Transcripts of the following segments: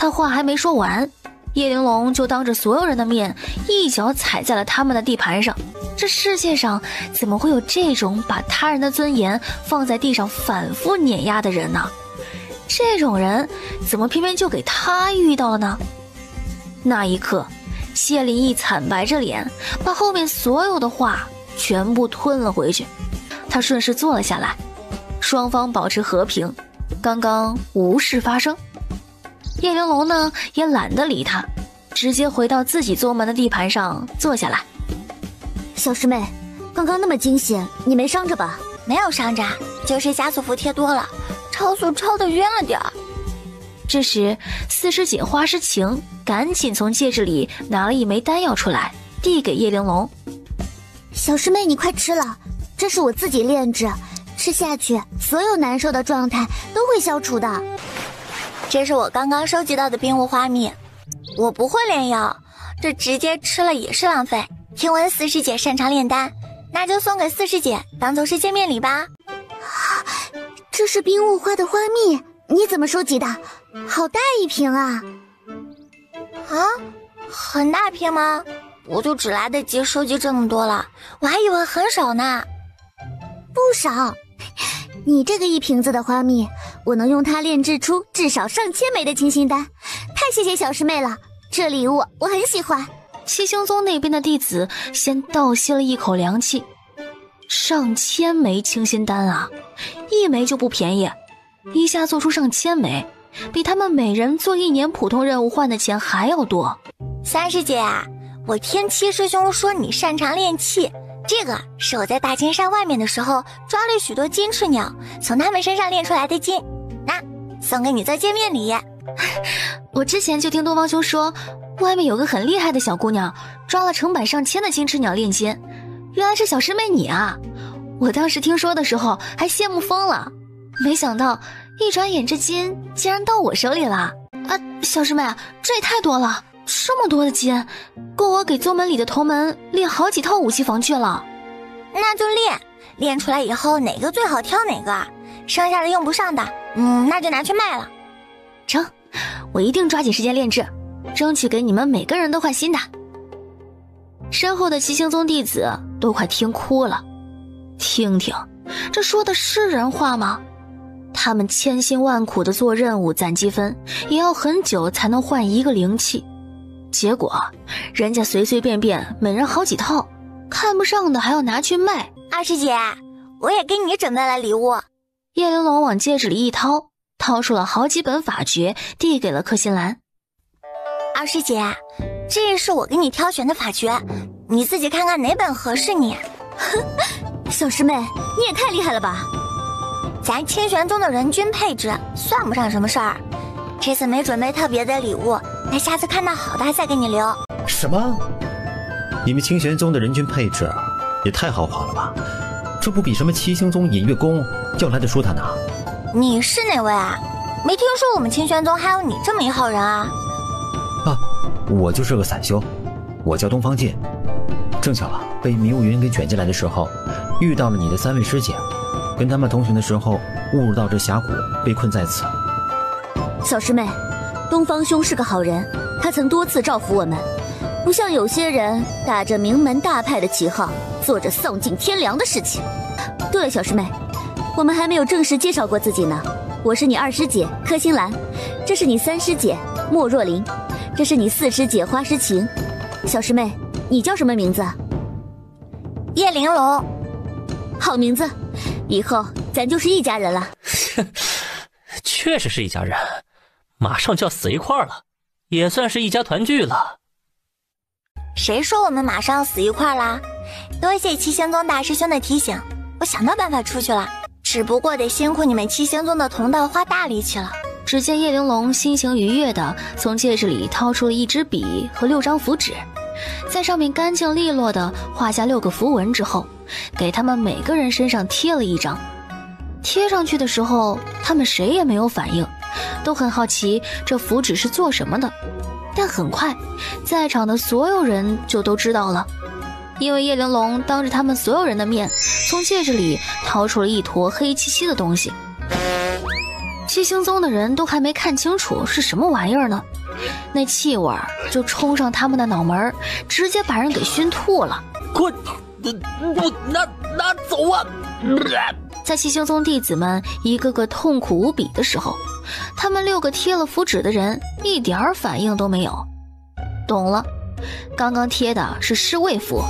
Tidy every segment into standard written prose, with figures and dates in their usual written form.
他话还没说完，叶玲珑就当着所有人的面一脚踩在了他们的地盘上。这世界上怎么会有这种把他人的尊严放在地上反复碾压的人呢？这种人怎么偏偏就给他遇到了呢？那一刻，谢灵翼惨白着脸，把后面所有的话全部吞了回去。他顺势坐了下来，双方保持和平，刚刚无事发生。叶玲珑呢也懒得理他，直接回到自己宗门的地盘上坐下来。小师妹，刚刚那么惊险，你没伤着吧？没有伤着，就是加速服贴多了，超速超得晕了点儿。这时四师姐花诗晴赶紧从戒指里拿了一枚丹药出来，递给叶玲珑。小师妹，你快吃了，这是我自己炼制，吃下去所有难受的状态都会消除的。这是我刚刚收集到的冰雾花蜜，我不会炼药，这直接吃了也是浪费。听闻四师姐擅长炼丹，那就送给四师姐当做是见面礼吧。这是冰雾花的花蜜，你怎么收集的？好大一瓶啊！啊，很大瓶吗？我就只来得及收集这么多了，我还以为很少呢。不少，你这个一瓶子的花蜜，我能用它炼制出至少上千枚的清心丹，太谢谢小师妹了，这礼物我很喜欢。七星宗那边的弟子先倒吸了一口凉气，上千枚清心丹啊，一枚就不便宜，一下做出上千枚，比他们每人做1年普通任务换的钱还要多。三师姐啊，我天七师兄说你擅长炼器，这个是我在大金山外面的时候抓了许多金翅鸟，从他们身上炼出来的金，那送给你做见面礼。我之前就听东方兄说，外面有个很厉害的小姑娘抓了成百上千的金翅鸟炼金，原来是小师妹你啊！我当时听说的时候还羡慕疯了，没想到一转眼这金竟然到我手里了啊！小师妹，这也太多了，这么多的金，够我给宗门里的同门炼好几套武器防具了。那就炼出来以后哪个最好挑哪个，剩下的用不上的，那就拿去卖了。成，我一定抓紧时间炼制，争取给你们每个人都换新的。身后的七星宗弟子都快听哭了，听听，这说的是人话吗？他们千辛万苦的做任务攒积分，也要很久才能换一个灵器，结果人家随随便便每人好几套，看不上的还要拿去卖。二师姐，我也给你准备了礼物。叶玲珑往戒指里一掏，掏出了好几本法诀，递给了柯心兰。二师姐，这是我给你挑选的法诀，你自己看看哪本合适你。小师妹，你也太厉害了吧！咱清玄宗的人均配置算不上什么事儿，这次没准备特别的礼物，那下次看到好的再给你留。什么？你们清玄宗的人均配置也太豪华了吧？这不比什么七星宗隐月宫要来的舒坦呢？你是哪位啊？没听说我们清玄宗还有你这么一号人啊？我就是个散修，我叫东方剑。正巧被迷雾云给卷进来的时候，遇到了你的3位师姐，跟他们同行的时候误入到这峡谷，被困在此。小师妹，东方兄是个好人，他曾多次照拂我们，不像有些人打着名门大派的旗号，做着丧尽天良的事情。对了，小师妹，我们还没有正式介绍过自己呢。我是你2师姐柯心兰，这是你3师姐莫若琳，这是你4师姐花诗晴。小师妹，你叫什么名字？叶玲珑。好名字，以后咱就是一家人了。确实是一家人，马上就要死一块了，也算是一家团聚了。谁说我们马上要死一块啦？多谢七星宗大师兄的提醒，我想到办法出去了，只不过得辛苦你们七星宗的同道花大力气了。只见叶玲珑心情愉悦地从戒指里掏出了1支笔和6张符纸，在上面干净利落地画下6个符文之后，给他们每个人身上贴了1张。贴上去的时候，他们谁也没有反应，都很好奇这符纸是做什么的。但很快，在场的所有人就都知道了，因为叶玲珑当着他们所有人的面，从戒指里掏出了一坨黑漆漆的东西。七星宗的人都还没看清楚是什么玩意儿呢，那气味就冲上他们的脑门，直接把人给熏吐了。快，拿走啊！在七星宗弟子们一个个痛苦无比的时候，他们6个贴了符纸的人一点反应都没有。懂了，刚刚贴的是尸位符。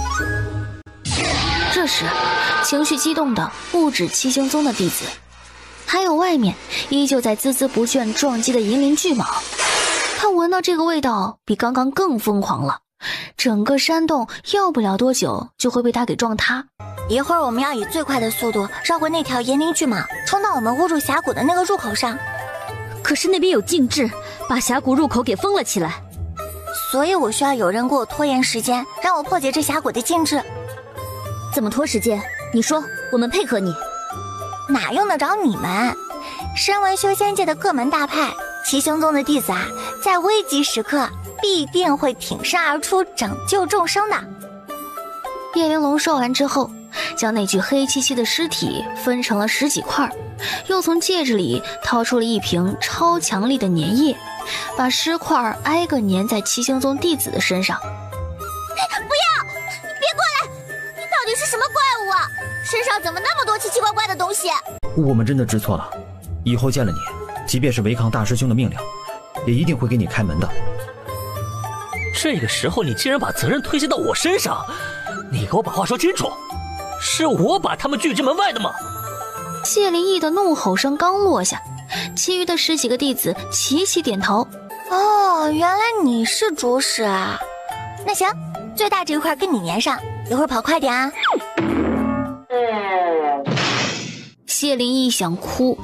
这时，情绪激动的不止七星宗的弟子，还有外面依旧在孜孜不倦撞击的银鳞巨蟒。他闻到这个味道比刚刚更疯狂了，整个山洞要不了多久就会被他给撞塌。一会儿我们要以最快的速度绕过那条银鳞巨蟒，冲到我们误入峡谷的那个入口上。可是那边有禁制，把峡谷入口给封了起来。所以我需要有人给我拖延时间，让我破解这峡谷的禁制。怎么拖时间？你说，我们配合你。哪用得着你们？身为修仙界的各门大派，七星宗的弟子啊，在危急时刻必定会挺身而出，拯救众生的。叶玲珑说完之后，将那具黑漆漆的尸体分成了10几块，又从戒指里掏出了一瓶超强力的粘液，把尸块挨个粘在七星宗弟子的身上。不要！别过来！你到底是什么怪物啊？身上怎么那么多奇奇怪怪的东西？我们真的知错了，以后见了你，即便是违抗大师兄的命令，也一定会给你开门的。这个时候你竟然把责任推卸到我身上，你给我把话说清楚，是我把他们拒之门外的吗？谢灵异的怒吼声刚落下，其余的10几个弟子齐齐点头。哦，原来你是主使啊！那行，最大这块跟你粘上，一会儿跑快点啊！谢灵异想哭，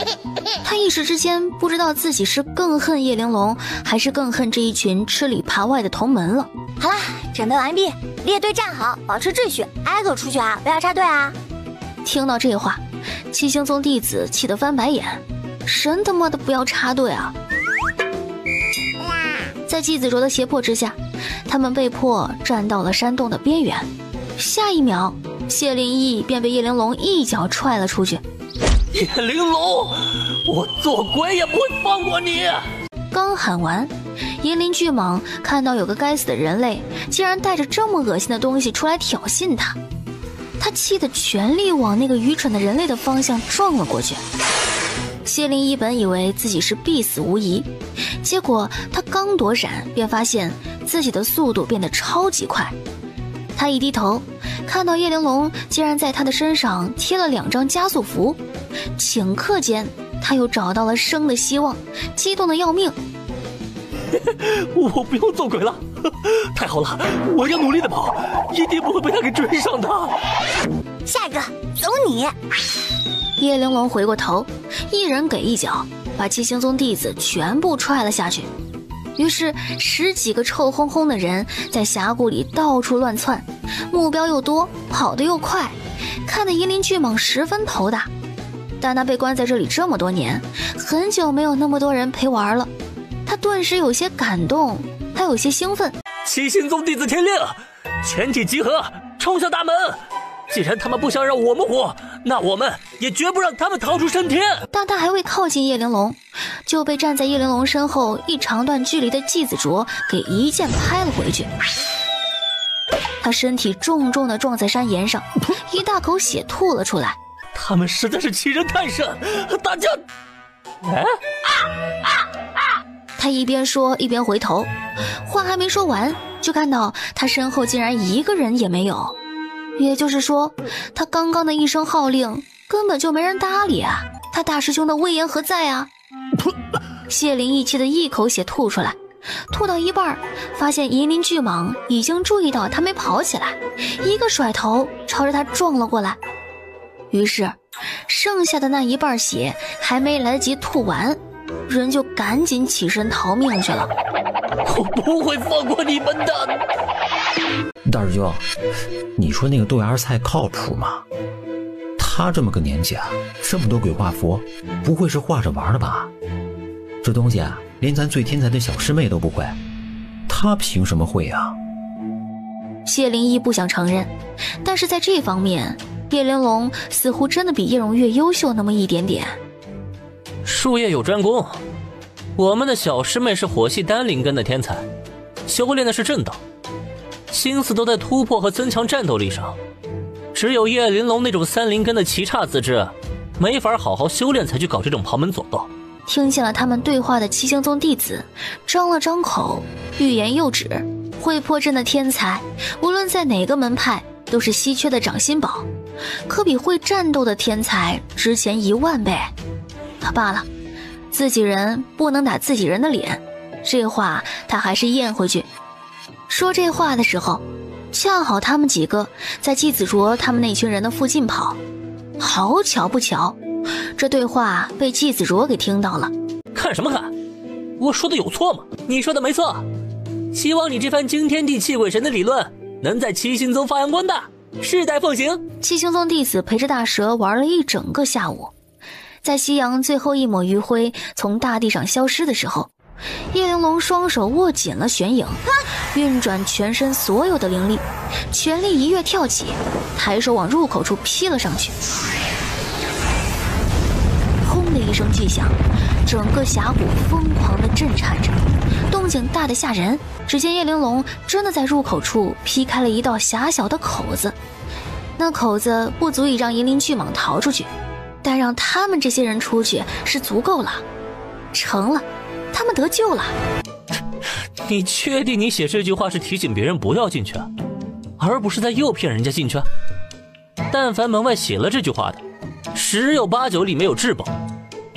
他一时之间不知道自己是更恨叶玲珑，还是更恨这一群吃里扒外的同门了。好啦，准备完毕，列队站好，保持秩序，挨个出去啊，不要插队啊！听到这话，七星宗弟子气得翻白眼，神他妈的不要插队啊！在季子卓的胁迫之下，他们被迫站到了山洞的边缘。下一秒，谢灵异便被叶玲珑一脚踹了出去。叶玲珑，我做鬼也不会放过你！刚喊完，银鳞巨蟒看到有个该死的人类竟然带着这么恶心的东西出来挑衅他，他气得全力往那个愚蠢的人类的方向撞了过去。谢灵一本以为自己是必死无疑，结果他刚躲闪，便发现自己的速度变得超级快。他一低头，看到叶玲珑竟然在他的身上贴了2张加速符，顷刻间他又找到了生的希望，激动的要命。我不用做鬼了，太好了，我要努力的跑，一定不会被他给追上的。下一个，走你！叶玲珑回过头，一人给一脚，把七星宗弟子全部踹了下去。于是10几个臭烘烘的人在峡谷里到处乱窜，目标又多，跑得又快，看得银鳞巨蟒十分头大。但他被关在这里这么多年，很久没有那么多人陪玩了，他顿时有些感动，还有些兴奋。七星宗弟子听令，全体集合，冲向大门！既然他们不想让我们活，那我们也绝不让他们逃出升天。但他还未靠近叶玲珑，就被站在叶玲珑身后一长段距离的季子卓给一剑拍了回去。他身体重重地撞在山岩上，一大口血吐了出来。他们实在是欺人太甚，大家……哎！他一边说一边回头，话还没说完，就看到他身后竟然一个人也没有。也就是说，他刚刚的一声号令根本就没人搭理啊！他大师兄的威严何在啊？谢灵一气的一口血吐出来，吐到一半，发现银鳞巨蟒已经注意到他没跑起来，一个甩头朝着他撞了过来。于是，剩下的那一半血还没来得及吐完，人就赶紧起身逃命去了。我不会放过你们的！大师兄，你说那个豆芽菜靠谱吗？他这么个年纪啊，这么多鬼画符，不会是画着玩的吧？这东西啊，连咱最天才的小师妹都不会，他凭什么会啊？谢灵一不想承认，但是在这方面，叶玲珑似乎真的比叶荣月优秀那么一点点。术业有专攻，我们的小师妹是火系单灵根的天才，修炼的是正道，心思都在突破和增强战斗力上。只有叶玲珑那种3灵根的奇差资质，没法好好修炼，才去搞这种旁门左道。听见了他们对话的七星宗弟子张了张口，欲言又止。会破阵的天才，无论在哪个门派都是稀缺的掌心宝，可比会战斗的天才值钱10000倍。罢了，自己人不能打自己人的脸，这话他还是咽回去。说这话的时候，恰好他们几个在季子卓他们那群人的附近跑。好巧不巧，这对话被季子卓给听到了。看什么看？我说的有错吗？你说的没错。希望你这番惊天地泣鬼神的理论能在七星宗发扬光大，世代奉行。七星宗弟子陪着大蛇玩了一整个下午，在夕阳最后一抹余晖从大地上消失的时候，叶玲珑双手握紧了玄影，运转全身所有的灵力，全力一跃跳起，抬手往入口处劈了上去。轰的一声巨响，整个峡谷疯狂地震颤着，动静大得吓人。只见叶玲珑真的在入口处劈开了一道狭小的口子，那口子不足以让银鳞巨蟒逃出去，但让他们这些人出去是足够了。成了，他们得救了。你确定你写这句话是提醒别人不要进去，而不是在诱骗人家进去？但凡门外写了这句话的，10有8九里面有至宝，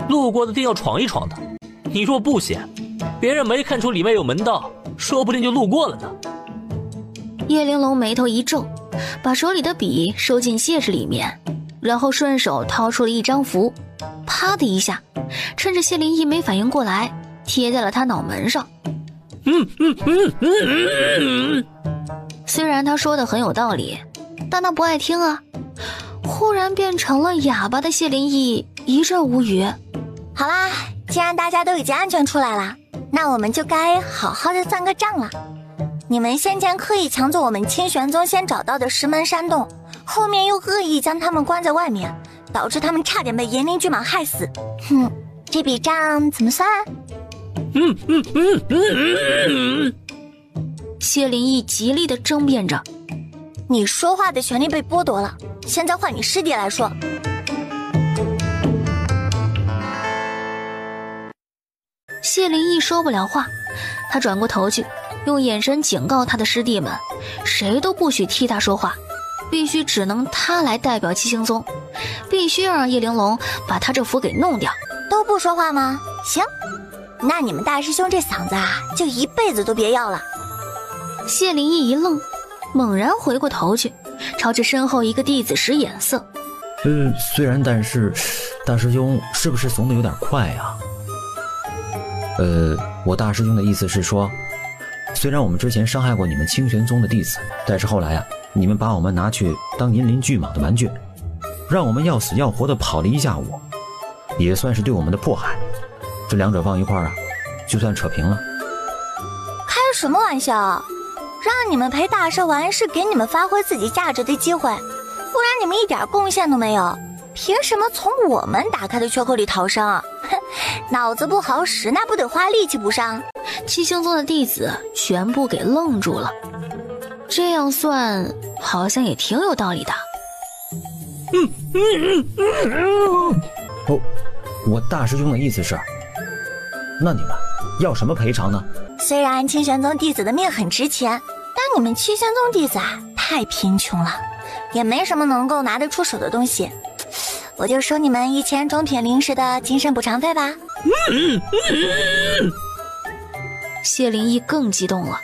路过的定要闯一闯的。你若不写，别人没看出里面有门道，说不定就路过了呢。叶玲珑眉头一皱，把手里的笔收进戒指里面，然后顺手掏出了一张符，啪的一下，趁着谢灵一没反应过来，贴在了他脑门上。虽然他说的很有道理，但他不爱听啊。忽然变成了哑巴的谢灵一一阵无语。好啦，既然大家都已经安全出来了，那我们就该好好的算个账了。你们先前刻意抢走我们清玄宗先找到的石门山洞，后面又恶意将他们关在外面，导致他们差点被炎灵巨蟒害死。这笔账怎么算？谢灵一极力地争辩着。你说话的权利被剥夺了，现在换你师弟来说。谢灵一说不了话，他转过头去，用眼神警告他的师弟们，谁都不许替他说话，必须只能他来代表七星宗，必须要让叶玲珑把他这符给弄掉。都不说话吗？行，那你们大师兄这嗓子啊，就一辈子都别要了。谢灵一一愣，猛然回过头去，朝着身后一个弟子使眼色。虽然，但是大师兄是不是怂得有点快啊？我大师兄的意思是说，虽然我们之前伤害过你们清玄宗的弟子，但是后来你们把我们拿去当银鳞巨蟒的玩具，让我们要死要活的跑了一下午，也算是对我们的迫害。这两者放一块儿就算扯平了。开什么玩笑？让你们陪大蛇玩是给你们发挥自己价值的机会，不然你们一点贡献都没有，凭什么从我们打开的缺口里逃生？脑子不好使，那不得花力气补上？七星宗的弟子全部给愣住了，这样算好像也挺有道理的。我大师兄的意思是，那你们要什么赔偿呢？虽然清玄宗弟子的命很值钱，但你们七仙宗弟子太贫穷了，也没什么能够拿得出手的东西，我就收你们1000中品灵石的精神补偿费吧。谢灵一更激动了，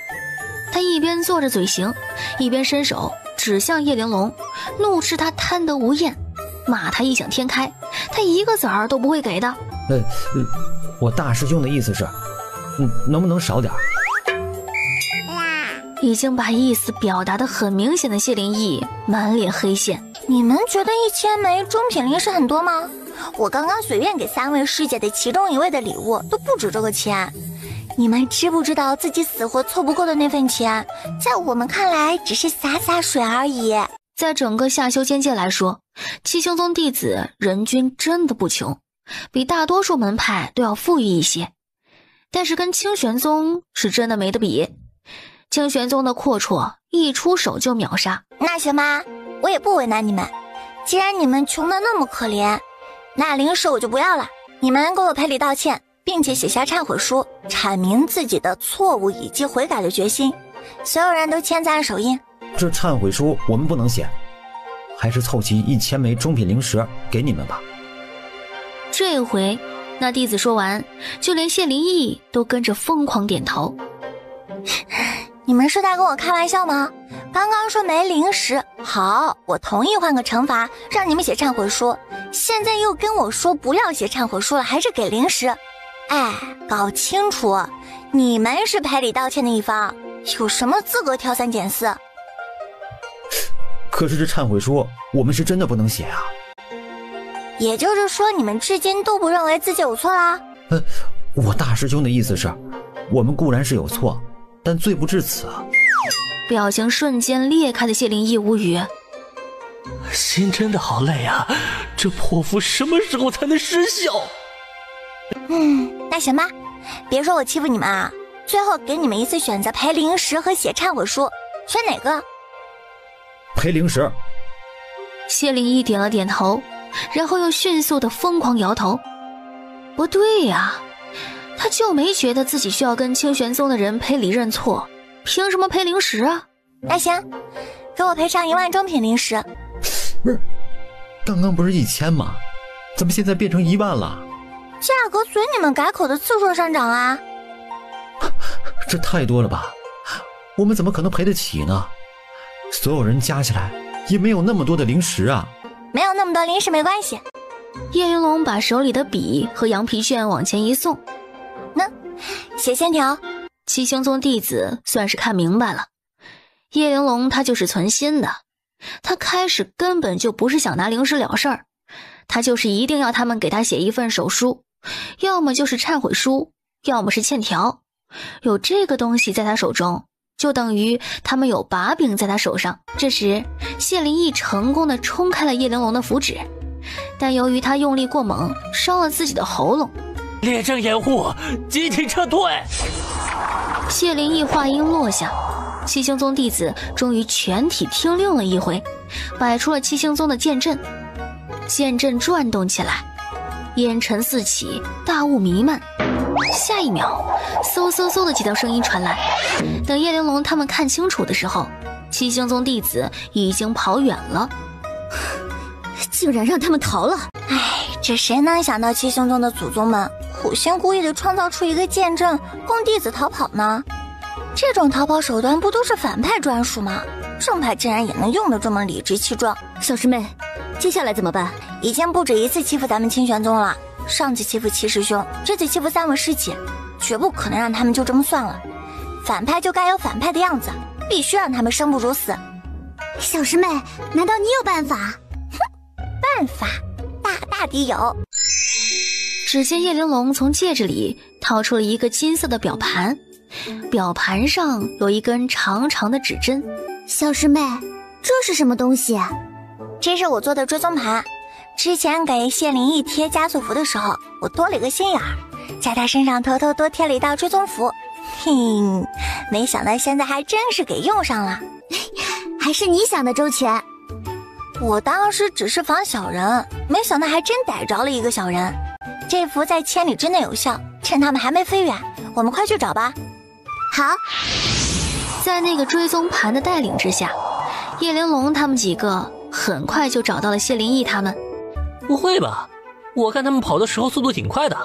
他一边做着嘴型，一边伸手指向叶玲珑，怒斥他贪得无厌，骂他异想天开，他一个子儿都不会给的。我大师兄的意思是，能不能少点？已经把意思表达得很明显的谢灵一满脸黑线。你们觉得1000枚中品灵石很多吗？我刚刚随便给3位师姐的其中1位的礼物都不止这个钱。你们知不知道自己死活凑不够的那份钱，在我们看来只是洒洒水而已。在整个下修仙界来说，七星宗弟子人均真的不穷，比大多数门派都要富裕一些，但是跟清玄宗是真的没得比。清玄宗的阔绰一出手就秒杀。那行吧，我也不为难你们。既然你们穷得那么可怜，那灵石我就不要了。你们给我赔礼道歉，并且写下忏悔书，阐明自己的错误以及悔改的决心。所有人都签赞手印。这忏悔书我们不能写，还是凑齐1000枚中品灵石给你们吧。这回那弟子说完，就连谢灵义都跟着疯狂点头。你们是在跟我开玩笑吗？刚刚说没灵石，好，我同意换个惩罚，让你们写忏悔书。现在又跟我说不要写忏悔书了，还是给灵石。哎，搞清楚，你们是赔礼道歉的一方，有什么资格挑三拣四？可是这忏悔书我们是真的不能写啊。也就是说你们至今都不认为自己有错啦？我大师兄的意思是，我们固然是有错，但罪不至此啊。表情瞬间裂开的谢灵义无语，心真的好累啊，这破符什么时候才能失效？那行吧，别说我欺负你们啊，最后给你们一次选择，赔灵石和写忏悔书，选哪个？赔灵石。谢灵义点了点头，然后又迅速的疯狂摇头。不对呀，他就没觉得自己需要跟清玄宗的人赔礼认错，凭什么赔灵石啊？那行，给我赔偿1万中品灵石。不是，刚刚不是1000吗？怎么现在变成1万了？价格随你们改口的次数上涨啊。这太多了吧，我们怎么可能赔得起呢？所有人加起来也没有那么多的灵石啊。没有那么多灵石没关系。叶云龙把手里的笔和羊皮卷往前一送，写线条。七星宗弟子算是看明白了，叶玲珑他就是存心的，他开始根本就不是想拿灵石了事儿，他就是一定要他们给他写一份手书，要么就是忏悔书，要么是欠条。有这个东西在他手中，就等于他们有把柄在他手上。这时谢灵义成功的冲开了叶玲珑的符纸，但由于他用力过猛，伤了自己的喉咙。列阵掩护，集体撤退。谢灵义话音落下，七星宗弟子终于全体听令了一回，摆出了七星宗的剑阵。剑阵转动起来，烟尘四起，大雾弥漫。下一秒，嗖嗖嗖的几道声音传来。等叶玲珑他们看清楚的时候，七星宗弟子已经跑远了。竟然让他们逃了！哎，这谁能想到七星宗的祖宗们苦心孤诣地创造出一个剑阵供弟子逃跑呢？这种逃跑手段不都是反派专属吗？正派竟然也能用得这么理直气壮。小师妹，接下来怎么办？已经不止一次欺负咱们清玄宗了，上次欺负七师兄，这次欺负3位师姐，绝不可能让他们就这么算了。反派就该有反派的样子，必须让他们生不如死。小师妹，难道你有办法？办法大抵有。只见叶玲珑从戒指里掏出了一个金色的表盘，表盘上有一根长长的指针。小师妹，这是什么东西？这是我做的追踪盘，之前给谢灵义贴加速符的时候，我多了一个心眼儿，在他身上偷偷多贴了一道追踪符。没想到现在还真是给用上了。还是你想的周全。我当时只是防小人，没想到还真逮着了一个小人。这符在千里之内有效，趁他们还没飞远，我们快去找吧。好。在那个追踪盘的带领之下，叶玲珑他们几个很快就找到了谢灵义他们。不会吧，我看他们跑的时候速度挺快的，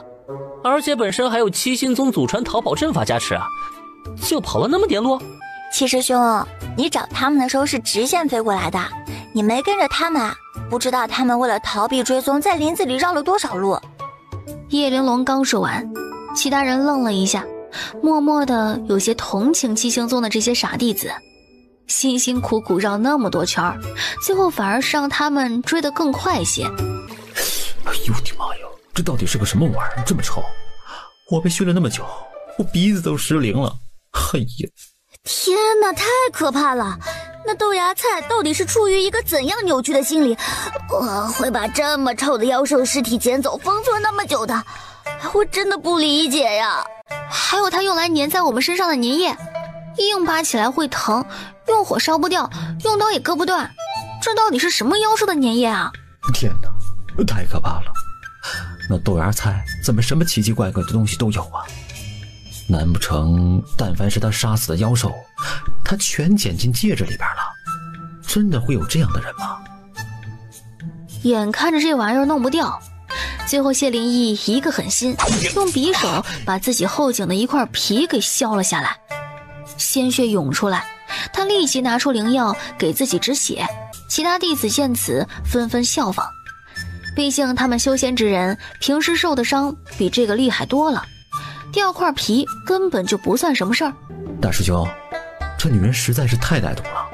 而且本身还有七星宗祖传逃跑阵法加持啊，就跑了那么点路。七师兄，你找他们的时候是直线飞过来的，你没跟着他们啊，不知道他们为了逃避追踪在林子里绕了多少路。叶玲珑刚说完，其他人愣了一下，默默的有些同情七星宗的这些傻弟子，辛辛苦苦绕那么多圈，最后反而是让他们追得更快些。哎呦我的妈呀，这到底是个什么玩意儿，这么臭！我被熏了那么久，我鼻子都失灵了。哎呀，天哪，太可怕了！那豆芽菜到底是出于一个怎样扭曲的心理，会把这么臭的妖兽尸体捡走封存那么久的？我真的不理解呀。还有它用来粘在我们身上的粘液，硬扒起来会疼，用火烧不掉，用刀也割不断，这到底是什么妖兽的粘液啊？天哪，太可怕了！那豆芽菜怎么什么奇奇怪怪的东西都有啊？难不成但凡是他杀死的妖兽，他全捡进戒指里边了？真的会有这样的人吗？眼看着这玩意儿弄不掉，最后谢灵异一个狠心，用匕首把自己后颈的一块皮给削了下来，鲜血涌出来，他立即拿出灵药给自己止血。其他弟子见此纷纷效仿，毕竟他们修仙之人平时受的伤比这个厉害多了，掉块皮根本就不算什么事儿。大师兄，这女人实在是太歹毒了，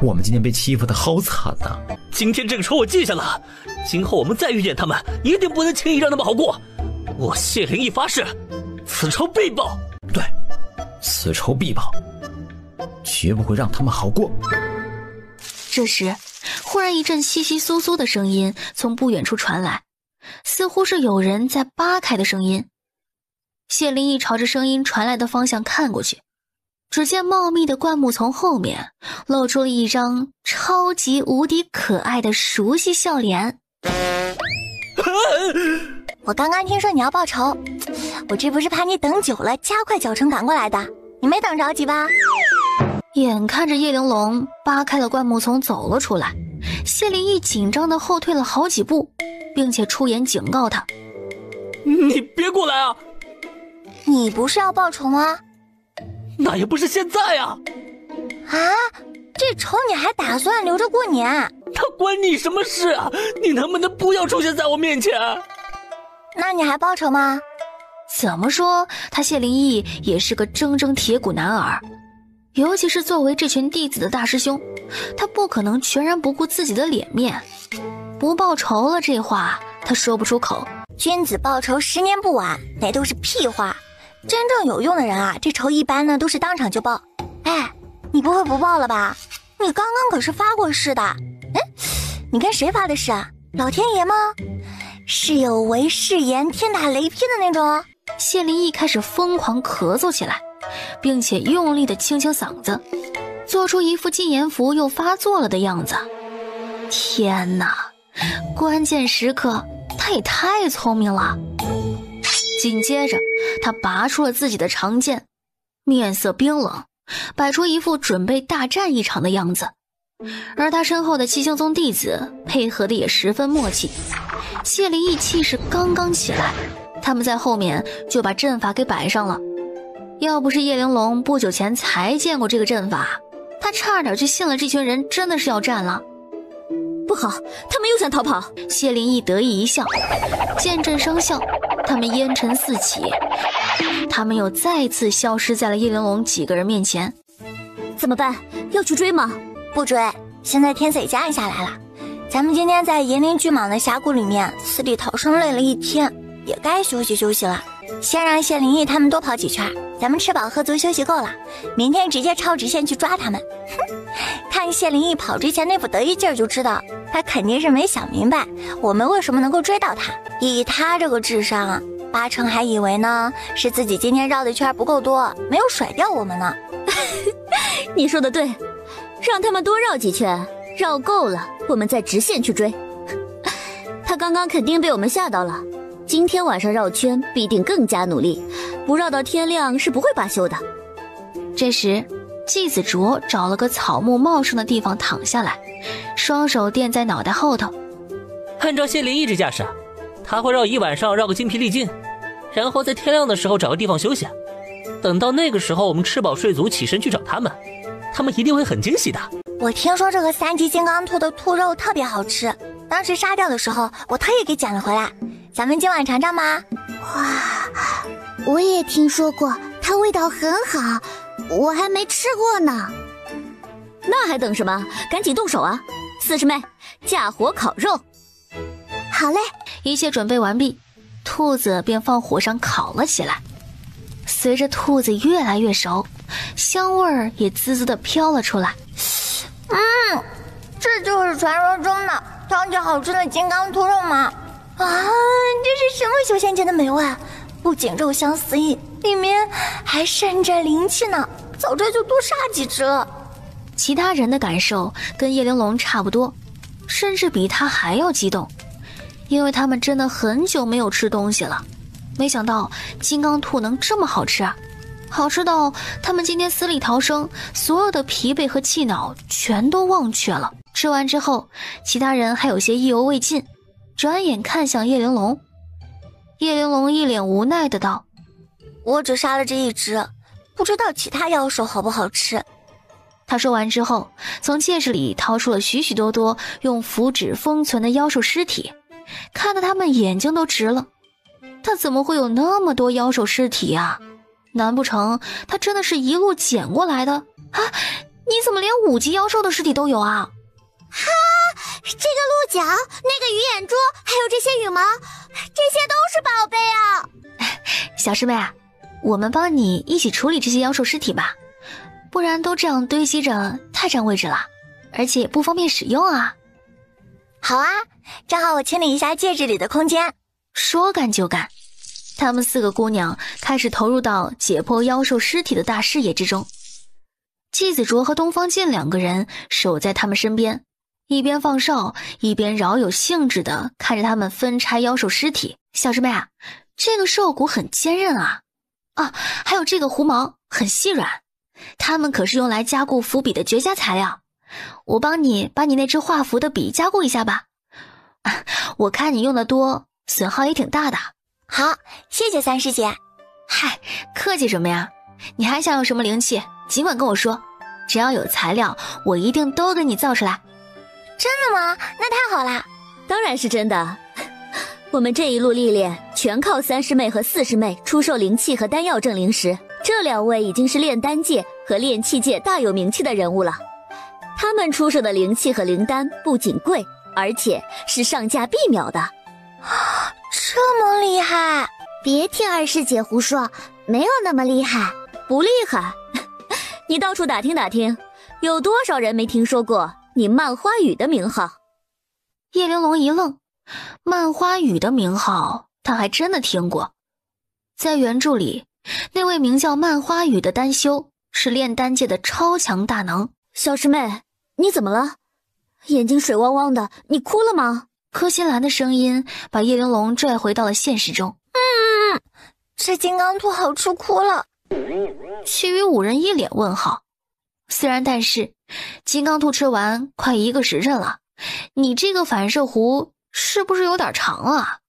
我们今天被欺负的好惨呐！今天这个仇我记下了，今后我们再遇见他们，一定不能轻易让他们好过。我谢灵异发誓，此仇必报。对，此仇必报，绝不会让他们好过。这时，忽然一阵窸窸窣窣的声音从不远处传来，似乎是有人在扒开的声音。谢灵异朝着声音传来的方向看过去，只见茂密的灌木丛后面露出了一张超级无敌可爱的熟悉笑脸。我刚刚听说你要报仇，我这不是怕你等久了加快脚程赶过来的，你没等着急吧？眼看着叶玲珑扒开了灌木丛走了出来，谢灵异紧张地后退了好几步，并且出言警告他：你别过来啊！你不是要报仇吗？那也不是现在啊！啊，这仇你还打算留着过年？他关你什么事啊？你能不能不要出现在我面前？那你还报仇吗？怎么说，他谢灵异也是个铮铮铁骨男儿，尤其是作为这群弟子的大师兄，他不可能全然不顾自己的脸面。不报仇了这话他说不出口。君子报仇10年不晚，那都是屁话。真正有用的人啊，这仇一般呢都是当场就报。哎，你不会不报了吧？你刚刚可是发过誓的。哎，你跟谁发的誓啊？老天爷吗？誓有为誓言，天打雷劈的那种。谢灵异开始疯狂咳嗽起来，并且用力地清清嗓子，做出一副禁言符又发作了的样子。天哪，关键时刻他也太聪明了。紧接着他拔出了自己的长剑，面色冰冷，摆出一副准备大战一场的样子。而他身后的七星宗弟子配合的也十分默契。谢灵异气势刚刚起来，他们在后面就把阵法给摆上了。要不是叶玲珑不久前才见过这个阵法，他差点就信了这群人真的是要战了。不好，他们又想逃跑。谢灵异得意一笑，剑阵生效，他们烟尘四起，他们又再次消失在了叶玲珑几个人面前。怎么办？要去追吗？不追，现在天色已经暗下来了。咱们今天在炎灵巨蟒的峡谷里面死里逃生累了一天，也该休息休息了。先让谢灵异他们多跑几圈，咱们吃饱喝足休息够了，明天直接超直线去抓他们。看谢灵异跑之前那副得意劲儿就知道，他肯定是没想明白我们为什么能够追到他。以他这个智商，8成还以为呢是自己今天绕的圈不够多，没有甩掉我们呢。你说的对，让他们多绕几圈，绕够了我们再直线去追。他刚刚肯定被我们吓到了，今天晚上绕圈必定更加努力，不绕到天亮是不会罢休的。这时季子卓找了个草木茂盛的地方躺下来，双手垫在脑袋后头。按照谢灵异这架势，他会绕一晚上，绕个精疲力尽，然后在天亮的时候找个地方休息。等到那个时候我们吃饱睡足起身去找他们，他们一定会很惊喜的。我听说这个3级金刚兔的兔肉特别好吃，当时杀掉的时候我特意给捡了回来，咱们今晚尝尝吧。哇，我也听说过，它味道很好，我还没吃过呢。那还等什么？赶紧动手啊！四师妹，架火烤肉。好嘞。一切准备完毕，兔子便放火上烤了起来。随着兔子越来越熟，香味儿也滋滋地飘了出来。这就是传说中的超级好吃的金刚兔肉吗？啊，这是什么修仙界的美味？不仅肉香四溢，里面还渗着灵气呢，早知道就多杀几只了。其他人的感受跟叶玲珑差不多，甚至比他还要激动，因为他们真的很久没有吃东西了。没想到金刚兔能这么好吃啊，好吃到他们今天死里逃生，所有的疲惫和气恼全都忘却了。吃完之后，其他人还有些意犹未尽，转眼看向叶玲珑。叶玲珑一脸无奈的道：我只杀了这一只，不知道其他妖兽好不好吃。他说完之后，从戒指里掏出了许许多多用符纸封存的妖兽尸体，看得他们眼睛都直了。他怎么会有那么多妖兽尸体啊？难不成他真的是一路捡过来的啊？你怎么连5级妖兽的尸体都有啊？哈，这个鹿角，那个鱼眼珠，还有这些羽毛，这些都是宝贝啊！小师妹啊，我们帮你一起处理这些妖兽尸体吧，不然都这样堆积着太占位置了，而且也不方便使用啊。好啊，正好我清理一下戒指里的空间。说干就干，她们4个姑娘开始投入到解剖妖兽尸体的大事业之中。季子卓和东方剑2个人守在他们身边，一边放哨，一边饶有兴致地看着他们分拆妖兽尸体。小师妹啊，这个兽骨很坚韧啊，还有这个狐毛很细软，它们可是用来加固符笔的绝佳材料。我帮你把你那支画符的笔加固一下吧，我看你用的多，损耗也挺大的。好，谢谢三师姐。嗨，客气什么呀？你还想要什么灵气，尽管跟我说，只要有材料，我一定都给你造出来。真的吗？那太好啦！当然是真的。我们这一路历练，全靠3师妹和4师妹出售灵气和丹药证灵石，这2位已经是炼丹界和炼器界大有名气的人物了。他们出售的灵气和灵丹不仅贵，而且是上价必秒的。这么厉害？别听二师姐胡说，没有那么厉害。不厉害？你到处打听打听，有多少人没听说过你漫花雨的名号？叶玲珑一愣，漫花雨的名号他还真的听过。在原著里，那位名叫漫花雨的丹修是炼丹界的超强大能。小师妹，你怎么了？眼睛水汪汪的，你哭了吗？柯心兰的声音把叶玲珑拽回到了现实中。这金刚兔好吃哭了。其余5人一脸问号。虽然但是金刚兔吃完快1个时辰了，你这个反射弧是不是有点长啊？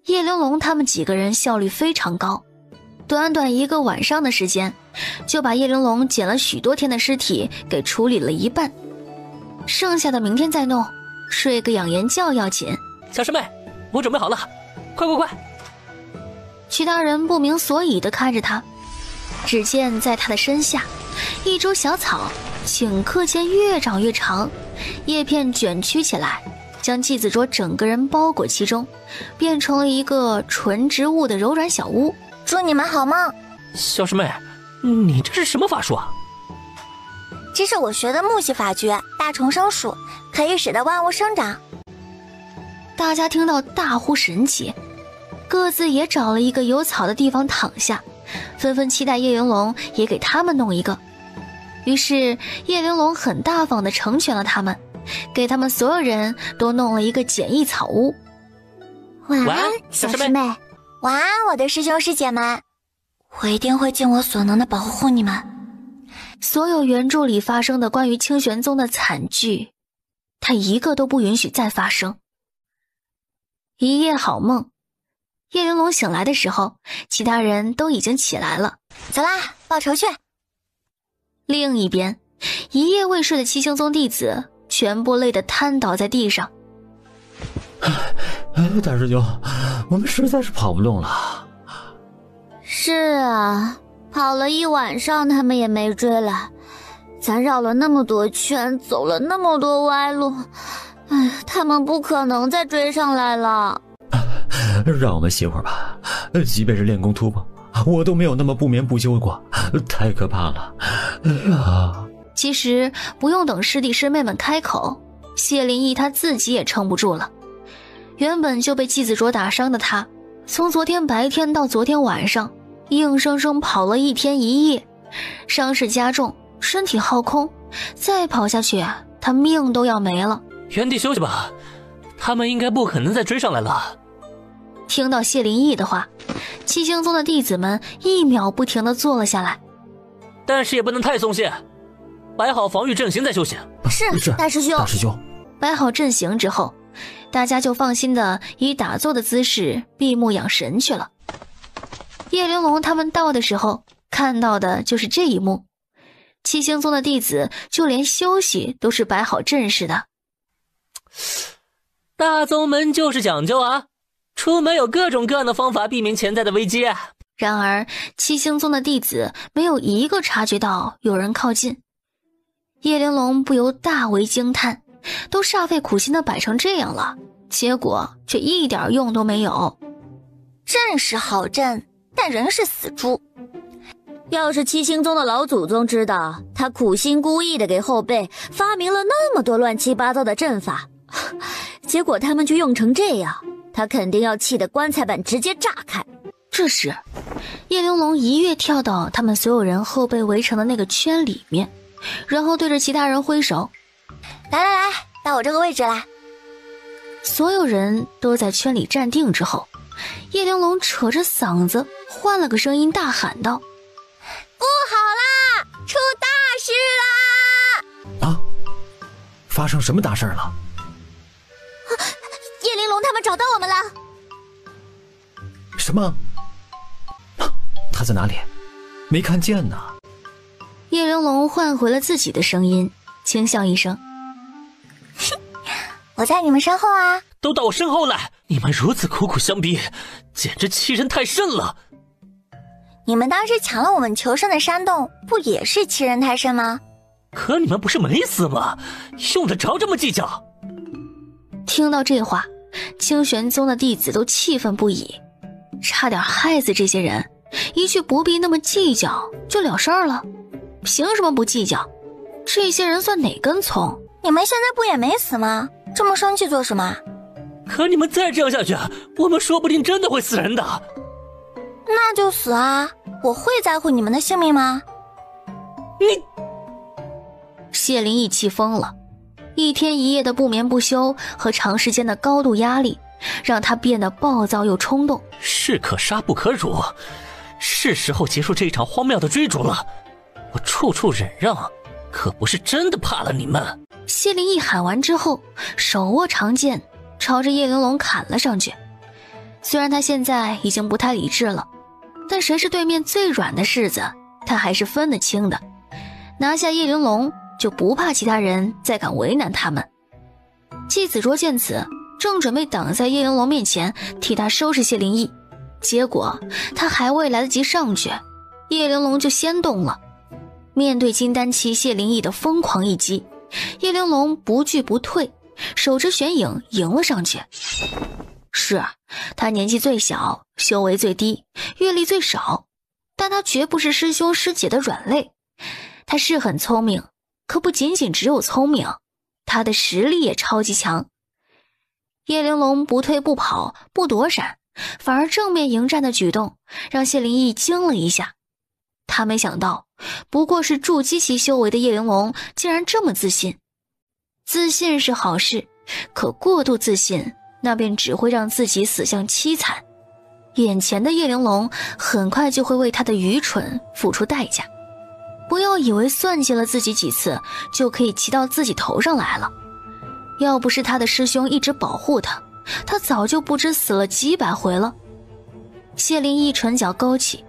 叶玲珑他们几个人效率非常高，短短1个晚上的时间，就把叶玲珑捡了许多天的尸体给处理了一半，剩下的明天再弄，睡个养颜觉要紧。小师妹，我准备好了，快快快！其他人不明所以地看着他，只见在他的身下，一株小草顷刻间越长越长，叶片卷曲起来，将季子卓整个人包裹其中，变成了一个纯植物的柔软小屋。祝你们好梦。小师妹，你这是什么法术啊？这是我学的木系法诀大重生术，可以使得万物生长。大家听到大呼神奇，各自也找了一个有草的地方躺下，纷纷期待叶玲珑也给他们弄一个。于是叶玲珑很大方地成全了他们，给他们所有人都弄了一个简易草屋。晚安，小师妹。晚安，我的师兄师姐们。我一定会尽我所能的保护你们。所有原著里发生的关于清玄宗的惨剧，他一个都不允许再发生。一夜好梦，叶玲珑醒来的时候，其他人都已经起来了。走啦，报仇去。另一边，一夜未睡的七星宗弟子全部累得瘫倒在地上。大师兄，我们实在是跑不动了。是啊，跑了1晚上他们也没追来，咱绕了那么多圈，走了那么多歪路，他们不可能再追上来了。让我们歇会儿吧，即便是练功突破，我都没有那么不眠不休过，太可怕了。哎呀！其实不用等师弟师妹们开口，谢灵异他自己也撑不住了。原本就被季子卓打伤的他，从昨天白天到昨天晚上，硬生生跑了1天1夜，伤势加重，身体耗空，再跑下去他命都要没了。原地休息吧，他们应该不可能再追上来了。听到谢灵异的话，七星宗的弟子们一秒不停地坐了下来。但是也不能太松懈，摆好防御阵型再休息。是大师兄。大师兄，摆好阵型之后，大家就放心的以打坐的姿势闭目养神去了。叶玲珑他们到的时候，看到的就是这一幕。七星宗的弟子就连休息都是摆好阵势的。大宗门就是讲究啊，出门有各种各样的方法避免潜在的危机啊。然而七星宗的弟子没有一个察觉到有人靠近。叶玲珑不由大为惊叹，都煞费苦心的摆成这样了，结果却一点用都没有。阵是好阵，但人是死猪。要是七星宗的老祖宗知道他苦心孤诣的给后辈发明了那么多乱七八糟的阵法，结果他们就用成这样，他肯定要气得棺材板直接炸开。这时叶玲珑一跃跳到他们所有人后背围成的那个圈里面，然后对着其他人挥手，来，到我这个位置来。所有人都在圈里站定之后，叶玲珑扯着嗓子换了个声音大喊道：不好啦，出大事啦！啊，发生什么大事了？叶玲珑他们找到我们了。什么？他在哪里？没看见呢。叶玲珑换回了自己的声音，轻笑一声：我在你们身后啊。都到我身后来，你们如此苦苦相逼，简直欺人太甚了。你们当时抢了我们求生的山洞，不也是欺人太甚吗？可你们不是没死吗？用得着这么计较？听到这话，清玄宗的弟子都气愤不已，差点害死这些人。一句不必那么计较就了事儿了，凭什么不计较？这些人算哪根葱？你们现在不也没死吗？这么生气做什么？可你们再这样下去，我们说不定真的会死人的。那就死啊！我会在乎你们的性命吗？你……谢灵异气疯了，1天1夜的不眠不休和长时间的高度压力，让他变得暴躁又冲动。士可杀不可辱，是时候结束这场荒谬的追逐了。我处处忍让，可不是真的怕了你们。谢灵异喊完之后，手握长剑朝着叶玲珑砍了上去。虽然他现在已经不太理智了，但谁是对面最软的柿子，他还是分得清的。拿下叶玲珑，就不怕其他人再敢为难他们。季子卓见此，正准备挡在叶玲珑面前替他收拾谢灵异，结果他还未来得及上去，叶玲珑就先动了。面对金丹期谢灵异的疯狂一击，叶玲珑不惧不退，手持玄影迎了上去。是，他年纪最小，修为最低，阅历最少，但他绝不是师兄师姐的软肋。他是很聪明，可不仅仅只有聪明，他的实力也超级强。叶玲珑不退不跑不躲闪，反而正面迎战的举动让谢灵异惊了一下。他没想到不过是筑基期修为的叶玲珑竟然这么自信。自信是好事，可过度自信那便只会让自己死相凄惨。眼前的叶玲珑很快就会为他的愚蠢付出代价。不要以为算计了自己几次就可以骑到自己头上来了。要不是他的师兄一直保护他，他早就不知死了几百回了。谢灵异唇角勾起，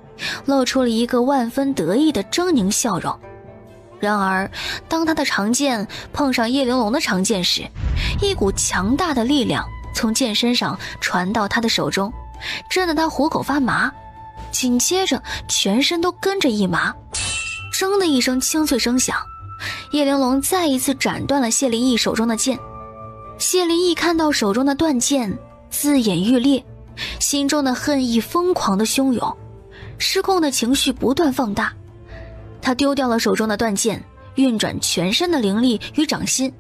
露出了一个万分得意的狰狞笑容。然而当他的长剑碰上叶玲珑的长剑时，一股强大的力量从剑身上传到他的手中，震得他虎口发麻，紧接着全身都跟着一麻。铮的一声清脆声响，叶玲珑再一次斩断了谢灵异手中的剑。谢灵异看到手中的断剑，自眼欲裂，心中的恨意疯狂的汹涌，失控的情绪不断放大。他丢掉了手中的断剑，运转全身的灵力与掌心，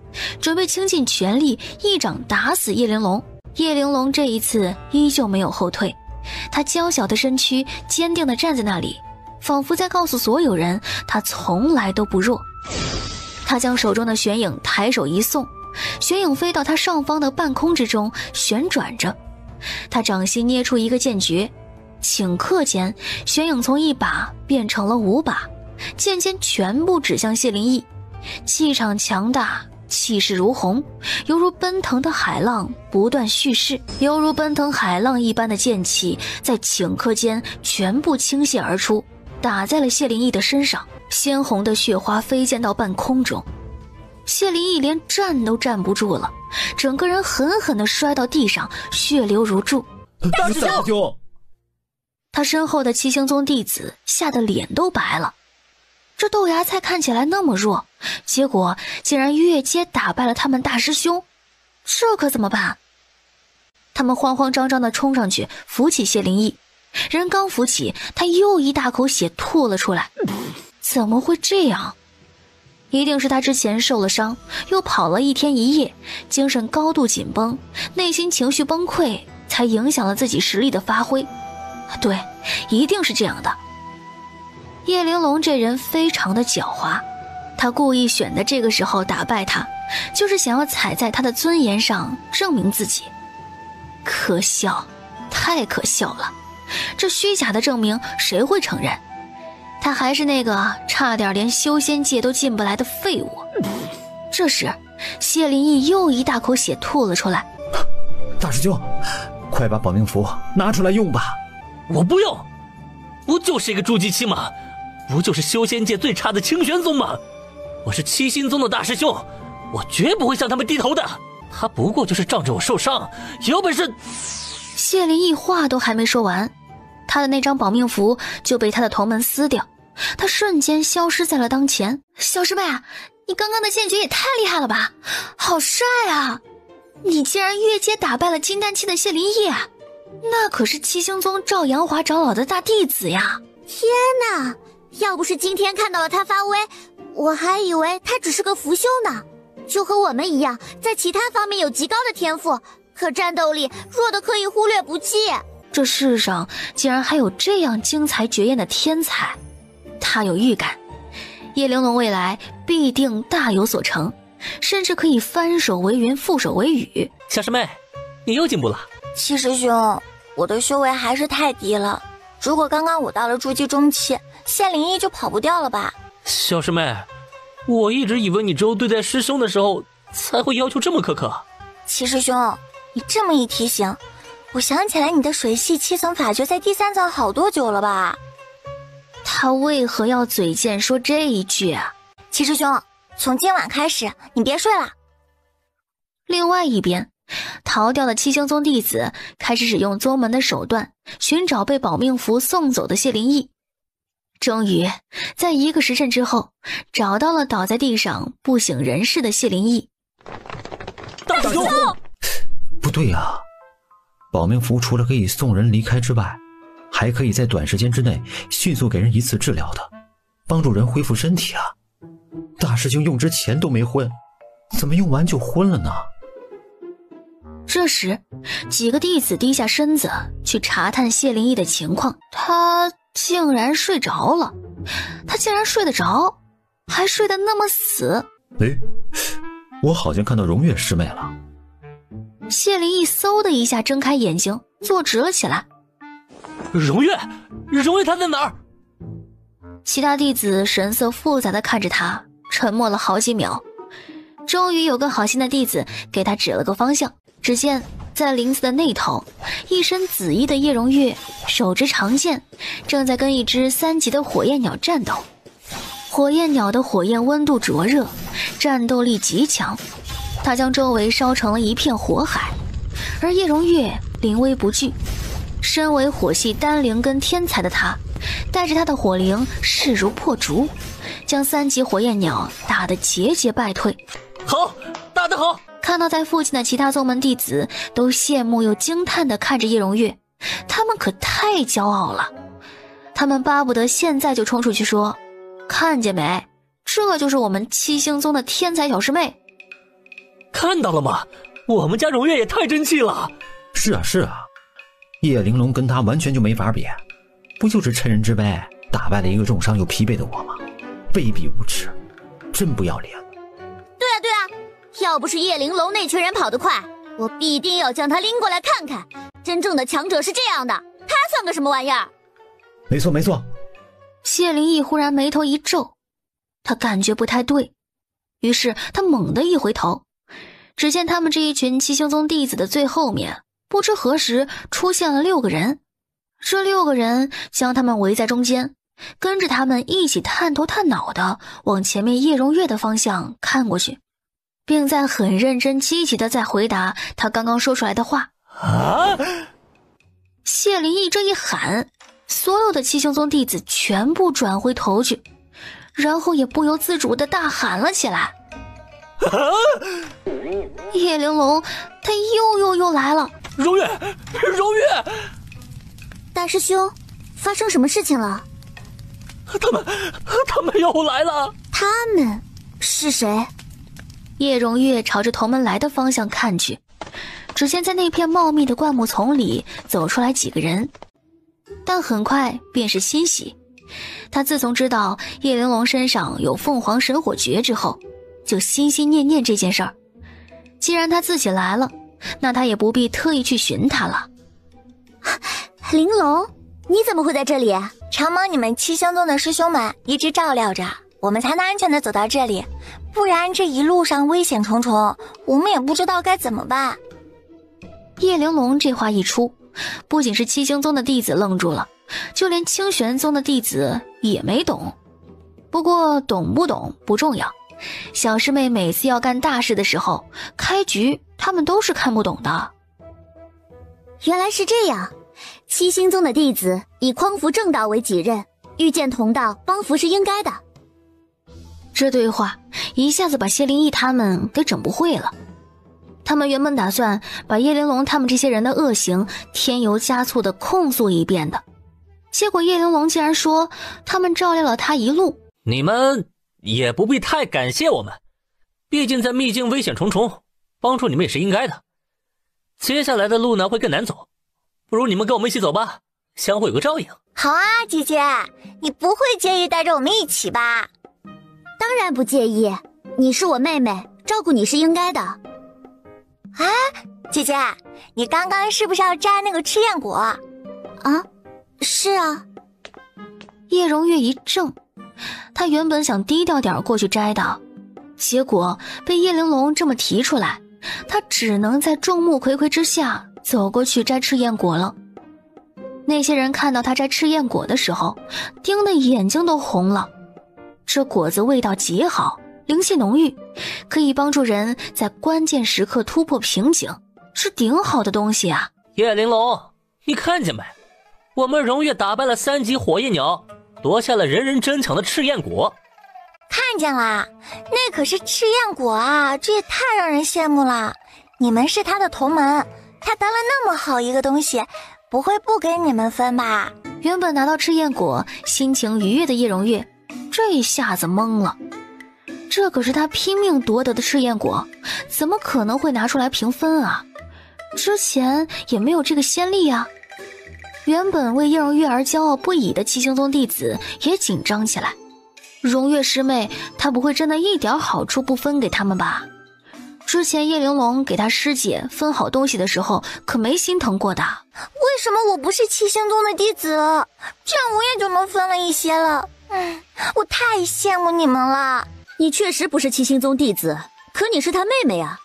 准备倾尽全力一掌打死叶玲珑。叶玲珑这一次依旧没有后退，她娇小的身躯坚定地站在那里，仿佛在告诉所有人，她从来都不弱。她将手中的玄影抬手一送，玄影飞到她上方的半空之中旋转着。她掌心捏出一个剑诀，顷刻间，玄影从1把变成了5把，剑尖全部指向谢灵义，气场强大，气势如虹，犹如奔腾的海浪不断蓄势，犹如奔腾海浪一般的剑气在顷刻间全部倾泻而出，打在了谢灵义的身上，鲜红的血花飞溅到半空中。谢灵义连站都站不住了，整个人狠狠地摔到地上，血流如注。大师兄！他身后的七星宗弟子吓得脸都白了。这豆芽菜看起来那么弱，结果竟然越阶打败了他们大师兄，这可怎么办？他们慌慌张张地冲上去扶起谢灵义，人刚扶起，他又一大口血吐了出来。怎么会这样？一定是他之前受了伤，又跑了1天1夜，精神高度紧绷，内心情绪崩溃，才影响了自己实力的发挥。对，一定是这样的。叶玲珑这人非常的狡猾，他故意选的这个时候打败他，就是想要踩在他的尊严上证明自己。可笑，太可笑了！这虚假的证明谁会承认？他还是那个差点连修仙界都进不来的废物。这时，谢灵义又一大口血吐了出来。大师兄，快把保命符拿出来用吧。我不用，不就是一个筑基期吗？不就是修仙界最差的清玄宗吗？我是七星宗的大师兄，我绝不会向他们低头的。他不过就是仗着我受伤，有本事……谢灵义话都还没说完，他的那张保命符就被他的同门撕掉，他瞬间消失在了当前。小师妹，你刚刚的剑诀也太厉害了吧，好帅啊！你竟然越阶打败了金丹期的谢灵义，那可是七星宗赵阳华长老的大弟子呀！天哪，要不是今天看到了他发威，我还以为他只是个腐修呢，就和我们一样，在其他方面有极高的天赋，可战斗力弱的可以忽略不计。这世上竟然还有这样精彩绝艳的天才，他有预感，叶玲珑未来必定大有所成，甚至可以翻手为云，覆手为雨。小师妹，你又进步了。七师兄，我的修为还是太低了，如果刚刚我到了筑基中期，谢灵义就跑不掉了吧？小师妹，我一直以为你只有对待师兄的时候才会要求这么苛刻。七师兄，你这么一提醒，我想起来你的水系7层法诀在第3层好多久了吧？他为何要嘴贱说这一句啊？七师兄，从今晚开始你别睡了。另外一边，逃掉的七星宗弟子开始使用宗门的手段寻找被保命符送走的谢灵义，终于在1个时辰之后找到了倒在地上不省人事的谢灵义。大师兄，不对啊，保命符除了可以送人离开之外，还可以在短时间之内迅速给人一次治疗的，帮助人恢复身体啊。大师兄用之前都没昏，怎么用完就昏了呢？这时，几个弟子低下身子去查探谢灵义的情况，他竟然睡着了。他竟然睡得着，还睡得那么死。诶，我好像看到荣月师妹了。谢灵义嗖的一下睁开眼睛，坐直了起来。荣月她在哪儿？其他弟子神色复杂的看着他，沉默了好几秒。终于有个好心的弟子给他指了个方向，只见在林子的那头，一身紫衣的叶荣月手执长剑，正在跟一只3级的火焰鸟战斗。火焰鸟的火焰温度灼热，战斗力极强，他将周围烧成了一片火海。而叶荣月临危不惧，身为火系丹灵根天才的他，带着他的火灵势如破竹，将3级火焰鸟打得节节败退。好，打得好！看到在附近的其他宗门弟子都羡慕又惊叹地看着叶荣月，他们可太骄傲了。他们巴不得现在就冲出去说，看见没，这就是我们七星宗的天才小师妹。看到了吗？我们家荣月也太争气了。是啊是啊，叶玲珑跟他完全就没法比，不就是趁人之危打败了一个重伤又疲惫的我吗？卑鄙无耻，真不要脸。对啊，要不是叶玲珑那群人跑得快，我必定要将他拎过来看看，真正的强者是这样的，他算个什么玩意儿？没错没错。谢灵翼忽然眉头一皱，他感觉不太对，于是他猛地一回头，只见他们这一群七星宗弟子的最后面，不知何时出现了6个人。这6个人将他们围在中间，跟着他们一起探头探脑的往前面叶荣月的方向看过去，并在很认真积极的在回答他刚刚说出来的话。啊！谢灵翼这一喊，所有的七星宗弟子全部转回头去，然后也不由自主地大喊了起来。叶玲珑他又来了。荣月，大师兄，发生什么事情了？他们又来了。他们是谁？叶荣月朝着同门来的方向看去，只见在那片茂密的灌木丛里走出来几个人，但很快便是欣喜。他自从知道叶玲珑身上有凤凰神火诀之后，就心心念念这件事儿。既然他自己来了，那他也不必特意去寻他了。玲珑，你怎么会在这里？承蒙你们七星宗的师兄们一直照料着，我们才能安全的走到这里，不然这一路上危险重重，我们也不知道该怎么办。叶玲珑这话一出，不仅是七星宗的弟子愣住了，就连清玄宗的弟子也没懂。不过懂不懂不重要，小师妹每次要干大事的时候，开局他们都是看不懂的。原来是这样，七星宗的弟子以匡扶正道为己任，遇见同道帮扶是应该的。这对话一下子把谢灵翼他们给整不会了。他们原本打算把叶玲珑他们这些人的恶行添油加醋的控诉一遍的，结果叶玲珑竟然说他们照料了他一路。你们也不必太感谢我们，毕竟在秘境危险重重，帮助你们也是应该的。接下来的路呢会更难走，不如你们跟我们一起走吧，相互有个照应。好啊，姐姐，你不会介意带着我们一起吧？当然不介意，你是我妹妹，照顾你是应该的。啊，姐姐，你刚刚是不是要摘那个赤焰果？啊，是啊。叶荣月一怔，他原本想低调点过去摘的，结果被叶玲珑这么提出来，他只能在众目睽睽之下走过去摘赤焰果了。那些人看到他摘赤焰果的时候，盯得眼睛都红了。这果子味道极好，灵气浓郁，可以帮助人在关键时刻突破瓶颈，是顶好的东西啊。叶玲珑，你看见没？我们荣月打败了3级火焰鸟，夺下了人人争抢的赤焰果。看见啦，那可是赤焰果啊，这也太让人羡慕了。你们是他的同门，他得了那么好一个东西，不会不给你们分吧？原本拿到赤焰果心情愉悦的叶荣月这一下子懵了，这可是他拼命夺得的赤焰果，怎么可能会拿出来平分啊？之前也没有这个先例啊。原本为叶荣月而骄傲不已的七星宗弟子也紧张起来。荣月师妹，她不会真的一点好处不分给他们吧？之前叶玲珑给她师姐分好东西的时候，可没心疼过的。为什么我不是七星宗的弟子？这样我也就能分了一些了。我太羡慕你们了。你确实不是七星宗弟子，可你是他妹妹啊。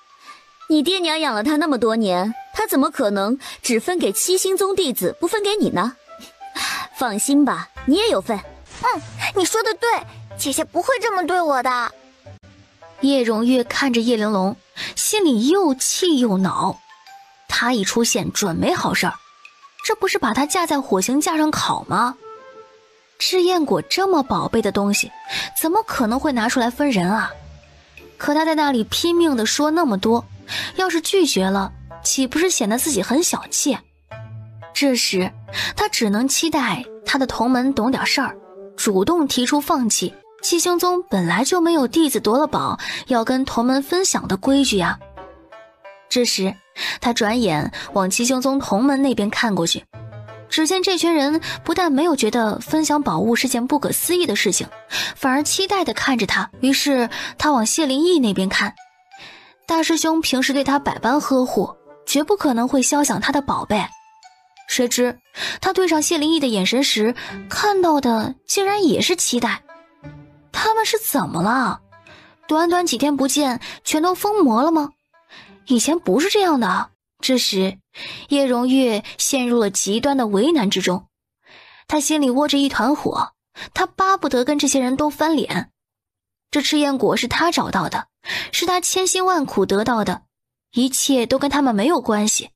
你爹娘养了他那么多年，他怎么可能只分给七星宗弟子，不分给你呢？放心吧，你也有份。你说的对，姐姐不会这么对我的。叶荣月看着叶玲珑，心里又气又恼。她一出现准没好事儿，这不是把她架在火刑架上烤吗？赤焰果这么宝贝的东西，怎么可能会拿出来分人啊？可她在那里拼命地说那么多，要是拒绝了，岂不是显得自己很小气？这时她只能期待她的同门懂点事儿，主动提出放弃，七星宗本来就没有弟子夺了宝要跟同门分享的规矩啊。这时他转眼往七星宗同门那边看过去，只见这群人不但没有觉得分享宝物是件不可思议的事情，反而期待地看着他。于是他往谢灵义那边看，大师兄平时对他百般呵护，绝不可能会肖想他的宝贝。谁知他对上谢灵义的眼神时，看到的竟然也是期待。他们是怎么了？短短几天不见，全都疯魔了吗？以前不是这样的。这时叶荣月陷入了极端的为难之中，他心里窝着一团火，他巴不得跟这些人都翻脸。这赤焰果是他找到的，是他千辛万苦得到的，一切都跟他们没有关系，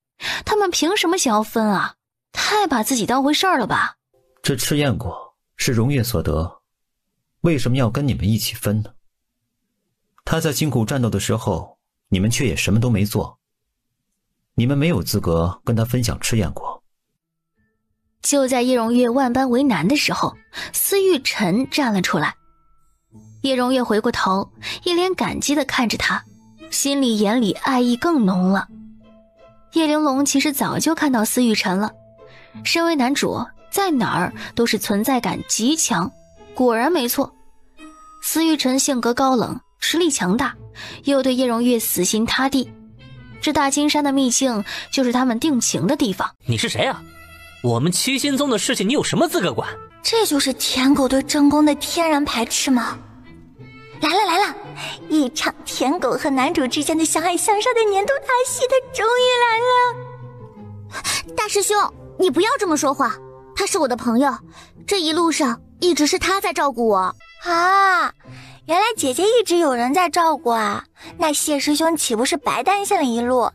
他们凭什么想要分啊？太把自己当回事儿了吧。这赤焰果是荣月所得，为什么要跟你们一起分呢？他在辛苦战斗的时候，你们却也什么都没做，你们没有资格跟他分享赤焰果。就在叶荣月万般为难的时候，司玉晨站了出来。叶荣月回过头，一脸感激地看着他，心里眼里爱意更浓了。叶玲珑其实早就看到司玉晨了，身为男主，在哪儿都是存在感极强。果然没错，司玉晨性格高冷，实力强大，又对叶荣月死心塌地。这大金山的秘境就是他们定情的地方。你是谁啊？我们七星宗的事情你有什么资格管？这就是舔狗对真宫的天然排斥吗？来了来了，一场舔狗和男主之间的相爱相杀的年度大戏，它终于来了。大师兄，你不要这么说话，他是我的朋友，这一路上一直是他在照顾我啊。原来姐姐一直有人在照顾啊，那谢师兄岂不是白担心了一路？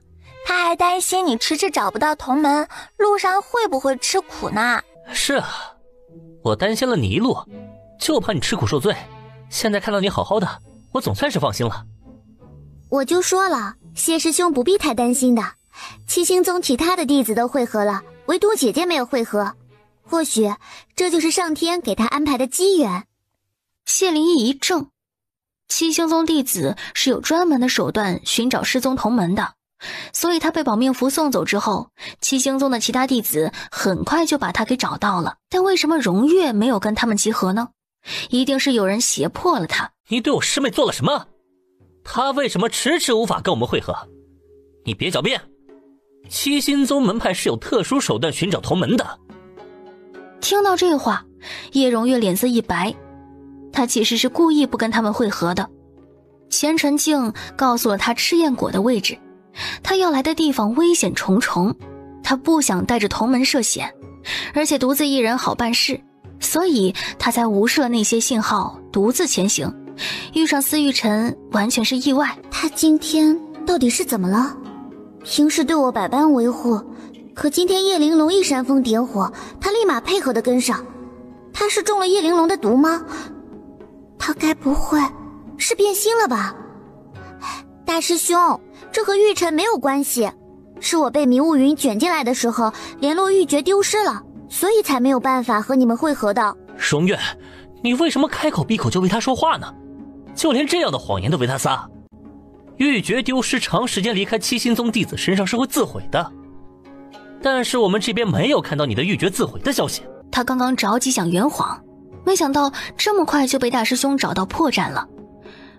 他还担心你迟迟找不到同门，路上会不会吃苦呢？是啊，我担心了你一路，就怕你吃苦受罪。现在看到你好好的，我总算是放心了。我就说了，谢师兄不必太担心的，七星宗其他的弟子都会合了，唯独姐姐没有会合，或许这就是上天给他安排的机缘。谢灵义一怔，七星宗弟子是有专门的手段寻找失踪同门的，所以他被保命符送走之后，七星宗的其他弟子很快就把他给找到了。但为什么荣月没有跟他们集合呢？一定是有人胁迫了他。你对我师妹做了什么？她为什么迟迟无法跟我们会合？你别狡辩，七星宗门派是有特殊手段寻找同门的。听到这话，叶荣月脸色一白，他其实是故意不跟他们会合的。钱晨静告诉了他赤焰果的位置，他要来的地方危险重重，他不想带着同门涉险，而且独自一人好办事，所以他才无视了那些信号，独自前行。遇上司玉晨完全是意外。他今天到底是怎么了？平时对我百般维护，可今天叶玲珑一煽风点火，他立马配合的跟上。他是中了叶玲珑的毒吗？他该不会是变心了吧？大师兄，这和玉晨没有关系，是我被迷雾云卷进来的时候，联络玉珏丢失了，所以才没有办法和你们会合的。荣月，你为什么开口闭口就为他说话呢？就连这样的谎言都为他撒。玉珏丢失长时间离开七星宗弟子身上是会自毁的，但是我们这边没有看到你的玉珏自毁的消息。他刚刚着急想圆谎，没想到这么快就被大师兄找到破绽了。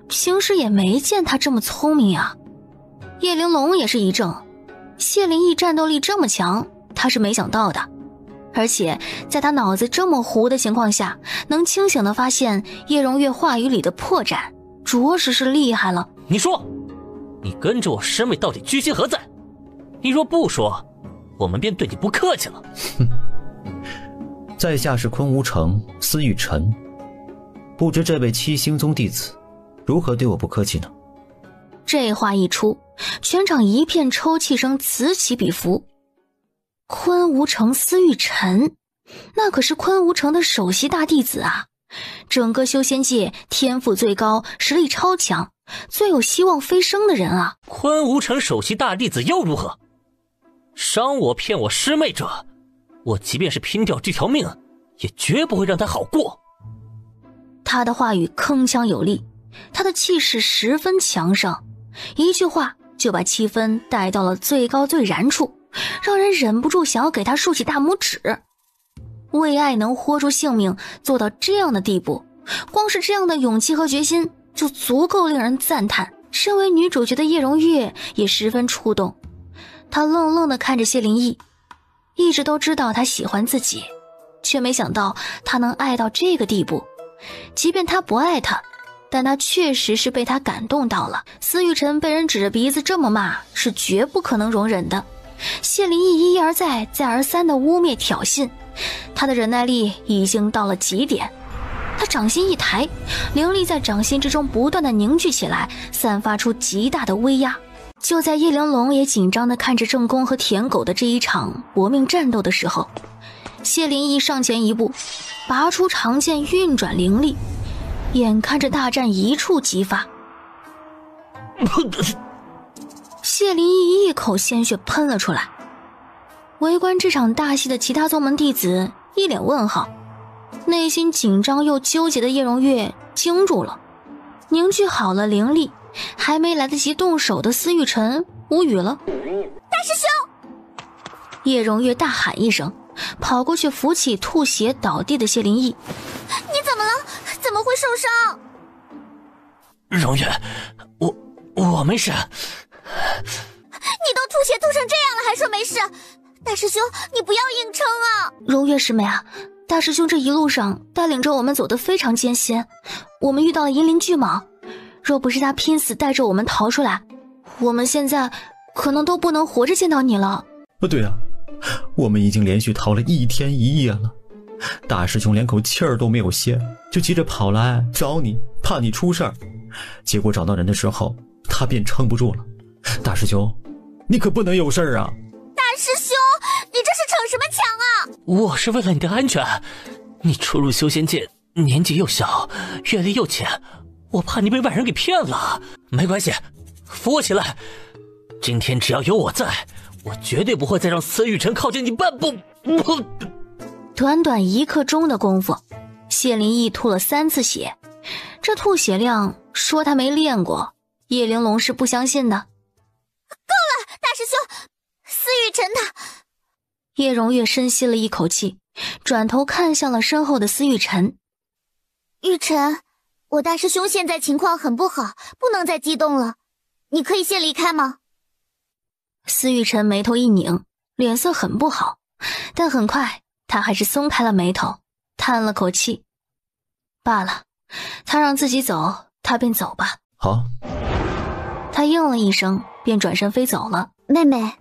平时也没见他这么聪明呀。叶玲珑也是一怔，谢灵义战斗力这么强，他是没想到的。而且在他脑子这么糊的情况下，能清醒地发现叶荣月话语里的破绽，着实是厉害了。你说，你跟着我师妹到底居心何在？你若不说，我们便对你不客气了。在下是昆吾城司玉晨，不知这位七星宗弟子如何对我不客气呢？这话一出，全场一片抽泣声此起彼伏。昆吾城司玉晨，那可是昆吾城的首席大弟子啊，整个修仙界天赋最高，实力超强，最有希望飞升的人啊。昆吾城首席大弟子又如何？伤我骗我师妹者，我即便是拼掉这条命，也绝不会让他好过。他的话语铿锵有力，他的气势十分强盛，一句话就把气氛带到了最高最燃处，让人忍不住想要给他竖起大拇指。为爱能豁出性命做到这样的地步，光是这样的勇气和决心就足够令人赞叹。身为女主角的叶荣月也十分触动，她愣愣地看着谢灵翼，一直都知道她喜欢自己，却没想到她能爱到这个地步。即便她不爱他，但她确实是被他感动到了。司玉晨被人指着鼻子这么骂是绝不可能容忍的。谢灵翼一而再再而三的污蔑挑衅，他的忍耐力已经到了极点。他掌心一抬，灵力在掌心之中不断的凝聚起来，散发出极大的威压。就在叶玲珑也紧张的看着正宫和舔狗的这一场搏命战斗的时候，谢灵翼上前一步，拔出长剑，运转灵力，眼看着大战一触即发。谢灵翼一口鲜血喷了出来。围观这场大戏的其他宗门弟子一脸问号，内心紧张又纠结的叶荣月惊住了，凝聚好了灵力，还没来得及动手的司玉晨无语了。大师兄！叶荣月大喊一声，跑过去扶起吐血倒地的谢灵翼。你怎么了？怎么会受伤？荣月，我没事。你都吐血吐成这样了还说没事？大师兄，你不要硬撑啊！荣月师妹啊，大师兄这一路上带领着我们走得非常艰辛，我们遇到了银鳞巨蟒，若不是他拼死带着我们逃出来，我们现在可能都不能活着见到你了。对啊，我们已经连续逃了1天1夜了，大师兄连口气儿都没有歇，就急着跑来找你，怕你出事儿。结果找到人的时候，他便撑不住了。大师兄，你可不能有事儿啊！大师兄，你这是逞什么强啊？我是为了你的安全，你初入修仙界，年纪又小，阅历又浅，我怕你被外人给骗了。没关系，扶我起来。今天只要有我在，我绝对不会再让司玉晨靠近你半步。短短1刻钟的功夫，谢灵翼吐了3次血，这吐血量说他没练过，叶玲珑是不相信的。够了，大师兄，司玉晨他……叶荣月深吸了一口气，转头看向了身后的司玉晨。玉晨，我大师兄现在情况很不好，不能再激动了，你可以先离开吗？司玉晨眉头一拧，脸色很不好，但很快他还是松开了眉头，叹了口气。罢了，他让自己走，他便走吧。好。他应了一声，便转身飞走了。妹妹，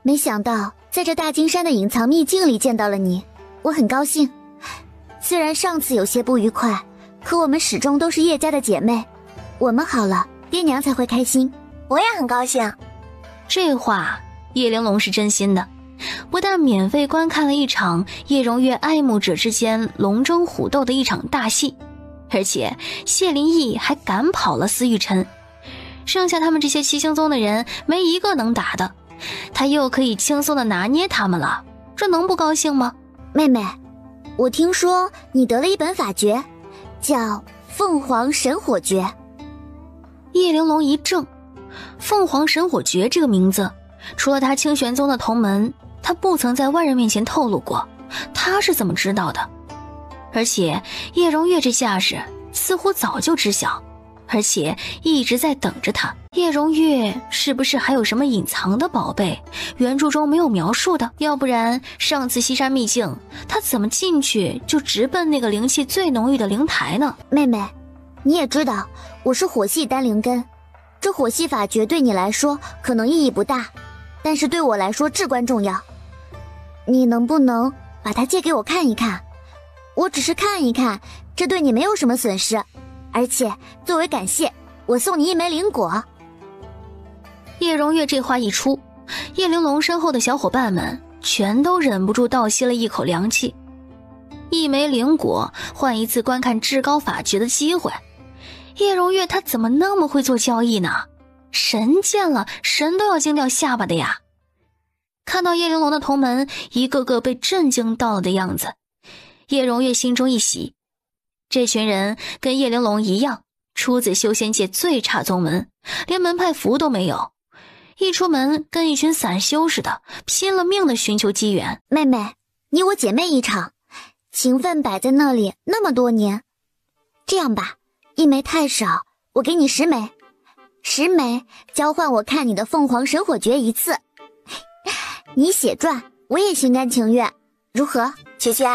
没想到在这大金山的隐藏秘境里见到了你，我很高兴。虽然上次有些不愉快，可我们始终都是叶家的姐妹，我们好了，爹娘才会开心。我也很高兴。这话叶玲珑是真心的，不但免费观看了一场叶荣月爱慕者之间龙争虎斗的一场大戏，而且谢灵翼还赶跑了司玉晨，剩下他们这些七星宗的人没一个能打的，他又可以轻松的拿捏他们了，这能不高兴吗？妹妹，我听说你得了一本法诀，叫凤凰神火诀。叶玲珑一怔，凤凰神火诀这个名字，除了他清玄宗的同门，他不曾在外人面前透露过，他是怎么知道的？而且叶荣月这架势似乎早就知晓，而且一直在等着他。叶荣月是不是还有什么隐藏的宝贝，原著中没有描述的？要不然上次西山秘境，他怎么进去就直奔那个灵气最浓郁的灵台呢？妹妹，你也知道我是火系单灵根，这火系法诀对你来说可能意义不大，但是对我来说至关重要。你能不能把它借给我看一看？我只是看一看，这对你没有什么损失，而且作为感谢，我送你一枚灵果。叶荣月这话一出，叶玲珑身后的小伙伴们全都忍不住倒吸了一口凉气。一枚灵果换一次观看至高法诀的机会，叶荣月他怎么那么会做交易呢？神见了神都要惊掉下巴的呀！看到叶玲珑的同门一个个被震惊到了的样子，叶荣月心中一喜，这群人跟叶玲珑一样，出自修仙界最差宗门，连门派符都没有。一出门跟一群散修似的，拼了命的寻求机缘。妹妹，你我姐妹一场，情分摆在那里那么多年。这样吧，1枚太少，我给你10枚，10枚交换我看你的凤凰神火诀一次。你血赚，我也心甘情愿，如何？姐姐，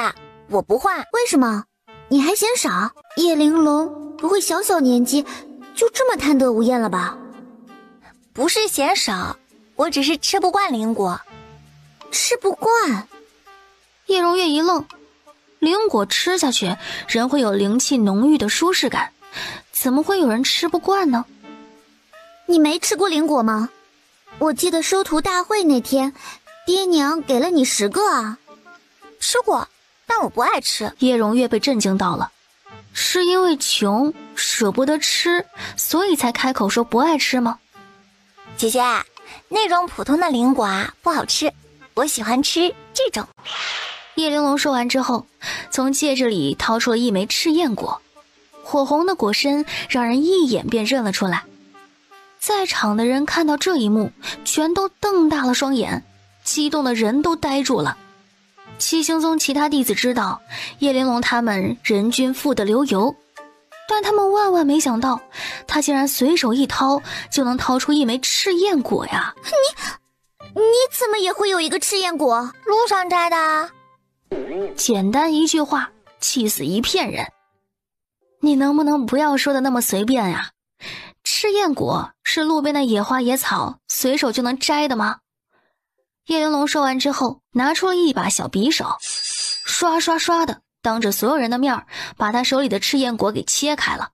我不换。为什么？你还嫌少？叶玲珑不会小小年纪就这么贪得无厌了吧？不是嫌少，我只是吃不惯灵果。吃不惯？叶荣月一愣，灵果吃下去，人会有灵气浓郁的舒适感，怎么会有人吃不惯呢？你没吃过灵果吗？我记得收徒大会那天，爹娘给了你10个啊。吃过，但我不爱吃。叶荣月被震惊到了，是因为穷舍不得吃，所以才开口说不爱吃吗？姐姐，那种普通的灵果啊不好吃，我喜欢吃这种。叶玲珑说完之后，从戒指里掏出了1枚赤焰果，火红的果身让人一眼便认了出来。在场的人看到这一幕，全都瞪大了双眼，激动的人都呆住了。七星宗其他弟子知道叶玲珑他们人均富得流油，但他们万万没想到，他竟然随手一掏就能掏出1枚赤焰果呀！你怎么也会有一个赤焰果？路上摘的。简单一句话，气死一片人。你能不能不要说的那么随便呀？赤焰果是路边的野花野草，随手就能摘的吗？叶玲珑说完之后，拿出了一把小匕首，刷刷刷的当着所有人的面把他手里的赤焰果给切开了。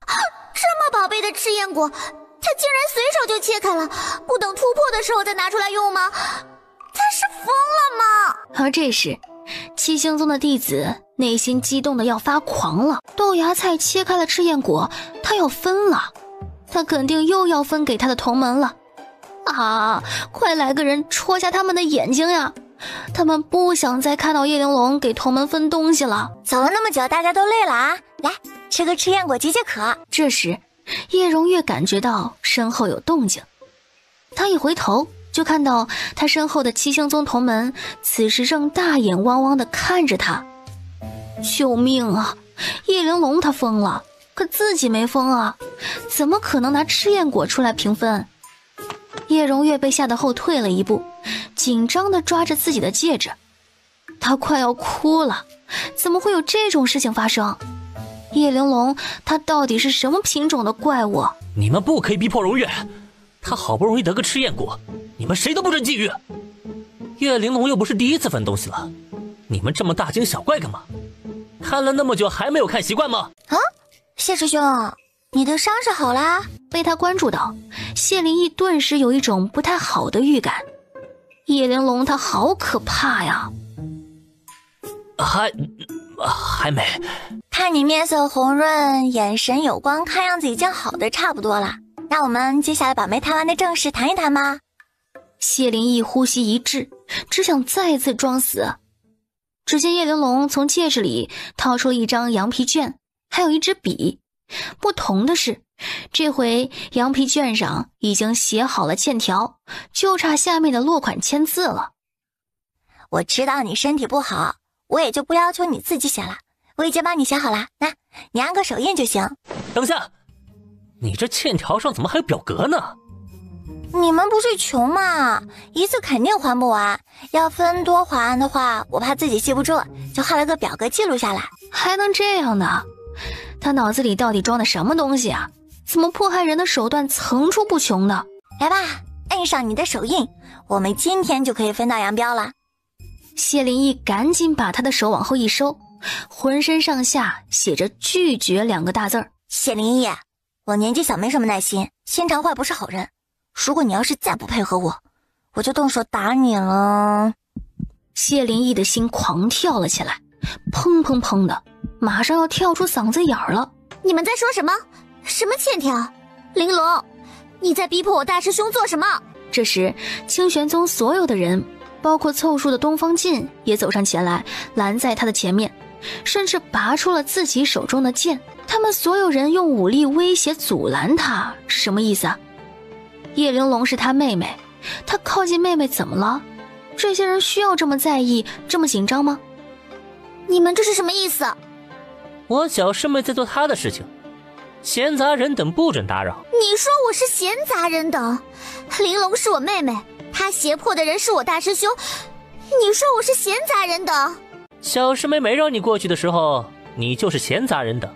这么宝贝的赤焰果，他竟然随手就切开了，不等突破的时候再拿出来用吗？他是疯了吗？而这时，七星宗的弟子内心激动的要发狂了。豆芽菜切开了赤焰果，他要分了，他肯定又要分给他的同门了。啊！快来个人戳瞎他们的眼睛呀！他们不想再看到叶玲珑给同门分东西了。走了那么久，大家都累了啊！来，吃个赤焰果解解渴。这时，叶荣月感觉到身后有动静，他一回头就看到他身后的七星宗同门此时正大眼汪汪地看着他。救命啊！叶玲珑他疯了，可自己没疯啊，怎么可能拿赤焰果出来平分？叶荣月被吓得后退了一步，紧张地抓着自己的戒指，他快要哭了，怎么会有这种事情发生？叶玲珑他到底是什么品种的怪物？你们不可以逼迫荣月，他好不容易得个赤焰果，你们谁都不准觊觎。叶玲珑又不是第一次分东西了，你们这么大惊小怪干嘛？看了那么久还没有看习惯吗？啊，谢师兄，你的伤是好啦？被他关注到，谢灵异顿时有一种不太好的预感。叶玲珑他好可怕呀！还没。看你面色红润，眼神有光，看样子已经好的差不多了。那我们接下来把没谈完的正事谈一谈吧。谢灵异呼吸一滞，只想再次装死。只见叶玲珑从戒指里掏出了一张羊皮卷，还有一支笔。不同的是，这回羊皮卷上已经写好了欠条，就差下面的落款签字了。我知道你身体不好，我也就不要求你自己写了，我已经帮你写好了，那你按个手印就行。等下，你这欠条上怎么还有表格呢？你们不是穷吗？一次肯定还不完，要分多还的话，我怕自己记不住，就画了个表格记录下来。还能这样呢？他脑子里到底装的什么东西啊？怎么迫害人的手段层出不穷的？来吧，按上你的手印，我们今天就可以分道扬镳了。谢灵异赶紧把他的手往后一收，浑身上下写着拒绝2个大字儿。谢灵异，我年纪小没什么耐心，心肠坏不是好人，如果你要是再不配合我，我就动手打你了。谢灵异的心狂跳了起来，砰砰砰的，马上要跳出嗓子眼儿了。你们在说什么？什么欠条？玲珑，你在逼迫我大师兄做什么？这时，清玄宗所有的人，包括凑数的东方晋，也走上前来，拦在他的前面。甚至拔出了自己手中的剑。他们所有人用武力威胁阻拦他，是什么意思啊？叶玲珑是他妹妹，他靠近妹妹怎么了？这些人需要这么在意，这么紧张吗？你们这是什么意思？我小师妹在做她的事情，闲杂人等不准打扰。你说我是闲杂人等？玲珑是我妹妹，她胁迫的人是我大师兄，你说我是闲杂人等？小师妹没让你过去的时候，你就是闲杂人等。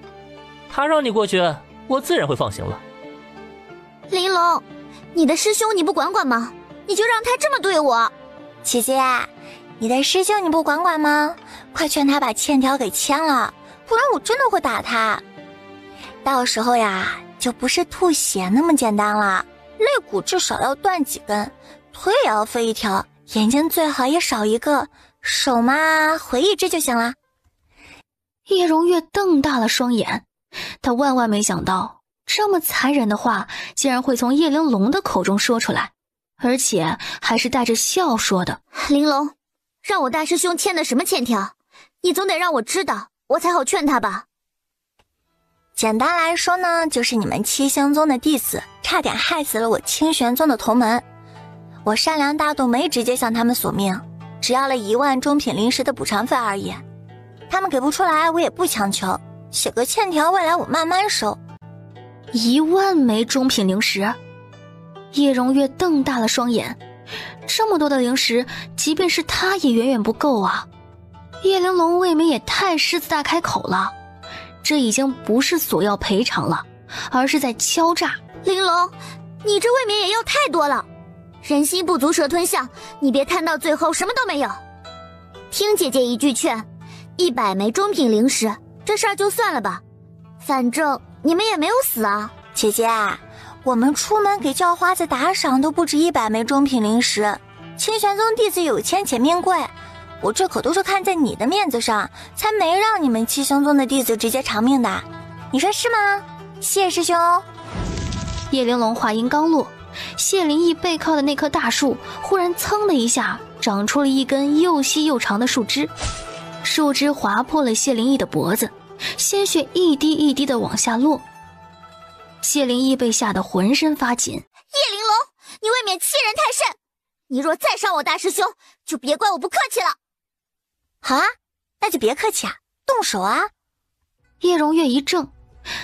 她让你过去，我自然会放行了。玲珑，你的师兄你不管管吗？你就让他这么对我？姐姐，你的师兄你不管管吗？快劝他把欠条给签了，不然我真的会打他。到时候呀，就不是吐血那么简单了，肋骨至少要断几根，腿也要废一条，眼睛最好也少一个，手嘛毁一只就行了。叶荣月瞪大了双眼，他万万没想到这么残忍的话竟然会从叶玲珑的口中说出来，而且还是带着笑说的。玲珑，让我大师兄签的什么欠条？你总得让我知道，我才好劝他吧。简单来说呢，就是你们七星宗的弟子差点害死了我清玄宗的同门，我善良大度没直接向他们索命，只要了1万中品灵石的补偿费而已。他们给不出来我也不强求，写个欠条未来我慢慢收。1万枚中品灵石？叶荣月瞪大了双眼，这么多的灵石，即便是他也远远不够啊！叶玲珑未免也太狮子大开口了，这已经不是索要赔偿了，而是在敲诈。玲珑，你这未免也要太多了，人心不足蛇吞象，你别摊到最后什么都没有。听姐姐一句劝，100枚中品灵石，这事儿就算了吧，反正你们也没有死啊。姐姐，我们出门给叫花子打赏都不止100枚中品灵石，清玄宗弟子有钱且命贵，我这可都是看在你的面子上，才没让你们七星宗的弟子直接偿命的，你说是吗？谢师兄。叶玲珑话音刚落，谢灵义背靠的那棵大树忽然噌的一下长出了一根又细又长的树枝，树枝划破了谢灵义的脖子，鲜血一滴一滴的往下落。谢灵义被吓得浑身发紧。叶玲珑，你未免欺人太甚，你若再伤我大师兄，就别怪我不客气了。好啊，那就别客气啊，动手啊！叶荣月一怔，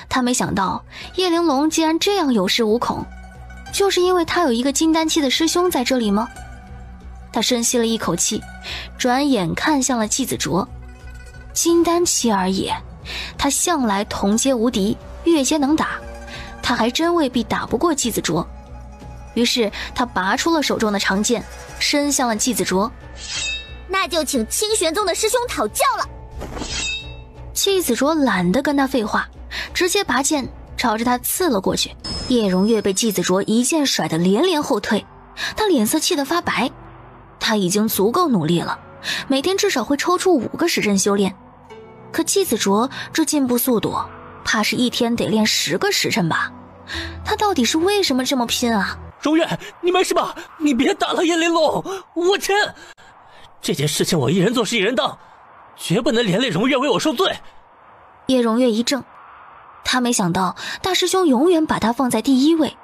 他没想到叶玲珑竟然这样有恃无恐，就是因为他有一个金丹期的师兄在这里吗？他深吸了一口气，转眼看向了季子卓。金丹期而已，他向来同阶无敌，越阶能打，他还真未必打不过季子卓。于是他拔出了手中的长剑，伸向了季子卓。那就请清玄宗的师兄讨教了。季子卓懒得跟他废话，直接拔剑朝着他刺了过去。叶荣月被季子卓一剑甩得连连后退，他脸色气得发白。他已经足够努力了，每天至少会抽出5个时辰修炼，可季子卓这进步速度，怕是一天得练10个时辰吧？他到底是为什么这么拼啊？荣月，你没事吧？你别打了叶玲珑，我签。这件事情我一人做事一人当，绝不能连累荣月为我受罪。叶荣月一怔，他没想到大师兄永远把他放在第一位，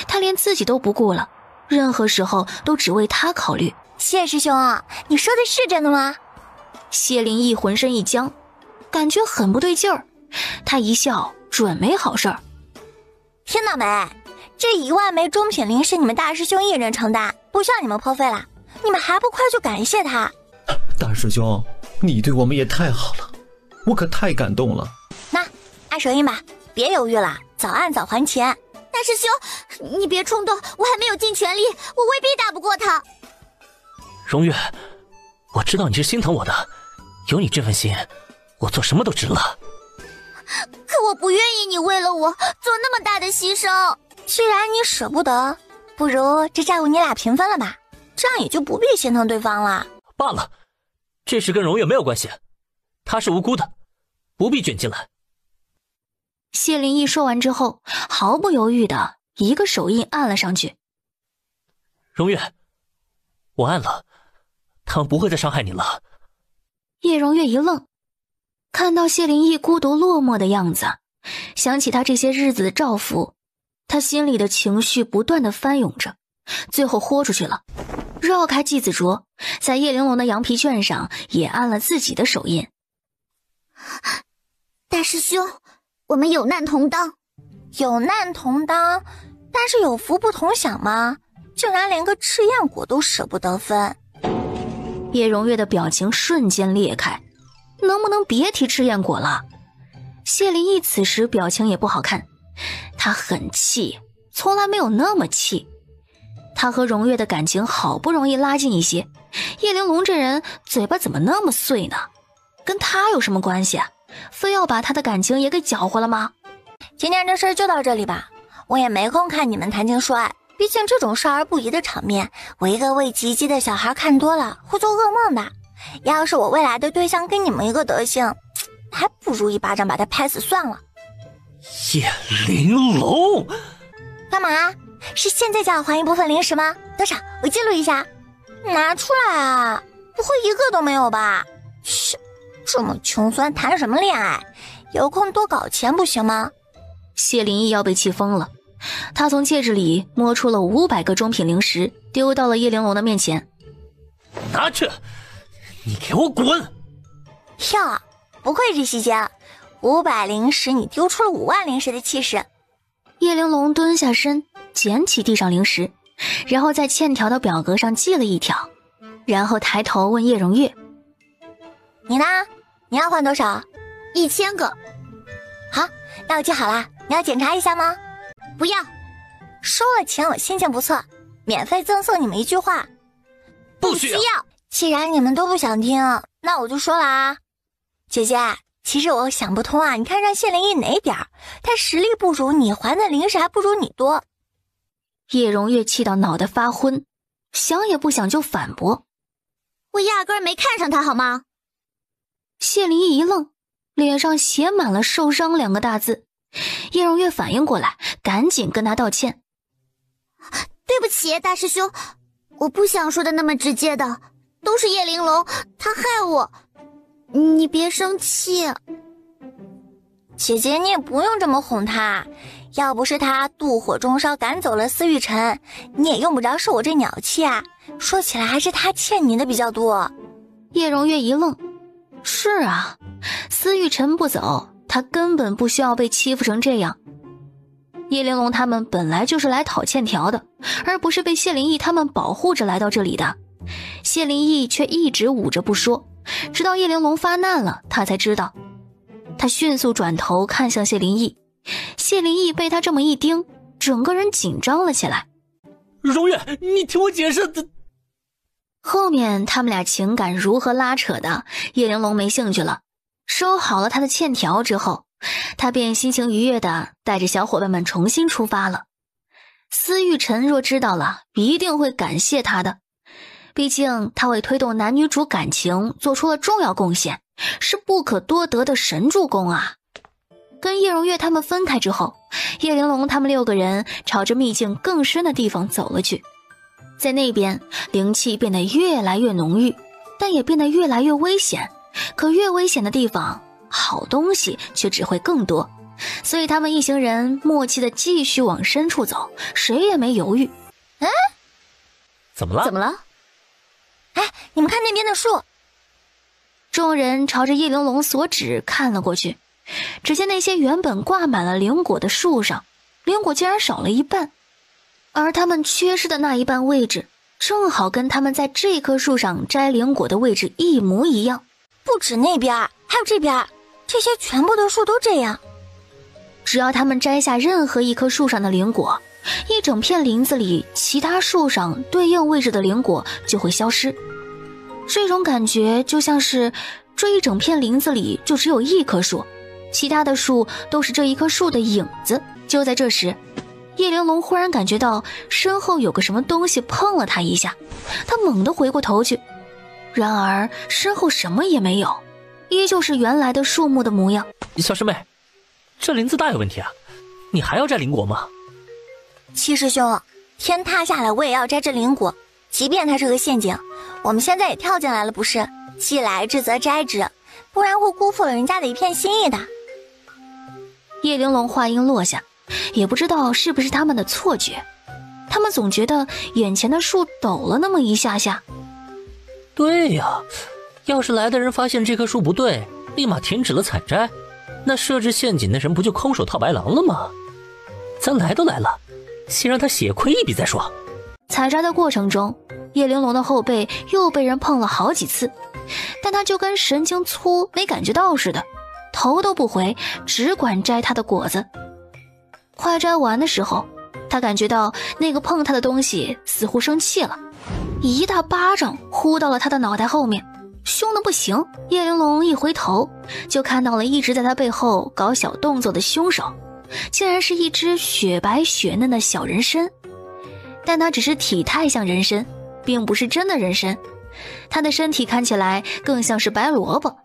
他连自己都不顾了，任何时候都只为他考虑。谢师兄，你说的是真的吗？谢灵义浑身一僵，感觉很不对劲儿，他一笑，准没好事儿。听到没？这1万枚中品灵石你们大师兄一人承担，不需要你们破费了，你们还不快去感谢他？大师兄，你对我们也太好了，我可太感动了。那按手印吧，别犹豫了，早按早还钱。大师兄，你别冲动，我还没有尽全力，我未必打不过他。荣月，我知道你是心疼我的，有你这份心，我做什么都值了。可我不愿意你为了我做那么大的牺牲。既然你舍不得，不如这债务你俩平分了吧，这样也就不必心疼对方了。罢了，这事跟荣月没有关系，她是无辜的，不必卷进来。谢灵义说完之后，毫不犹豫的一个手印按了上去。荣月，我按了，他们不会再伤害你了。叶荣月一愣，看到谢灵翼孤独落寞的样子，想起他这些日子的照拂，他心里的情绪不断的翻涌着，最后豁出去了，绕开季子卓，在叶玲珑的羊皮卷上也按了自己的手印。大师兄，我们有难同当。有难同当，但是有福不同享吗？竟然连个赤焰果都舍不得分。叶荣月的表情瞬间裂开，能不能别提赤焰果了？谢灵翼此时表情也不好看，他很气，从来没有那么气。他和荣月的感情好不容易拉近一些，叶玲珑这人嘴巴怎么那么碎呢？跟他有什么关系啊？非要把他的感情也给搅和了吗？今天这事儿就到这里吧，我也没空看你们谈情说爱，毕竟这种少儿不宜的场面，我一个喂鸡鸡的小孩看多了会做噩梦的。要是我未来的对象跟你们一个德行，还不如一巴掌把他拍死算了。叶玲珑，干嘛？是现在就要还一部分零食吗？多少？我记录一下。拿出来啊！不会一个都没有吧？嘘，这么穷酸谈什么恋爱？有空多搞钱不行吗？谢灵翼要被气疯了，他从戒指里摸出了500个中品零食，丢到了叶玲珑的面前。拿去！你给我滚！哟，不愧是西江，500零食你丢出了5万零食的气势。叶玲珑蹲下身，捡起地上零食，然后在欠条的表格上记了一条，然后抬头问叶荣月：“你呢？你要换多少？1000个。好，那我记好了。你要检查一下吗？不要。收了钱我心情不错，免费赠送你们一句话。不需要。既然你们都不想听，那我就说了啊。姐姐，其实我想不通啊，你看上谢灵翼哪点儿？他实力不如你，还的零食还不如你多。”叶荣月气到脑袋发昏，想也不想就反驳：“我压根儿没看上他好吗？”谢灵翼一愣，脸上写满了受伤2个大字。叶荣月反应过来，赶紧跟他道歉：“对不起，大师兄，我不想说的那么直接的，都是叶玲珑，他害我，你别生气。”姐姐，你也不用这么哄他，要不是他妒火中烧赶走了司玉晨，你也用不着受我这鸟气啊。说起来还是他欠你的比较多。叶荣月一愣：“是啊，司玉晨不走，他根本不需要被欺负成这样。叶玲珑他们本来就是来讨欠条的，而不是被谢灵翼他们保护着来到这里的。谢灵翼却一直捂着不说，直到叶玲珑发难了，他才知道。他迅速转头看向谢灵翼，谢灵翼被他这么一盯，整个人紧张了起来。荣月，你听我解释。后面他们俩情感如何拉扯的，叶玲珑没兴趣了。收好了他的欠条之后，他便心情愉悦地带着小伙伴们重新出发了。司玉晨若知道了，一定会感谢他的，毕竟他为推动男女主感情做出了重要贡献，是不可多得的神助攻啊。跟叶荣月他们分开之后，叶玲珑他们6个人朝着秘境更深的地方走了去。在那边，灵气变得越来越浓郁，但也变得越来越危险。可越危险的地方，好东西却只会更多，所以他们一行人默契地继续往深处走，谁也没犹豫。怎么了？怎么了？哎，你们看那边的树。众人朝着叶玲珑所指看了过去，只见那些原本挂满了灵果的树上，灵果竟然少了一半，而他们缺失的那一半位置，正好跟他们在这棵树上摘灵果的位置一模一样。不止那边，还有这边，这些全部的树都这样。只要他们摘下任何一棵树上的灵果，一整片林子里其他树上对应位置的灵果就会消失。这种感觉就像是这一整片林子里就只有一棵树，其他的树都是这一棵树的影子。就在这时，叶玲珑忽然感觉到身后有个什么东西碰了他一下，他猛地回过头去，然而身后什么也没有，依旧是原来的树木的模样。小师妹，这林子大有问题啊，你还要摘灵果吗？七师兄，天塌下来我也要摘这灵果，即便它是个陷阱，我们现在也跳进来了不是？既来之则摘之，不然会辜负了人家的一片心意的。叶玲珑话音落下，也不知道是不是他们的错觉，他们总觉得眼前的树抖了那么一下下。对呀，要是来的人发现这棵树不对，立马停止了采摘，那设置陷阱的人不就空手套白狼了吗？咱来都来了，先让他血亏一笔再说。采摘的过程中，叶玲珑的后背又被人碰了好几次，但他就跟神经粗没感觉到似的，头都不回，只管摘他的果子。快摘完的时候，他感觉到那个碰他的东西似乎生气了，一大巴掌呼到了他的脑袋后面，凶得不行。叶玲珑一回头，就看到了一直在他背后搞小动作的凶手，竟然是一只雪白雪嫩的小人参。但它只是体态像人参，并不是真的人参。它的身体看起来更像是白萝卜，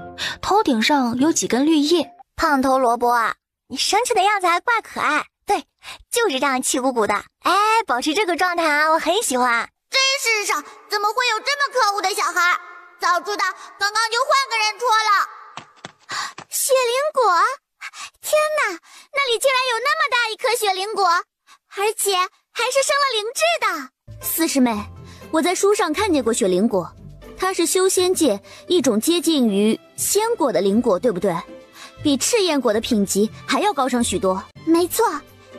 头顶上有几根绿叶。胖头萝卜啊，你生气的样子还怪可爱。对，就是这样气鼓鼓的。哎，保持这个状态啊，我很喜欢。这世上怎么会有这么可恶的小孩？早知道刚刚就换个人戳了。雪灵果，天哪，那里竟然有那么大一颗雪灵果，而且还是生了灵智的。四师妹，我在书上看见过雪灵果，它是修仙界一种接近于仙果的灵果，对不对？比赤焰果的品级还要高上许多。没错，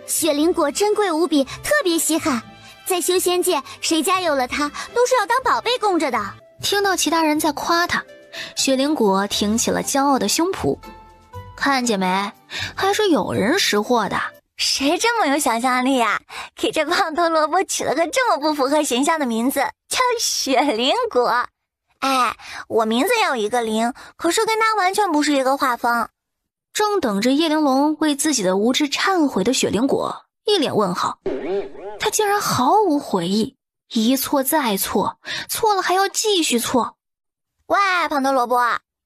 雪灵果珍贵无比，特别稀罕，在修仙界谁家有了它都是要当宝贝供着的。听到其他人在夸他，雪灵果挺起了骄傲的胸脯。看见没，还是有人识货的。谁这么有想象力啊，给这胖头萝卜取了个这么不符合形象的名字，叫雪灵果。哎，我名字也有一个灵，可是跟他完全不是一个画风。正等着叶玲珑为自己的无知忏悔的雪灵果一脸问号，他竟然毫无悔意，一错再错，错了还要继续错。喂，胖头萝卜，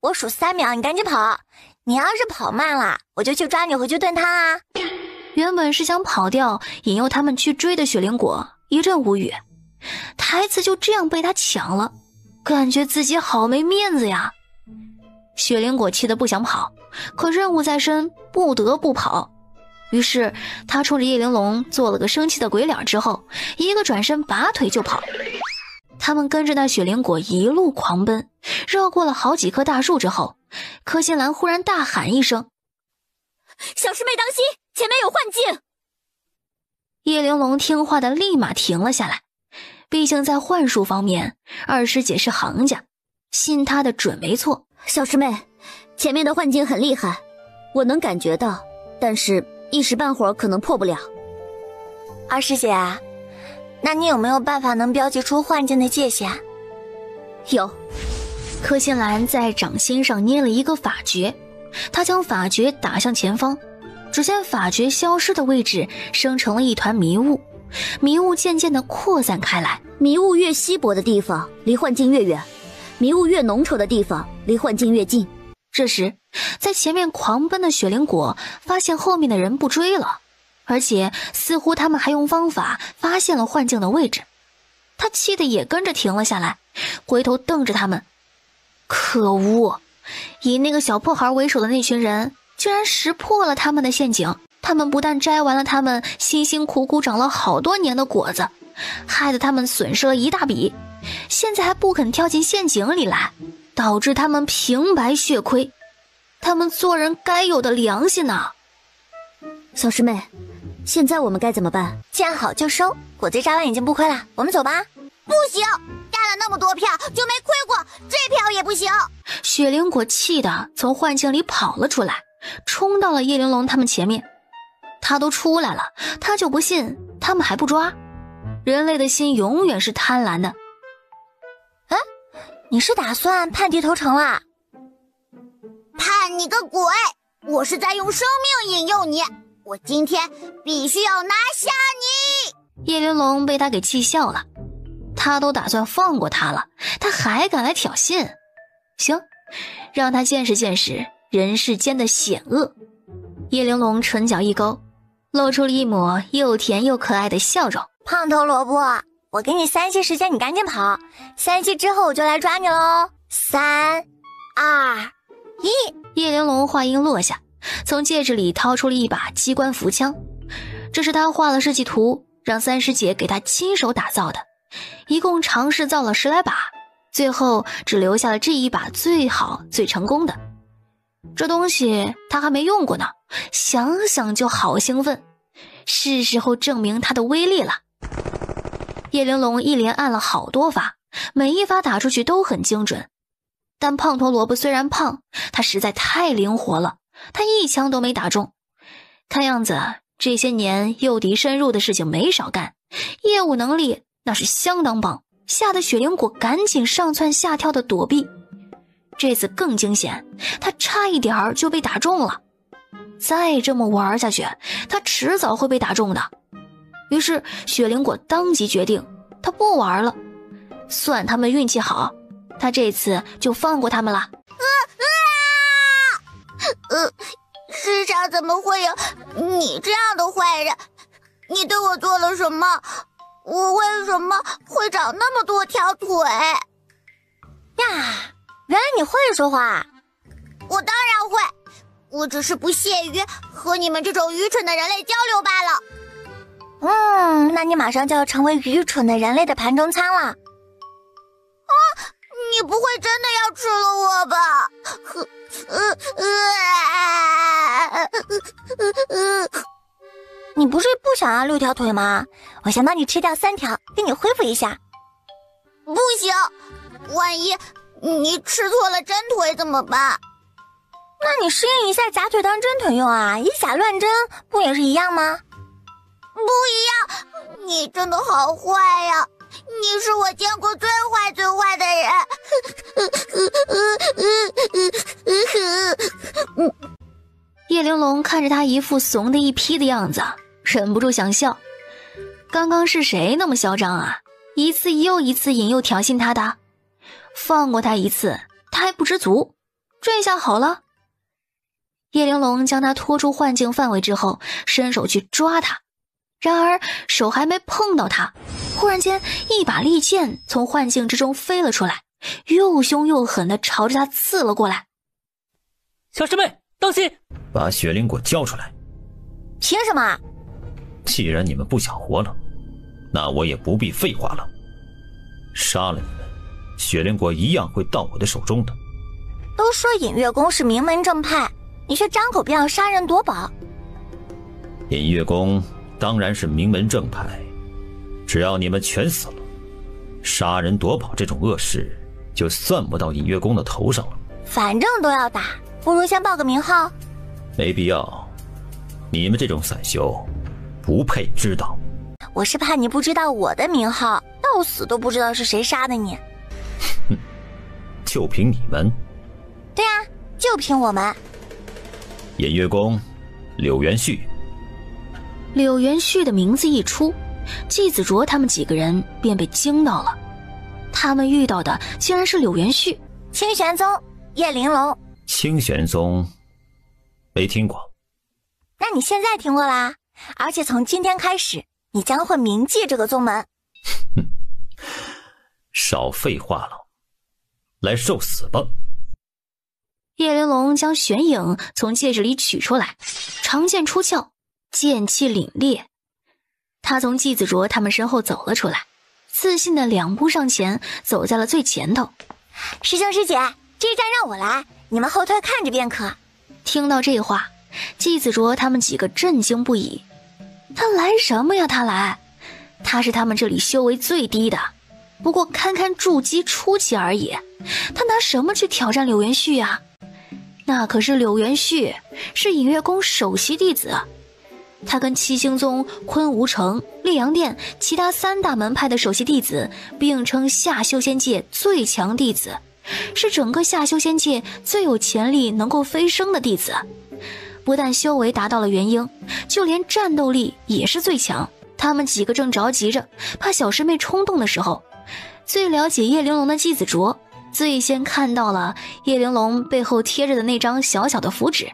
我数3秒，你赶紧跑。你要是跑慢了，我就去抓你回去炖汤啊。原本是想跑掉引诱他们去追的雪灵果一阵无语，台词就这样被他抢了，感觉自己好没面子呀。雪灵果气得不想跑，可任务在身，不得不跑。于是他冲着叶玲珑做了个生气的鬼脸之后，一个转身拔腿就跑。他们跟着那雪灵果一路狂奔，绕过了好几棵大树之后，柯心兰忽然大喊一声：小师妹当心，前面有幻境！叶玲珑听话的立马停了下来，毕竟在幻术方面，二师姐是行家，信她的准没错。小师妹，前面的幻境很厉害，我能感觉到，但是一时半会儿可能破不了。二师姐，那你有没有办法能标记出幻境的界限？有。柯心兰在掌心上捏了一个法诀，她将法诀打向前方，只见法诀消失的位置生成了一团迷雾，迷雾渐渐地扩散开来。迷雾越稀薄的地方离幻境越远，迷雾越浓稠的地方离幻境越近。这时在前面狂奔的雪灵果发现后面的人不追了，而且似乎他们还用方法发现了幻境的位置，他气得也跟着停了下来，回头瞪着他们。可恶，以那个小破孩为首的那群人居然识破了他们的陷阱，他们不但摘完了他们辛辛苦苦长了好多年的果子，害得他们损失了一大笔，现在还不肯跳进陷阱里来，导致他们平白血亏，他们做人该有的良心啊。小师妹，现在我们该怎么办？见好就收，果子摘完已经不亏了，我们走吧。不行，带了那么多票就没亏过，这票也不行。雪灵果气得从幻境里跑了出来，冲到了叶玲珑他们前面。他都出来了，他就不信他们还不抓。人类的心永远是贪婪的。哎，你是打算叛敌投诚啦？叛你个鬼！我是在用生命引诱你，我今天必须要拿下你！叶玲珑被他给气笑了，他都打算放过他了，他还敢来挑衅？行，让他见识见识人世间的险恶。叶玲珑唇角一勾，露出了一抹又甜又可爱的笑容。胖头萝卜，我给你3期时间，你赶紧跑，3期之后我就来抓你喽。3、2、咦，叶玲珑话音落下，从戒指里掏出了一把机关符枪，这是他画了设计图，让三师姐给他亲手打造的，一共尝试造了10来把，最后只留下了这一把最好最成功的。这东西他还没用过呢，想想就好兴奋，是时候证明它的威力了。叶玲珑一连按了好多发，每一发打出去都很精准。但胖头萝卜虽然胖，他实在太灵活了，他一枪都没打中。看样子这些年诱敌深入的事情没少干，业务能力那是相当棒，吓得雪灵果赶紧上蹿下跳的躲避。这次更惊险，他差一点就被打中了。再这么玩下去，他迟早会被打中的。于是雪灵果当即决定，他不玩了，算他们运气好，他这次就放过他们了。世上怎么会有你这样的坏人？你对我做了什么？我为什么会长那么多条腿？呀，原来你会说话。我当然会，我只是不屑于和你们这种愚蠢的人类交流罢了。那你马上就要成为愚蠢的人类的盘中餐了。你不会真的要吃了我吧？你不是不想要6条腿吗？我先帮你吃掉3条，给你恢复一下。不行，万一你吃错了真腿怎么办？那你适应一下假腿当真腿用啊，以假乱真不也是一样吗？不一样，你真的好坏呀！你是我见过最坏最坏的人。叶玲珑看着他一副怂的一批的样子，忍不住想笑。刚刚是谁那么嚣张啊？一次又一次引诱挑衅他的，放过他一次，他还不知足，这下好了。叶玲珑将他拖出幻境范围之后，伸手去抓他，然而手还没碰到他，忽然间一把利剑从幻境之中飞了出来，又凶又狠地朝着他刺了过来。小师妹当心，把雪灵果交出来。凭什么？既然你们不想活了，那我也不必废话了，杀了你们，雪灵果一样会到我的手中的。都说隐月宫是名门正派，你却张口便要杀人夺宝。隐月宫当然是名门正派，只要你们全死了，杀人夺宝这种恶事就算不到隐月宫的头上了。反正都要打，不如先报个名号。没必要，你们这种散修不配知道。我是怕你不知道我的名号，到死都不知道是谁杀的你。就凭你们？对啊，就凭我们。隐月宫柳元旭。柳元旭的名字一出，季子卓他们几个人便被惊到了。他们遇到的竟然是柳元旭。清玄宗叶玲珑。清玄宗没听过。那你现在听过啦，而且从今天开始你将会铭记这个宗门。少废话了，来受死吧。叶玲珑将玄影从戒指里取出来，长剑出鞘，剑气凛冽。他从季子卓他们身后走了出来，自信的2步上前，走在了最前头。师兄师姐，这一战让我来，你们后退看着便可。听到这话，季子卓他们几个震惊不已。他来什么呀？他来，他是他们这里修为最低的，不过堪堪筑基初期而已。他拿什么去挑战柳元旭啊？那可是柳元旭，是隐月宫首席弟子。他跟七星宗、昆吾城、烈阳殿其他3大门派的首席弟子并称下修仙界最强弟子，是整个下修仙界最有潜力能够飞升的弟子。不但修为达到了元婴，就连战斗力也是最强。他们几个正着急着，怕小师妹冲动的时候，最了解叶玲珑的季子卓最先看到了叶玲珑背后贴着的那张小小的符纸。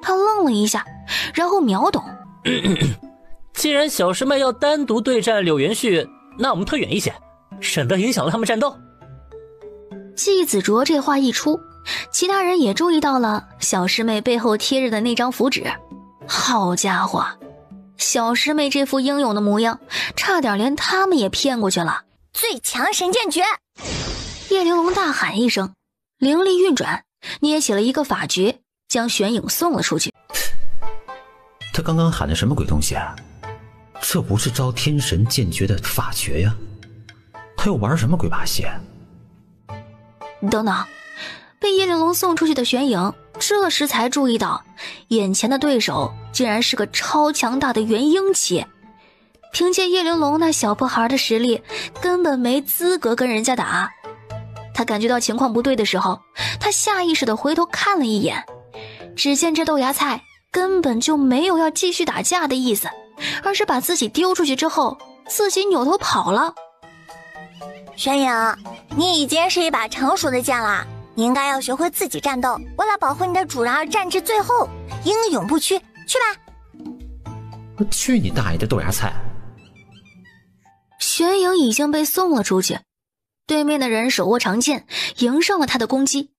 他愣了一下，然后秒懂。既然小师妹要单独对战柳元旭，那我们退远一些，省得影响了他们战斗。季子卓这话一出，其他人也注意到了小师妹背后贴着的那张符纸。好家伙，小师妹这副英勇的模样，差点连他们也骗过去了。最强神剑诀！叶玲珑大喊一声，灵力运转，捏起了一个法诀，将玄影送了出去。他刚刚喊的什么鬼东西啊？这不是招天神剑诀的法诀呀？他又玩什么鬼把戏？等等，被叶玲珑送出去的玄影这时才注意到，眼前的对手竟然是个超强大的元婴期。凭借叶玲珑那小破孩的实力，根本没资格跟人家打。他感觉到情况不对的时候，他下意识地回头看了一眼，只见这豆芽菜根本就没有要继续打架的意思，而是把自己丢出去之后，自己扭头跑了。玄影，你已经是一把成熟的剑了，你应该要学会自己战斗，为了保护你的主人而战至最后，英勇不屈，去吧！去你大爷的豆芽菜！玄影已经被送了出去，对面的人手握长剑，迎上了他的攻击。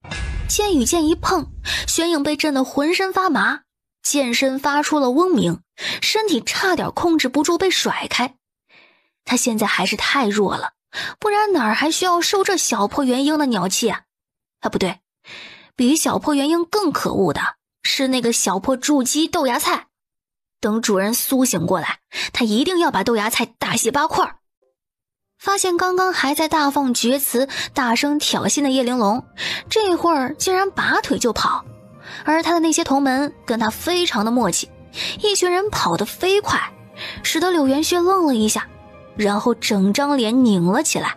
剑与剑一碰，玄影被震得浑身发麻，剑身发出了嗡鸣，身体差点控制不住被甩开。他现在还是太弱了，不然哪儿还需要受这小破元婴的鸟气啊？不对，比小破元婴更可恶的是那个小破筑基豆芽菜。等主人苏醒过来，他一定要把豆芽菜大卸8块。发现刚刚还在大放厥词大声挑衅的叶玲珑，这会儿竟然拔腿就跑，而他的那些同门跟他非常的默契，一群人跑得飞快，使得柳元轩愣了一下，然后整张脸拧了起来。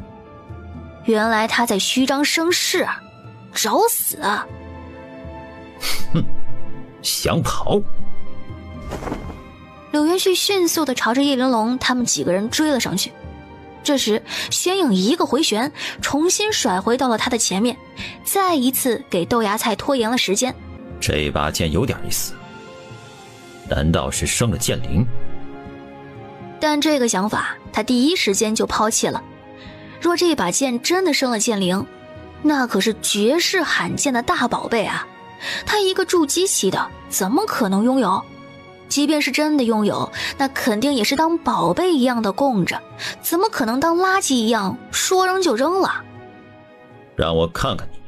原来他在虚张声势，找死啊！哼，想跑？柳元旭迅速地朝着叶玲珑他们几个人追了上去。这时玄影一个回旋，重新甩回到了他的前面，再一次给豆芽菜拖延了时间。这把剑有点意思，难道是生了剑灵？但这个想法他第一时间就抛弃了。若这把剑真的生了剑灵，那可是绝世罕见的大宝贝啊！他一个筑基期的，怎么可能拥有？即便是真的拥有，那肯定也是当宝贝一样的供着，怎么可能当垃圾一样说扔就扔了？让我看看你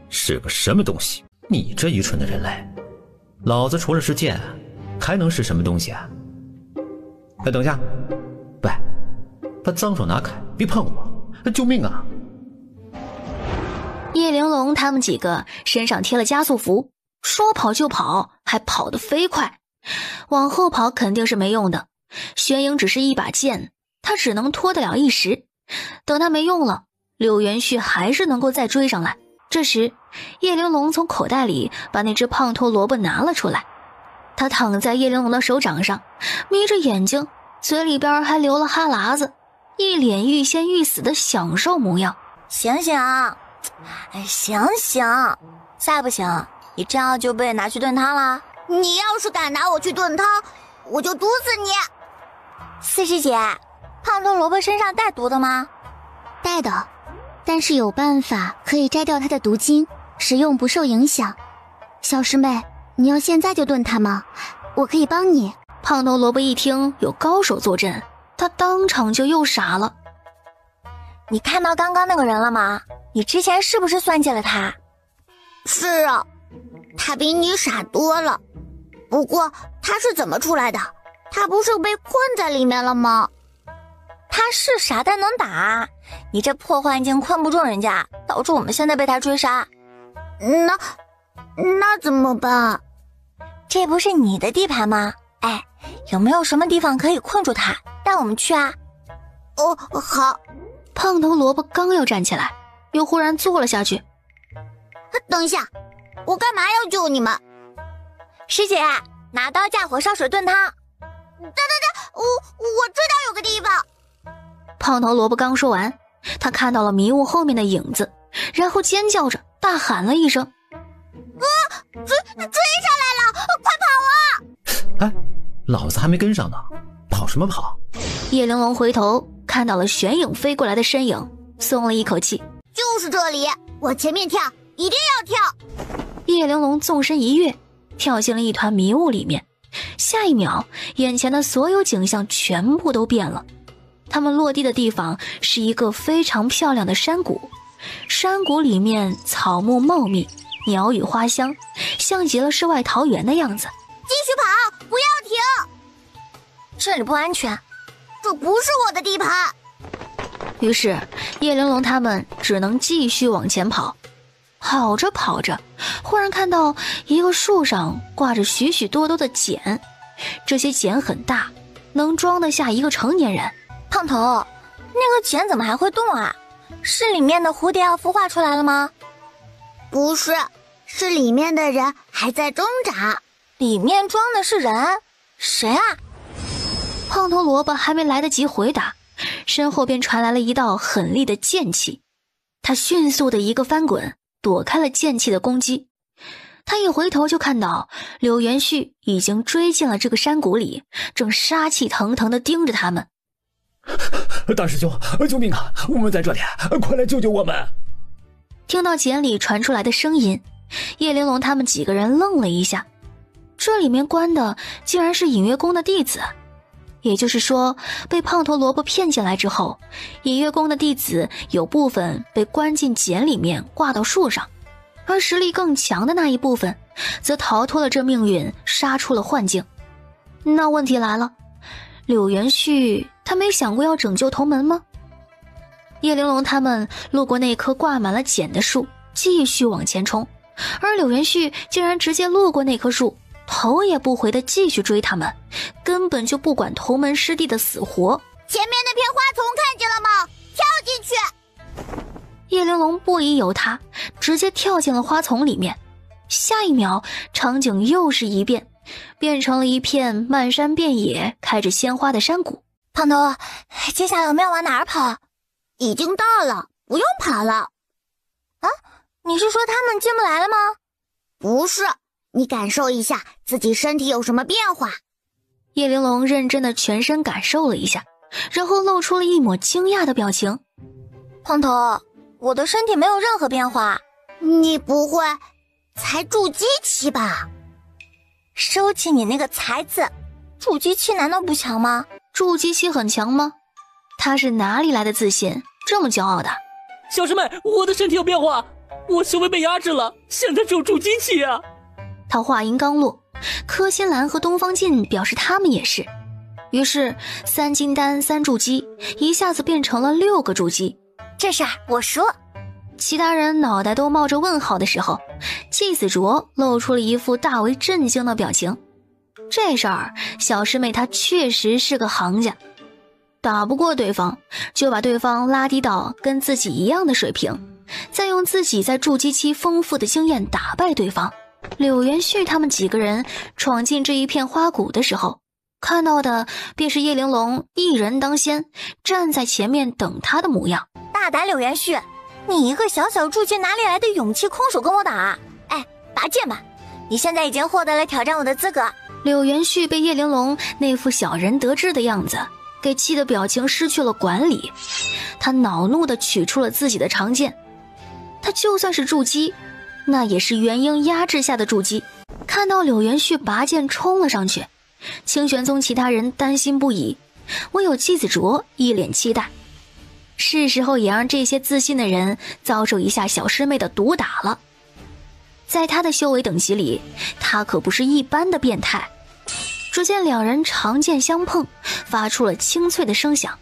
是个什么东西！你这愚蠢的人类，老子除了是剑，还能是什么东西啊？哎，等一下，喂，把脏手拿开，别碰我！救命啊！叶玲珑他们几个身上贴了加速符，说跑就跑，还跑得飞快。往后跑肯定是没用的，玄影只是一把剑，他只能拖得了一时。等他没用了，柳元旭还是能够再追上来。这时叶玲珑从口袋里把那只胖头萝卜拿了出来，他躺在叶玲珑的手掌上，眯着眼睛，嘴里边还流了哈喇子，一脸欲仙欲死的享受模样。醒醒，醒醒，再不醒你这样就被拿去炖汤了。你要是敢拿我去炖汤，我就毒死你！四师姐，胖头萝卜身上带毒的吗？带的，但是有办法可以摘掉它的毒精，使用不受影响。小师妹，你要现在就炖它吗？我可以帮你。胖头萝卜一听有高手坐镇，他当场就又傻了。你看到刚刚那个人了吗？你之前是不是算计了他？是啊，他比你傻多了。不过他是怎么出来的？他不是被困在里面了吗？他是傻但能打，你这破幻境困不住人家，导致我们现在被他追杀。那怎么办？这不是你的地盘吗？哎，有没有什么地方可以困住他，带我们去啊？哦，好。胖头萝卜刚要站起来，又忽然坐了下去。等一下，我干嘛要救你们？师姐，拿刀架火烧水炖汤。我知道有个地方。胖头萝卜刚说完，他看到了迷雾后面的影子，然后尖叫着大喊了一声：追上来了，快跑啊！哎，老子还没跟上呢，跑什么跑？叶玲珑回头看到了玄影飞过来的身影，松了一口气。就是这里，往前面跳，一定要跳！叶玲珑纵身一跃，跳进了一团迷雾里面。下一秒，眼前的所有景象全部都变了。他们落地的地方是一个非常漂亮的山谷，山谷里面草木茂密，鸟语花香，像极了世外桃源的样子。继续跑，不要停！这里不安全，这不是我的地盘。于是叶玲珑他们只能继续往前跑。跑着跑着，忽然看到一个树上挂着许许多多的茧，这些茧很大，能装得下一个成年人。胖头，那个茧怎么还会动啊？是里面的蝴蝶要孵化出来了吗？不是，是里面的人还在挣扎。里面装的是人？谁啊？胖头萝卜还没来得及回答，身后便传来了一道狠厉的剑气。他迅速的一个翻滚，躲开了剑气的攻击。他一回头就看到柳元旭已经追进了这个山谷里，正杀气腾腾地盯着他们。大师兄，救命啊！我们在这里，快来救救我们！听到茧里传出来的声音，叶玲珑他们几个人愣了一下。这里面关的竟然是隐月宫的弟子，也就是说，被胖头萝卜骗进来之后，隐月宫的弟子有部分被关进茧里面挂到树上，而实力更强的那一部分则逃脱了这命运，杀出了幻境。那问题来了，柳元旭他没想过要拯救同门吗？叶玲珑他们路过那棵挂满了茧的树，继续往前冲，而柳元旭竟然直接路过那棵树，头也不回地继续追他们，根本就不管同门师弟的死活。前面那片花丛看见了吗？跳进去！叶玲珑不疑有他，直接跳进了花丛里面。下一秒，场景又是一变，变成了一片漫山遍野开着鲜花的山谷。胖头，接下来我们要往哪儿跑？已经到了，不用跑了。啊，你是说他们进不来了吗？不是，你感受一下自己身体有什么变化。叶玲珑认真的全身感受了一下，然后露出了一抹惊讶的表情。胖头，我的身体没有任何变化。你不会才筑基期吧？收起你那个才字，筑基期难道不强吗？筑基期很强吗？他是哪里来的自信，这么骄傲的？小师妹，我的身体有变化，我修为被压制了，现在只有筑基期啊！他话音刚落，柯心兰和东方晋表示他们也是，于是3金丹3筑基一下子变成了6个筑基。这事儿我说。其他人脑袋都冒着问号的时候，季子卓露出了一副大为震惊的表情。这事儿小师妹她确实是个行家，打不过对方就把对方拉低到跟自己一样的水平，再用自己在筑基期丰富的经验打败对方。柳元旭他们几个人闯进这一片花谷的时候，看到的便是叶玲珑一人当先，站在前面等他的模样。大胆柳元旭，你一个小小筑基哪里来的勇气空手跟我打？哎，拔剑吧！你现在已经获得了挑战我的资格。柳元旭被叶玲珑那副小人得志的样子给气得表情失去了管理，他恼怒地取出了自己的长剑。他就算是筑基，那也是元婴压制下的筑基。看到柳元旭拔剑冲了上去，清玄宗其他人担心不已，唯有季子卓一脸期待。是时候也让这些自信的人遭受一下小师妹的毒打了。在他的修为等级里，他可不是一般的变态。只见两人长剑相碰，发出了清脆的声响。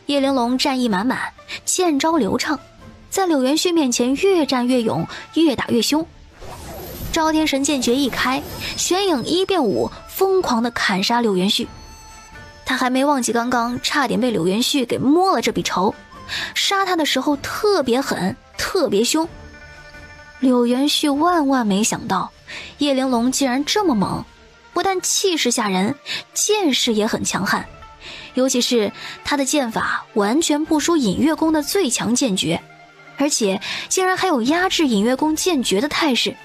叶玲珑战意满满，剑招流畅，在柳元旭面前越战越勇，越打越凶。招天神剑诀一开，玄影1变5，疯狂地砍杀柳元旭。他还没忘记刚刚差点被柳元旭给摸了这笔仇，杀他的时候特别狠，特别凶。柳元旭万万没想到叶玲珑竟然这么猛，不但气势吓人，剑势也很强悍，尤其是他的剑法完全不输隐月宫的最强剑诀，而且竟然还有压制隐月宫剑诀的态势。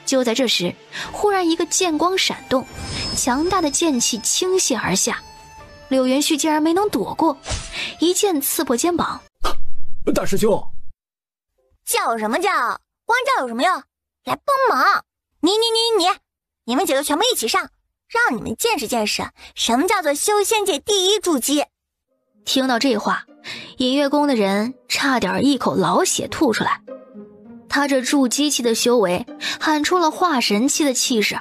就在这时，忽然一个剑光闪动，强大的剑气倾泻而下，柳元旭竟然没能躲过，一剑刺破肩膀。大师兄，叫什么叫？光照有什么用？来帮忙！你们几个全部一起上，让你们见识见识什么叫做修仙界第一筑基。听到这话，隐月宫的人差点一口老血吐出来。他这筑基期的修为喊出了化神期的气势，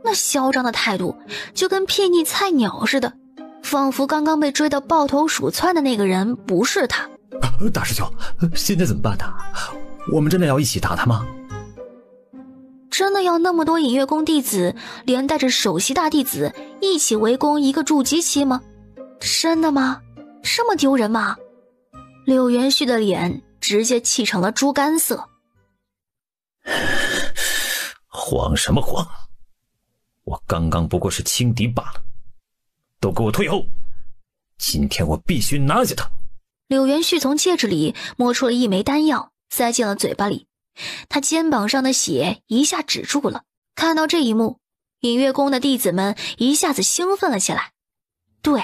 那嚣张的态度就跟睥睨菜鸟似的，仿佛刚刚被追得抱头鼠窜的那个人不是他。大师兄，现在怎么办呢？我们真的要一起打他吗？真的要那么多隐月宫弟子连带着首席大弟子一起围攻一个筑基期吗？真的吗？这么丢人吗？柳元旭的脸直接气成了猪肝色。慌什么慌？我刚刚不过是轻敌罢了，都给我退后！今天我必须拿下他。柳元旭从戒指里摸出了一枚丹药，塞进了嘴巴里。他肩膀上的血一下止住了。看到这一幕，隐月宫的弟子们一下子兴奋了起来。对，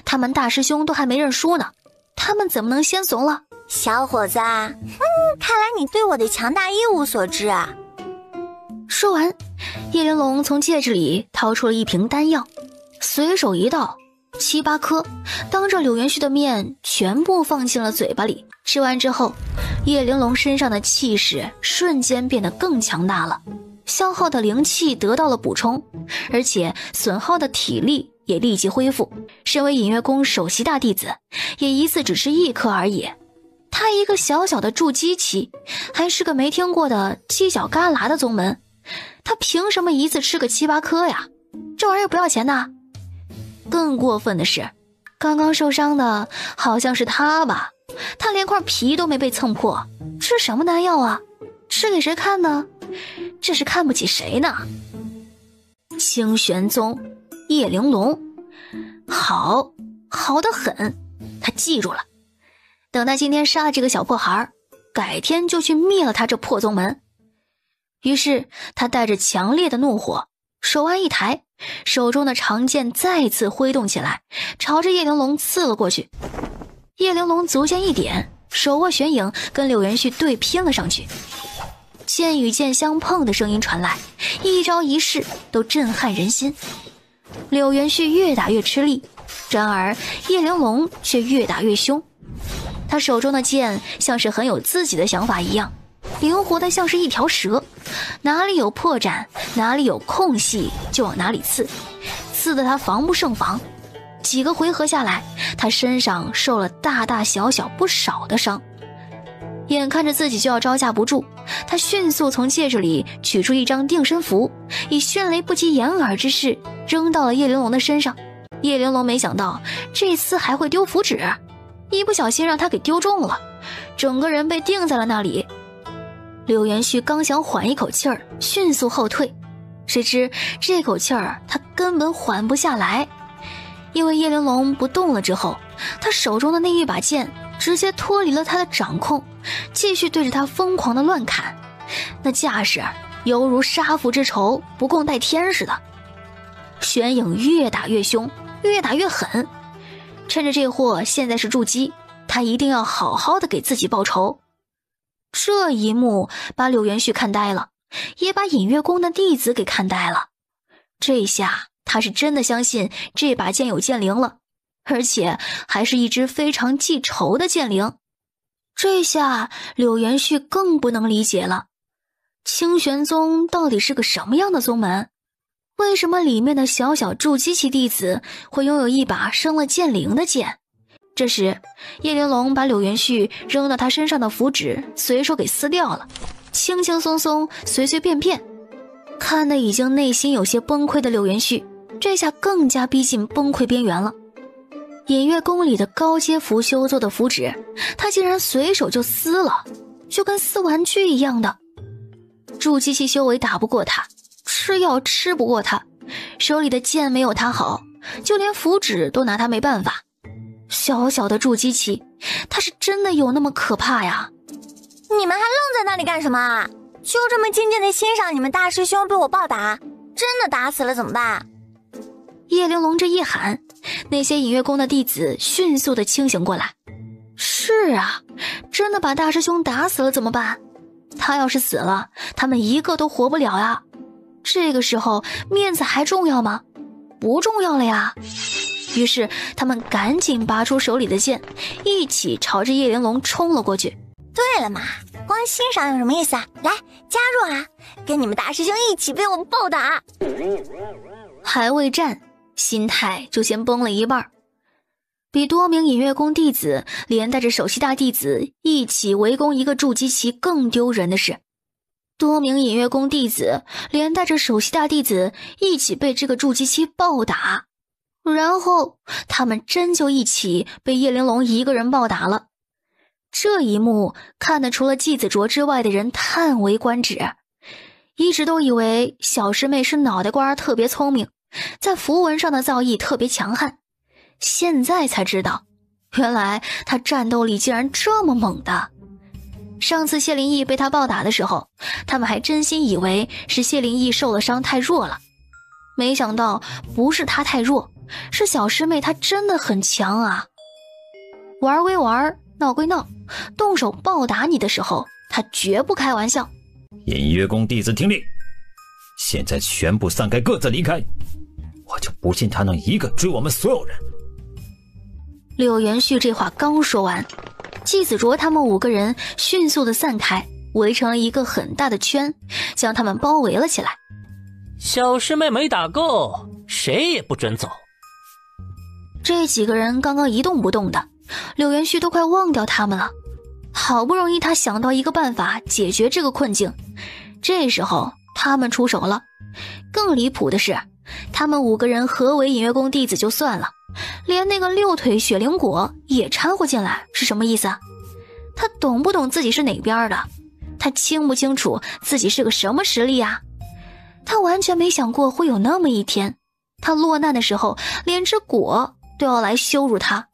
他们大师兄都还没认输呢，他们怎么能先怂了？小伙子啊，看来你对我的强大一无所知啊。说完，叶玲珑从戒指里掏出了一瓶丹药，随手一倒，7、8颗，当着柳元旭的面全部放进了嘴巴里。吃完之后，叶玲珑身上的气势瞬间变得更强大了，消耗的灵气得到了补充，而且损耗的体力也立即恢复。身为隐月宫首席大弟子，也一次只吃1颗而已。他一个小小的筑基期，还是个没听过的犄角旮旯的宗门，他凭什么一次吃个7、8颗呀？这玩意儿不要钱的。更过分的是，刚刚受伤的好像是他吧，他连块皮都没被蹭破，吃什么丹药啊？吃给谁看呢？这是看不起谁呢？清玄宗叶玲珑，好得很，他记住了。等他今天杀了这个小破孩，改天就去灭了他这破宗门。于是他带着强烈的怒火，手腕一抬，手中的长剑再次挥动起来，朝着叶玲珑刺了过去。叶玲珑足尖一点，手握玄影跟柳元旭对拼了上去。剑与剑相碰的声音传来，一招一式都震撼人心。柳元旭越打越吃力，然而叶玲珑却越打越凶。他手中的剑像是很有自己的想法一样，灵活的像是一条蛇，哪里有破绽，哪里有空隙就往哪里刺，刺得他防不胜防。几个回合下来，他身上受了大大小小不少的伤。眼看着自己就要招架不住，他迅速从戒指里取出一张定身符，以迅雷不及掩耳之势扔到了叶玲珑的身上。叶玲珑没想到这次还会丢符纸，一不小心让他给丢中了，整个人被定在了那里。柳元旭刚想缓一口气儿，迅速后退，谁知这口气儿他根本缓不下来，因为叶玲珑不动了之后，他手中的那一把剑直接脱离了他的掌控，继续对着他疯狂的乱砍，那架势犹如杀父之仇不共戴天似的。玄影越打越凶，越打越狠，趁着这货现在是筑基，他一定要好好的给自己报仇。这一幕把柳元旭看呆了，也把隐月宫的弟子给看呆了。这下他是真的相信这把剑有剑灵了，而且还是一只非常记仇的剑灵。这下柳元旭更不能理解了，清玄宗到底是个什么样的宗门？为什么里面的小小筑基期弟子会拥有一把生了剑灵的剑？这时叶玲珑把柳元旭扔到他身上的符纸随手给撕掉了，轻轻松松随随便便。看得已经内心有些崩溃的柳元旭，这下更加逼近崩溃边缘了。隐月宫里的高阶符修做的符纸，他竟然随手就撕了，就跟撕玩具一样的。筑基期修为打不过他，吃药吃不过他，手里的剑没有他好，就连符纸都拿他没办法。小小的筑基期，他是真的有那么可怕呀？你们还愣在那里干什么啊？就这么静静的欣赏你们大师兄被我暴打，真的打死了怎么办？叶玲珑这一喊，那些隐月宫的弟子迅速的清醒过来。是啊，真的把大师兄打死了怎么办？他要是死了，他们一个都活不了呀。这个时候面子还重要吗？不重要了呀。于是他们赶紧拔出手里的剑，一起朝着叶玲珑冲了过去。对了嘛，光欣赏有什么意思啊？来加入啊，跟你们大师兄一起被我暴打。还未战，心态就先崩了一半。比多名隐月宫弟子连带着首席大弟子一起围攻一个筑基期更丢人的是，多名隐月宫弟子连带着首席大弟子一起被这个筑基期暴打，然后他们真就一起被叶玲珑一个人暴打了。这一幕看得除了季子卓之外的人叹为观止。一直都以为小师妹是脑袋瓜特别聪明，在符文上的造诣特别强悍，现在才知道原来她战斗力竟然这么猛的。上次谢灵翼被她暴打的时候，他们还真心以为是谢灵翼受了伤太弱了，没想到不是她太弱，是小师妹她真的很强啊。玩归玩，闹归闹，动手暴打你的时候，她绝不开玩笑。隐月宫弟子听令，现在全部散开，各自离开，我就不信他能一个追我们所有人。柳元旭这话刚说完，季子卓他们5个人迅速的散开，围成了一个很大的圈，将他们包围了起来。小师妹没打够，谁也不准走。这几个人刚刚一动不动的，柳元旭都快忘掉他们了。好不容易他想到一个办法解决这个困境，这时候他们出手了。更离谱的是，他们5个人合为隐月宫弟子就算了，连那个6腿雪灵果也掺和进来，是什么意思啊？他懂不懂自己是哪边的？他清不清楚自己是个什么实力啊？他完全没想过会有那么一天，他落难的时候连只果都要来羞辱他，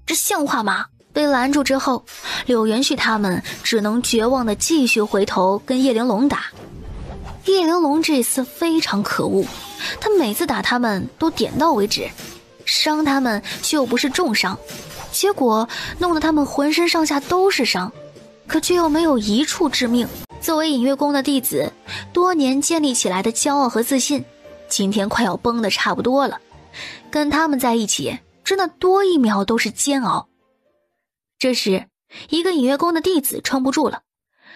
这像话吗？被拦住之后，柳元旭他们只能绝望地继续回头跟叶玲珑打。叶玲珑这次非常可恶，他每次打他们都点到为止，伤他们却又不是重伤，结果弄得他们浑身上下都是伤，可却又没有一处致命。作为隐月宫的弟子，多年建立起来的骄傲和自信，今天快要崩得差不多了。跟他们在一起，真的多一秒都是煎熬。这时，一个隐月宫的弟子撑不住了，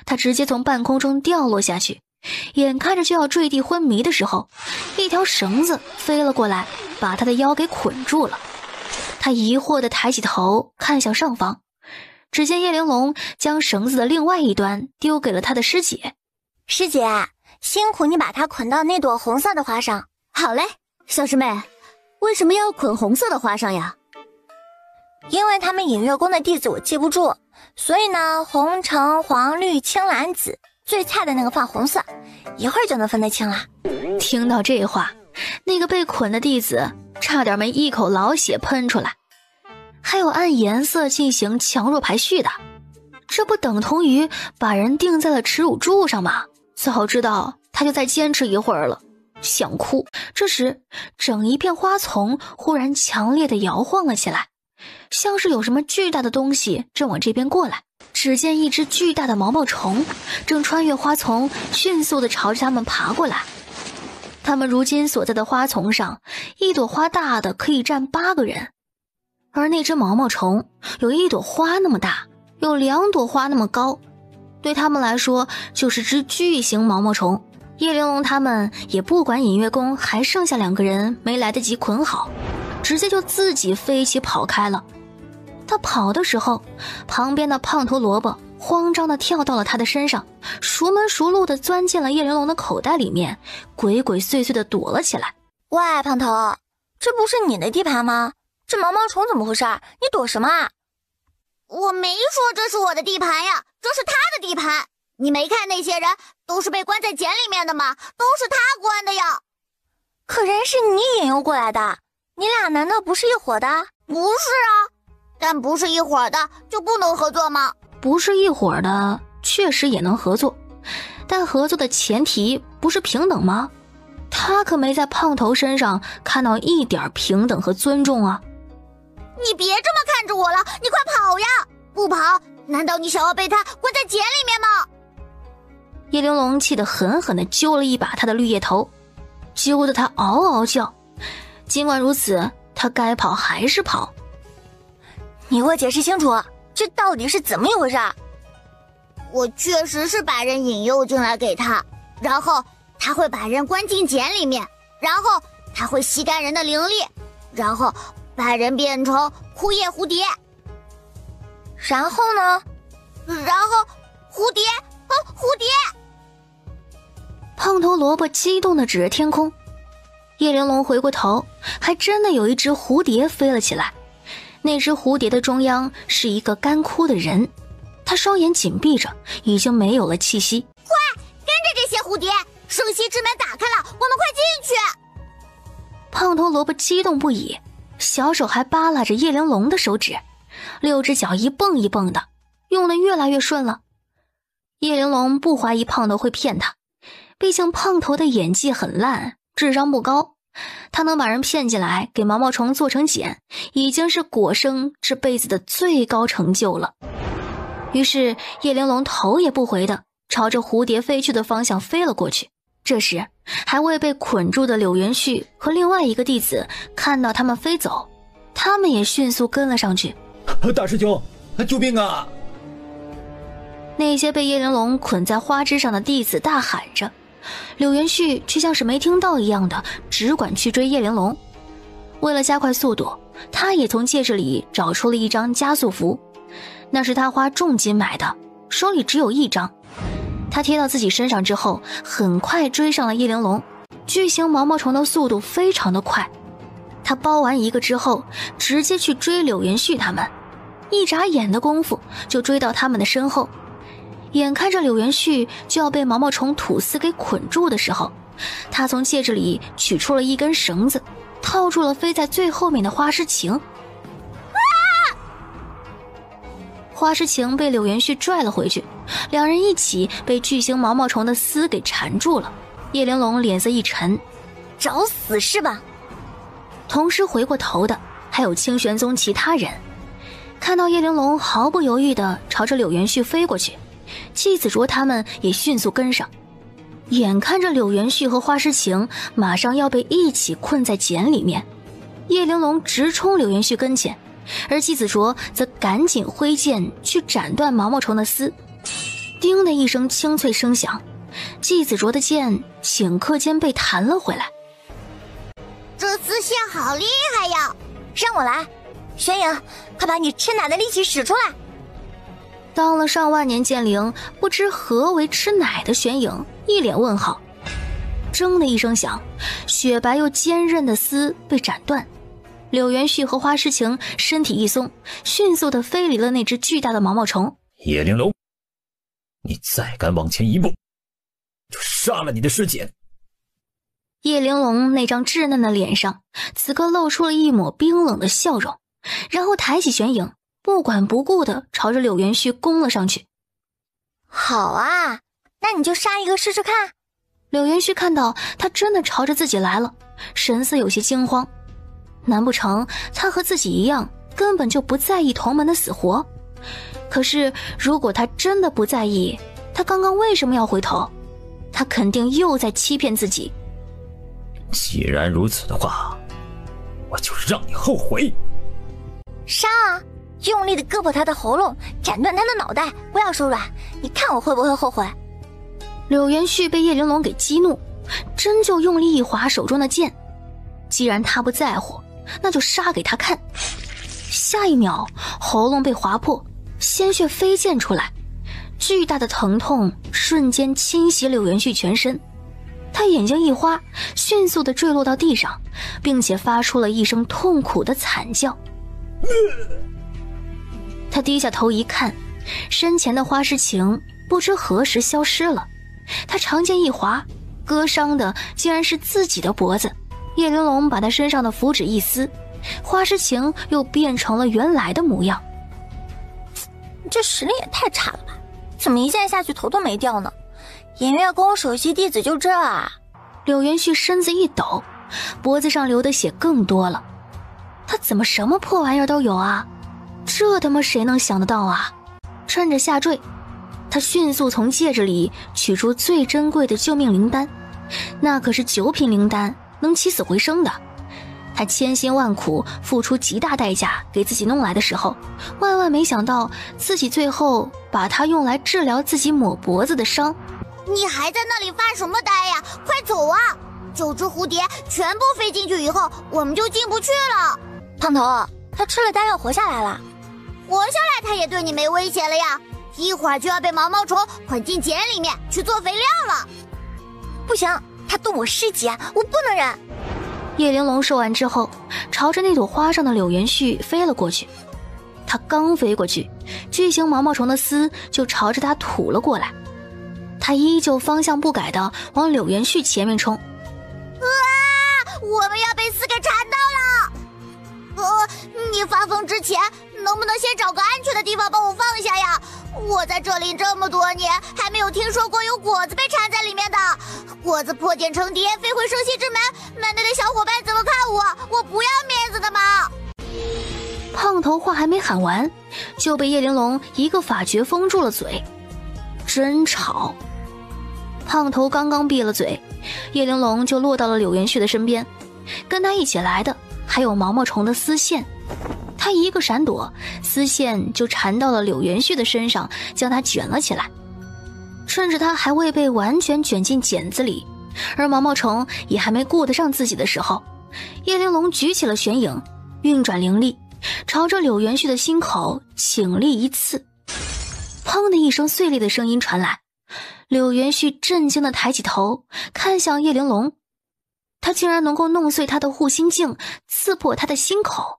他直接从半空中掉落下去，眼看着就要坠地昏迷的时候，一条绳子飞了过来，把他的腰给捆住了。他疑惑地抬起头看向上方，只见叶玲珑将绳子的另外一端丢给了他的师姐。师姐，辛苦你把它捆到那朵红色的花上。好嘞，小师妹，为什么要捆红色的花上呀？因为他们隐月宫的弟子我记不住，所以呢，红橙黄绿青蓝紫，最菜的那个放红色，一会儿就能分得清了。听到这话，那个被捆的弟子差点没一口老血喷出来。还有按颜色进行强弱排序的，这不等同于把人钉在了耻辱柱上吗？早知道他就再坚持一会儿了，想哭。这时整一片花丛忽然强烈的摇晃了起来，像是有什么巨大的东西正往这边过来。只见一只巨大的毛毛虫正穿越花丛，迅速地朝着他们爬过来。他们如今所在的花丛上，一朵花大的可以站8个人，而那只毛毛虫有1朵花那么大，有2朵花那么高，对他们来说就是只巨型毛毛虫。叶玲珑他们也不管隐月宫还剩下2个人没来得及捆好，直接就自己飞起跑开了。他跑的时候，旁边的胖头萝卜慌张地跳到了他的身上，熟门熟路地钻进了叶玲珑的口袋里面，鬼鬼祟祟地躲了起来。喂，胖头，这不是你的地盘吗？这毛毛虫怎么回事？你躲什么啊？我没说这是我的地盘呀，这是他的地盘。你没看那些人都是被关在茧里面的吗？都是他关的呀。可人是你引诱过来的，你俩难道不是一伙的？不是啊。但不是一伙的就不能合作吗？不是一伙的确实也能合作，但合作的前提不是平等吗？他可没在胖头身上看到一点平等和尊重啊。你别这么看着我了，你快跑呀！不跑，难道你想要被他关在茧里面吗？叶玲珑气得狠狠地揪了一把他的绿叶头，揪得他嗷嗷叫。尽管如此，他该跑还是跑。你给我解释清楚，这到底是怎么一回事？我确实是把人引诱进来给他，然后他会把人关进茧里面，然后他会吸干人的灵力，然后把人变成枯叶蝴蝶。然后呢？然后蝴蝶，蝴蝶！胖头萝卜激动地指着天空。叶玲珑回过头，还真的有一只蝴蝶飞了起来。那只蝴蝶的中央是一个干枯的人，他双眼紧闭着，已经没有了气息。快，跟着这些蝴蝶，圣溪之门打开了，我们快进去！胖头萝卜激动不已，小手还扒拉着叶玲珑的手指，6只脚一蹦一蹦的，用得越来越顺了。叶玲珑不怀疑胖头会骗他，毕竟胖头的演技很烂，智商不高，他能把人骗进来给毛毛虫做成茧，已经是果生这辈子的最高成就了。于是叶玲珑头也不回的朝着蝴蝶飞去的方向飞了过去。这时还未被捆住的柳元旭和另外一个弟子看到他们飞走，他们也迅速跟了上去。大师兄，救命啊！那些被叶玲珑捆在花枝上的弟子大喊着，柳元旭却像是没听到一样的只管去追叶玲珑。为了加快速度，他也从戒指里找出了一张加速符，那是他花重金买的，手里只有1张。他贴到自己身上之后，很快追上了叶玲珑。巨型毛毛虫的速度非常的快，他包完一个之后，直接去追柳元旭他们，一眨眼的功夫就追到他们的身后。眼看着柳元旭就要被毛毛虫吐丝给捆住的时候，他从戒指里取出了一根绳子，套住了飞在最后面的花诗晴。花诗晴被柳元旭拽了回去，两人一起被巨型毛毛虫的丝给缠住了。叶玲珑脸色一沉，找死是吧？同时回过头的还有清玄宗其他人，看到叶玲珑毫不犹豫地朝着柳元旭飞过去，季子卓他们也迅速跟上。眼看着柳元旭和花诗晴马上要被一起困在茧里面，叶玲珑直冲柳元旭跟前，而季子卓则赶紧挥剑去斩断毛毛虫的丝。叮的一声清脆声响，季子卓的剑顷刻间被弹了回来。这丝线好厉害呀！让我来，玄影，快把你吃奶的力气使出来！当了上万年剑灵，不知何为吃奶的玄影一脸问号。铮的一声响，雪白又坚韧的丝被斩断。柳元旭和花诗晴身体一松，迅速地飞离了那只巨大的毛毛虫。叶玲珑，你再敢往前一步，就杀了你的师姐！叶玲珑那张稚嫩的脸上此刻露出了一抹冰冷的笑容，然后抬起玄影，不管不顾地朝着柳元旭攻了上去。好啊，那你就杀一个试试看。柳元旭看到他真的朝着自己来了，神色有些惊慌。难不成他和自己一样根本就不在意同门的死活？可是如果他真的不在意，他刚刚为什么要回头？他肯定又在欺骗自己。既然如此的话，我就让你后悔。杀啊！用力的割破他的喉咙，斩断他的脑袋，不要手软，你看我会不会后悔？柳元旭被叶玲珑给激怒，真就用力一划手中的剑。既然他不在乎，那就杀给他看。下一秒，喉咙被划破，鲜血飞溅出来，巨大的疼痛瞬间侵袭柳元旭全身。他眼睛一花，迅速地坠落到地上，并且发出了一声痛苦的惨叫。他低下头一看，身前的花诗晴不知何时消失了。他长剑一划，割伤的竟然是自己的脖子。叶玲珑把他身上的符纸一撕，花诗晴又变成了原来的模样。这实力也太差了吧，怎么一剑下去头都没掉呢？隐月宫首席弟子就这啊？柳元旭身子一抖，脖子上流的血更多了。他怎么什么破玩意儿都有啊？这他妈谁能想得到啊？趁着下坠，他迅速从戒指里取出最珍贵的救命灵丹，那可是9品灵丹，能起死回生的。他千辛万苦付出极大代价给自己弄来的时候，万万没想到自己最后把它用来治疗自己抹脖子的伤。你还在那里发什么呆呀？快走啊！9只蝴蝶全部飞进去以后，我们就进不去了。胖头，他吃了丹药活下来了。活下来他也对你没威胁了呀，一会儿就要被毛毛虫捆进茧里面去做肥料了。不行，他动我师姐，我不能忍。叶玲珑说完之后，朝着那朵花上的柳元絮飞了过去。他刚飞过去，巨型毛毛虫的丝就朝着他吐了过来。他依旧方向不改地往柳元絮前面冲。我们要被丝给缠到了！你发疯之前，能不能先找个安全的地方帮我放下呀？我在这里这么多年，还没有听说过有果子被缠在里面的。果子破茧成蝶，飞回圣溪之门，门内的小伙伴怎么看我？我不要面子的吗？胖头话还没喊完，就被叶玲珑一个法诀封住了嘴。真吵！胖头刚刚闭了嘴，叶玲珑就落到了柳元絮的身边，跟他一起来的还有毛毛虫的丝线。他一个闪躲，丝线就缠到了柳元絮的身上，将它卷了起来。趁着他还未被完全卷进茧子里，而毛毛虫也还没顾得上自己的时候，叶玲珑举起了玄影，运转灵力，朝着柳元絮的心口倾力一刺。砰的一声碎裂的声音传来，柳元絮震惊地抬起头，看向叶玲珑，他竟然能够弄碎他的护心镜，刺破他的心口。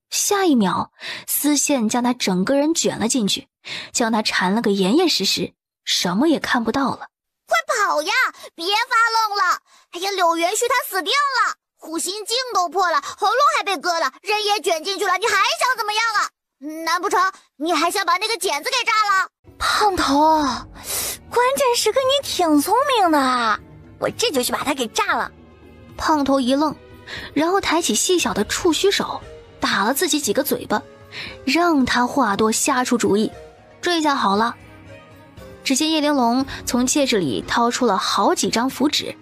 下一秒，丝线将他整个人卷了进去，将他缠了个严严实实，什么也看不到了。快跑呀！别发愣了！哎呀，柳元絮他死定了，护心镜都破了，喉咙还被割了，人也卷进去了，你还想怎么样啊？难不成你还想把那个茧子给炸了？胖头，关键时刻你挺聪明的啊，我这就去把它给炸了。胖头一愣，然后抬起细小的触须手打了自己几个嘴巴，让他话多瞎出主意。这下好了，只见叶玲珑从戒指里掏出了好几张符纸，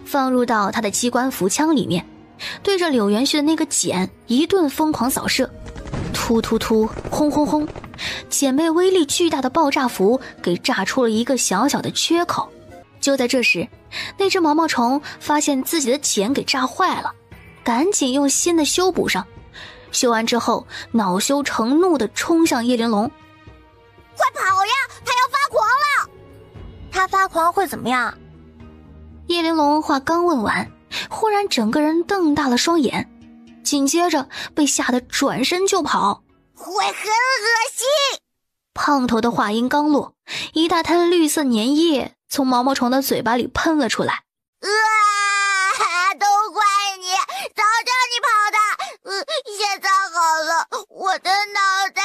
放入到他的机关符枪里面，对着柳元絮的那个茧一顿疯狂扫射，突突突，轰轰轰，茧被威力巨大的爆炸符给炸出了一个小小的缺口。就在这时，那只毛毛虫发现自己的茧给炸坏了，赶紧用新的修补上。修完之后，恼羞成怒地冲向叶玲珑。快跑呀！他要发狂了！他发狂会怎么样？叶玲珑话刚问完，忽然整个人瞪大了双眼，紧接着被吓得转身就跑。会很恶心！胖头的话音刚落，一大滩绿色粘液从毛毛虫的嘴巴里喷了出来。都怪你，早叫你跑的！现在好了，我的脑袋……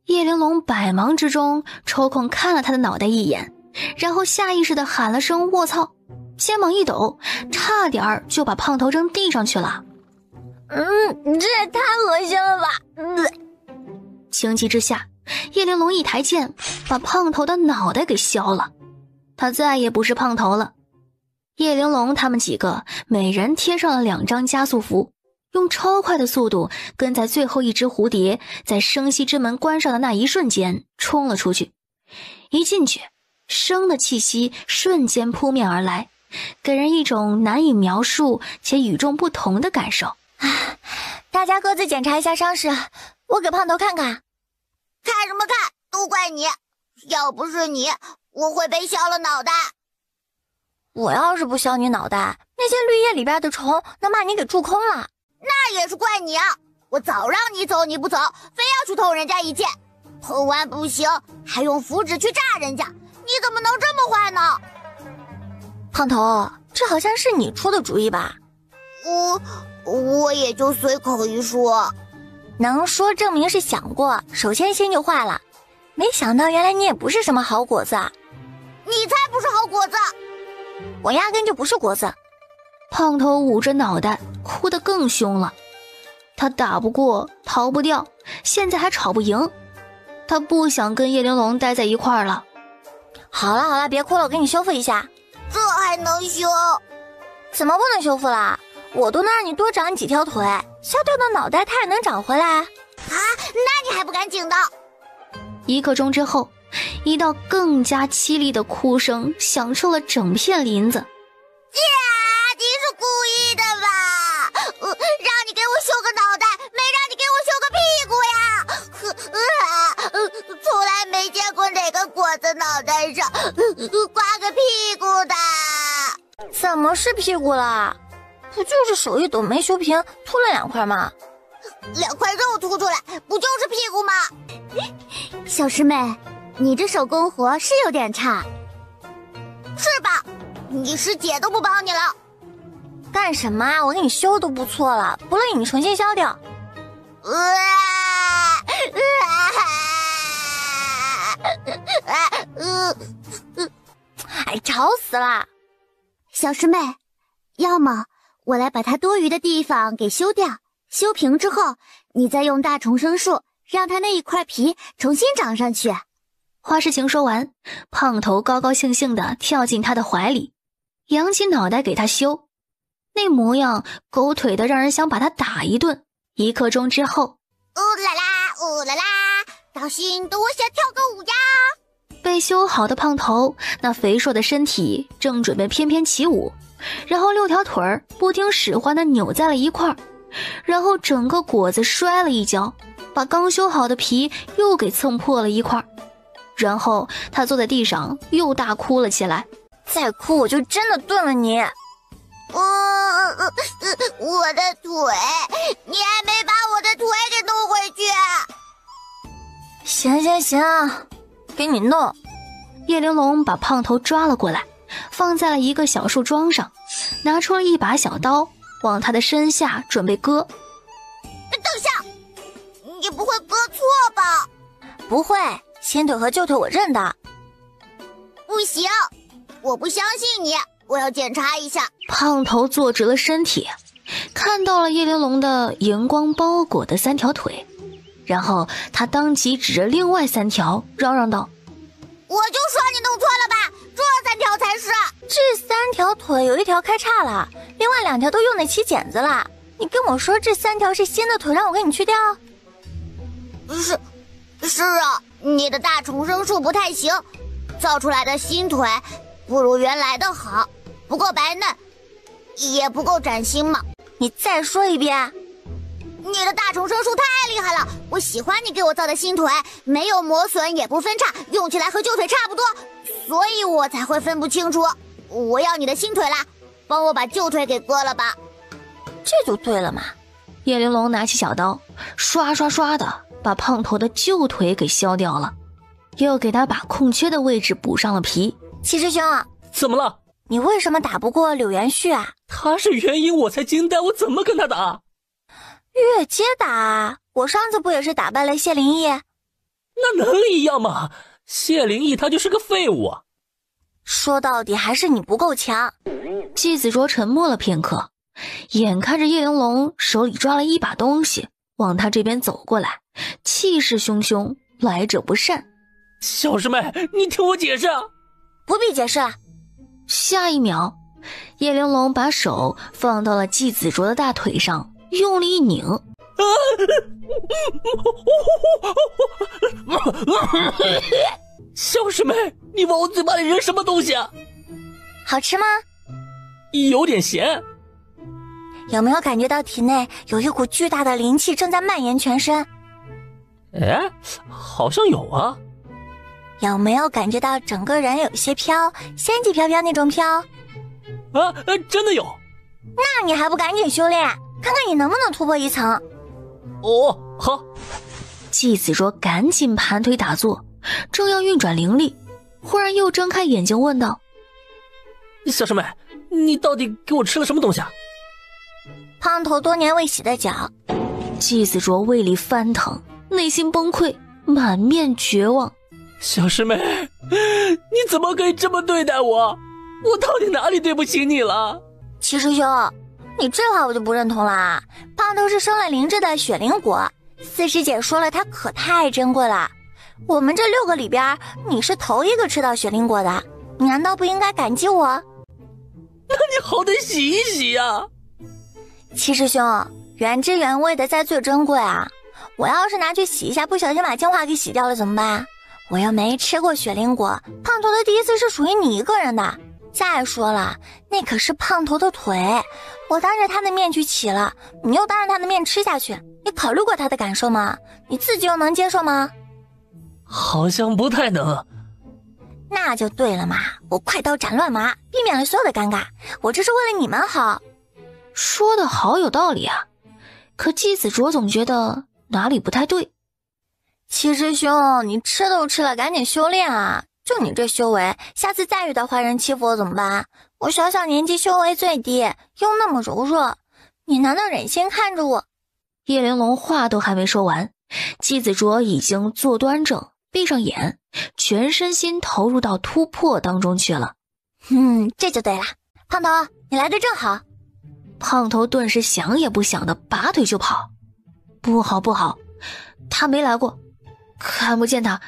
叶玲珑百忙之中抽空看了他的脑袋一眼，然后下意识地喊了声卧槽，肩膀一抖，差点就把胖头扔地上去了。这也太恶心了吧！情急之下，叶玲珑一抬剑，把胖头的脑袋给削了。他再也不是胖头了。叶玲珑他们几个每人贴上了2张加速符，用超快的速度跟在最后一只蝴蝶在生息之门关上的那一瞬间冲了出去。一进去，生的气息瞬间扑面而来，给人一种难以描述且与众不同的感受。大家各自检查一下伤势，我给胖头看看。看什么看？都怪你！要不是你，我会被削了脑袋。我要是不削你脑袋，那些绿叶里边的虫能把你给蛀空了。那也是怪你啊！我早让你走你不走，非要去偷人家一剑，偷完不行，还用符纸去炸人家，你怎么能这么坏呢？胖头，这好像是你出的主意吧？我也就随口一说。能说证明是想过，首先心就坏了。没想到原来你也不是什么好果子啊！你才不是好果子！我压根就不是果子。胖头捂着脑袋，哭得更凶了。他打不过，逃不掉，现在还吵不赢。他不想跟叶玲珑待在一块儿了。好了，别哭了，我给你修复一下。这还能修？怎么不能修复了？我都能让你多长几条腿，消掉的脑袋它也能长回来啊！那你还不赶紧的？1刻钟之后，一道更加凄厉的哭声响彻了整片林子。你是故意的吧？让你给我修个脑袋，没让你给我修个屁股呀！从来没见过哪个果子脑袋上挂个屁股的。怎么是屁股了？不就是手一抖没修平，凸了2块吗？2块肉凸出来，不就是屁股吗？小师妹，你这手工活是有点差，是吧？你师姐都不帮你了。干什么啊？我给你修都不错了，不乐意你重新削掉。哎，吵死了！小师妹，要么我来把它多余的地方给修掉，修平之后，你再用大重生术让它那一块皮重新长上去。花诗晴说完，胖头高高兴兴地跳进他的怀里，扬起脑袋给他修，那模样狗腿的让人想把他打一顿。1刻钟之后，呜啦啦，到新都我想跳个舞呀！被修好的胖头，那肥硕的身体正准备翩翩起舞，然后6条腿儿不听使唤地扭在了一块儿，然后整个果子摔了一跤，把刚修好的皮又给蹭破了一块，然后他坐在地上又大哭了起来。再哭我就真的炖了你！我的腿，你还没把我的腿给弄回去？行，给你弄。叶玲珑把胖头抓了过来，放在了一个小树桩上，拿出了一把小刀，往他的身下准备割。等下，你不会割错吧？不会，新腿和旧腿我认的。不行，我不相信你，我要检查一下。胖头坐直了身体，看到了叶玲珑的荧光包裹的3条腿，然后他当即指着另外3条嚷嚷道：我就说你弄错了吧，这3条才是。这3条腿有1条开叉了，另外2条都用得起剪子了。你跟我说这3条是新的腿，让我给你去掉？是啊，你的大重生术不太行，造出来的新腿不如原来的好，不够白嫩，也不够崭新嘛。你再说一遍。你的大重生术太厉害了，我喜欢你给我造的新腿，没有磨损也不分叉，用起来和旧腿差不多，所以我才会分不清楚。我要你的新腿啦，帮我把旧腿给割了吧。这就对了嘛。叶玲珑拿起小刀，刷刷刷的把胖头的旧腿给削掉了，又给他把空缺的位置补上了皮。七师兄，怎么了？你为什么打不过柳元旭啊？他是元婴，我才惊呆，我怎么跟他打？越阶打，我上次不也是打败了谢灵义？那能力一样吗？谢灵义他就是个废物啊！说到底还是你不够强。季子卓沉默了片刻，眼看着叶玲珑手里抓了一把东西往他这边走过来，气势汹汹，来者不善。小师妹，你听我解释啊！不必解释了。下一秒，叶玲珑把手放到了季子卓的大腿上，用力一拧。小师妹，你往我嘴巴里扔什么东西啊？好吃吗？有点咸。有没有感觉到体内有一股巨大的灵气正在蔓延全身？哎，好像有啊。有没有感觉到整个人有些飘，仙气飘飘那种飘？真的有。那你还不赶紧修炼，看看你能不能突破1层。哦，好。季子卓赶紧盘腿打坐，正要运转灵力，忽然又睁开眼睛问道：小师妹，你到底给我吃了什么东西啊？胖头多年未洗的脚。季子卓胃里翻腾，内心崩溃，满面绝望。小师妹，你怎么可以这么对待我？我到底哪里对不起你了？七师兄，你这话我就不认同啦。胖头是生了灵芝的雪灵果，四师姐说了，它可太珍贵了。我们这6个里边，你是头一个吃到雪灵果的，你难道不应该感激我？那你好歹洗一洗呀！七师兄，原汁原味的才最珍贵啊！我要是拿去洗一下，不小心把精华给洗掉了怎么办？我又没吃过雪灵果，胖头的第一次是属于你一个人的。再说了，那可是胖头的腿，我当着他的面去洗了，你又当着他的面吃下去，你考虑过他的感受吗？你自己又能接受吗？好像不太能。那就对了嘛，我快刀斩乱麻，避免了所有的尴尬，我这是为了你们好。说的好有道理啊，可季子卓总觉得哪里不太对。七师兄，你吃都吃了，赶紧修炼啊！就你这修为，下次再遇到坏人欺负我怎么办？我小小年纪修为最低，又那么柔弱，你难道忍心看着我？叶玲珑话都还没说完，季子卓已经坐端正，闭上眼，全身心投入到突破当中去了。这就对了，胖头，你来的正好。胖头顿时想也不想的拔腿就跑。不好不好，他没来过，看不见他。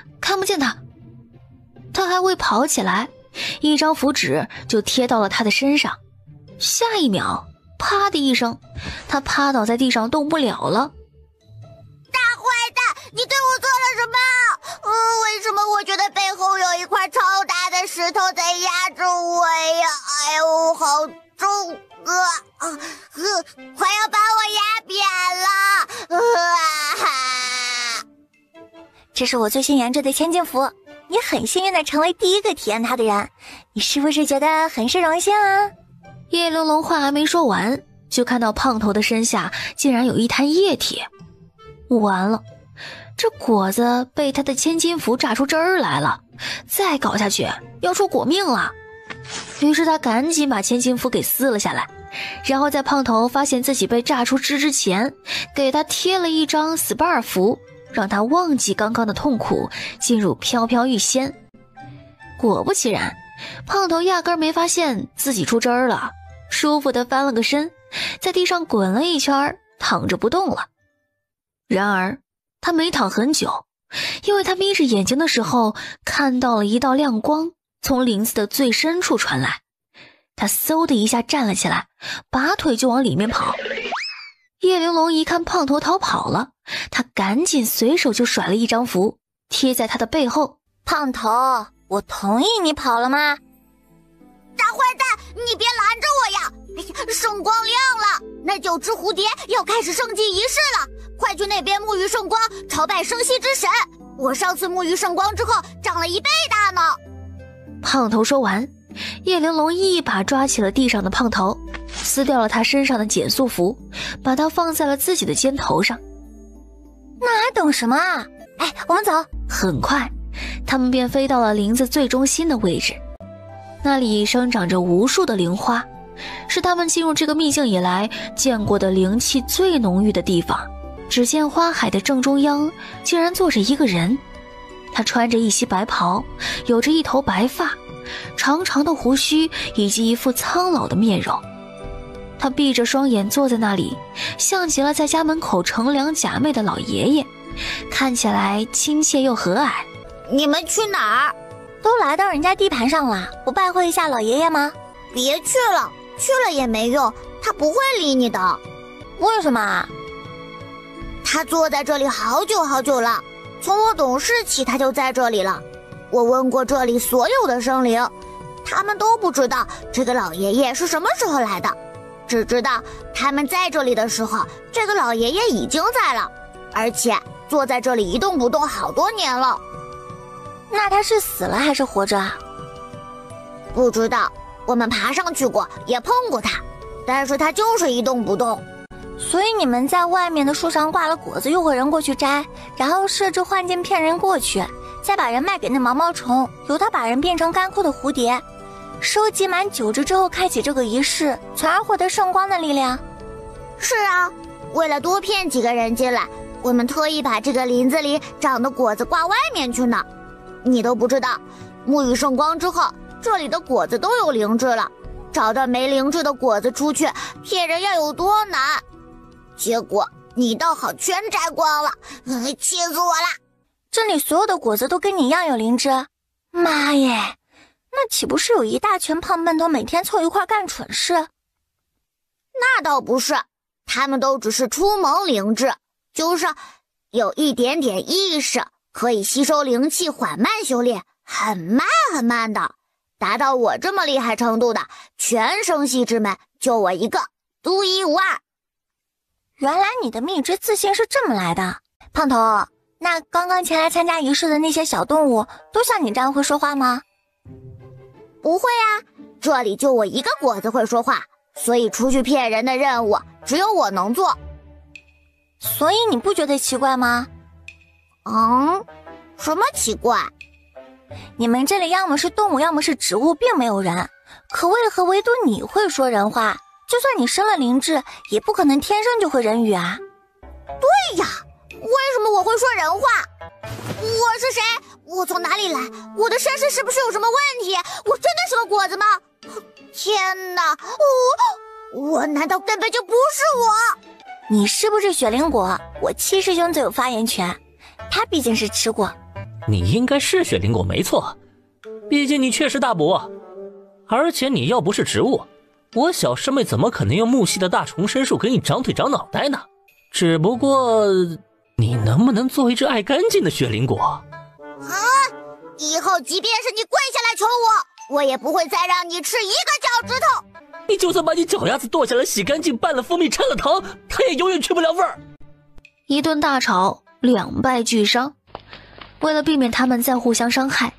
他还未跑起来，一张符纸就贴到了他的身上。下一秒，啪的一声，他趴倒在地上动不了了。大坏蛋，你对我做了什么？为什么我觉得背后有一块超大的石头在压着我呀？哎呦，好重啊！快要把我压扁了！这是我最新研制的千金符，你很幸运的成为第一个体验它的人，你是不是觉得很是荣幸啊？叶玲珑话还没说完，就看到胖头的身下竟然有一滩液体。完了，这果子被他的千金符榨出汁儿来了，再搞下去要出果命了。于是他赶紧把千金符给撕了下来，然后在胖头发现自己被榨出汁之前，给他贴了一张 SPA 符，让他忘记刚刚的痛苦，进入飘飘欲仙。果不其然，胖头压根没发现自己出汁儿了，舒服地翻了个身，在地上滚了一圈，躺着不动了。然而他没躺很久，因为他眯着眼睛的时候看到了一道亮光从林子的最深处传来。他嗖的一下站了起来，拔腿就往里面跑。叶玲珑一看胖头逃跑了，他赶紧随手就甩了一张符贴在他的背后。胖头，我同意你跑了吗？大坏蛋，你别拦着我呀！圣光亮了，那9只蝴蝶要开始升级仪式了，快去那边沐浴圣光，朝拜生息之神。我上次沐浴圣光之后长了1倍大呢。胖头说完，叶玲珑一把抓起了地上的胖头，撕掉了他身上的减速符，把它放在了自己的肩头上。那还等什么啊？哎，我们走。很快他们便飞到了林子最中心的位置，那里生长着无数的灵花，是他们进入这个秘境以来见过的灵气最浓郁的地方。只见花海的正中央竟然坐着一个人，他穿着一袭白袍，有着一头白发，长长的胡须以及一副苍老的面容。他闭着双眼坐在那里，像极了在家门口乘凉假寐的老爷爷，看起来亲切又和蔼。你们去哪儿？都来到人家地盘上了，不拜会一下老爷爷吗？别去了，去了也没用，他不会理你的。为什么？他坐在这里好久好久了，从我懂事起他就在这里了。我问过这里所有的生灵，他们都不知道这个老爷爷是什么时候来的，只知道他们在这里的时候，这个老爷爷已经在了，而且坐在这里一动不动好多年了。那他是死了还是活着啊？不知道，我们爬上去过，也碰过他，但是他就是一动不动。所以你们在外面的树上挂了果子，诱惑人过去摘，然后设置幻境骗人过去，再把人卖给那毛毛虫，由他把人变成干枯的蝴蝶，收集满9只之后开启这个仪式，从而获得圣光的力量。是啊，为了多骗几个人进来，我们特意把这个林子里长的果子挂外面去呢。你都不知道，沐浴圣光之后，这里的果子都有灵智了，找到没灵智的果子出去骗人要有多难。结果你倒好全摘光了，气死我了！这里所有的果子都跟你一样有灵芝？妈耶，那岂不是有一大群胖笨头每天凑一块干蠢事？那倒不是，他们都只是初萌灵智，就是有一点点意识，可以吸收灵气，缓慢修炼，很慢很慢的。达到我这么厉害程度的，全生系之门就我一个，独一无二。原来你的蜜汁自信是这么来的，胖头。那刚刚前来参加仪式的那些小动物，都像你这样会说话吗？不会啊，这里就我一个果子会说话，所以出去骗人的任务只有我能做。所以你不觉得奇怪吗？什么奇怪？你们这里要么是动物，要么是植物，并没有人，可为何唯独你会说人话？就算你生了灵智，也不可能天生就会人语啊。对呀，为什么我会说人话？我是谁？我从哪里来？我的身世是不是有什么问题？我真的是个果子吗？天哪，我难道根本就不是我？你是不是雪灵果？我七师兄最有发言权，他毕竟是吃过。你应该是雪灵果没错，毕竟你确实大补，而且你要不是植物，我小师妹怎么可能用木系的大重身术给你长腿长脑袋呢？只不过你能不能做一只爱干净的雪灵果？以后即便是你跪下来求我，我也不会再让你吃一个脚趾头。你就算把你脚丫子剁下来洗干净，拌了蜂蜜掺了糖，它也永远去不了味儿。一顿大吵，两败俱伤。为了避免他们再互相伤害，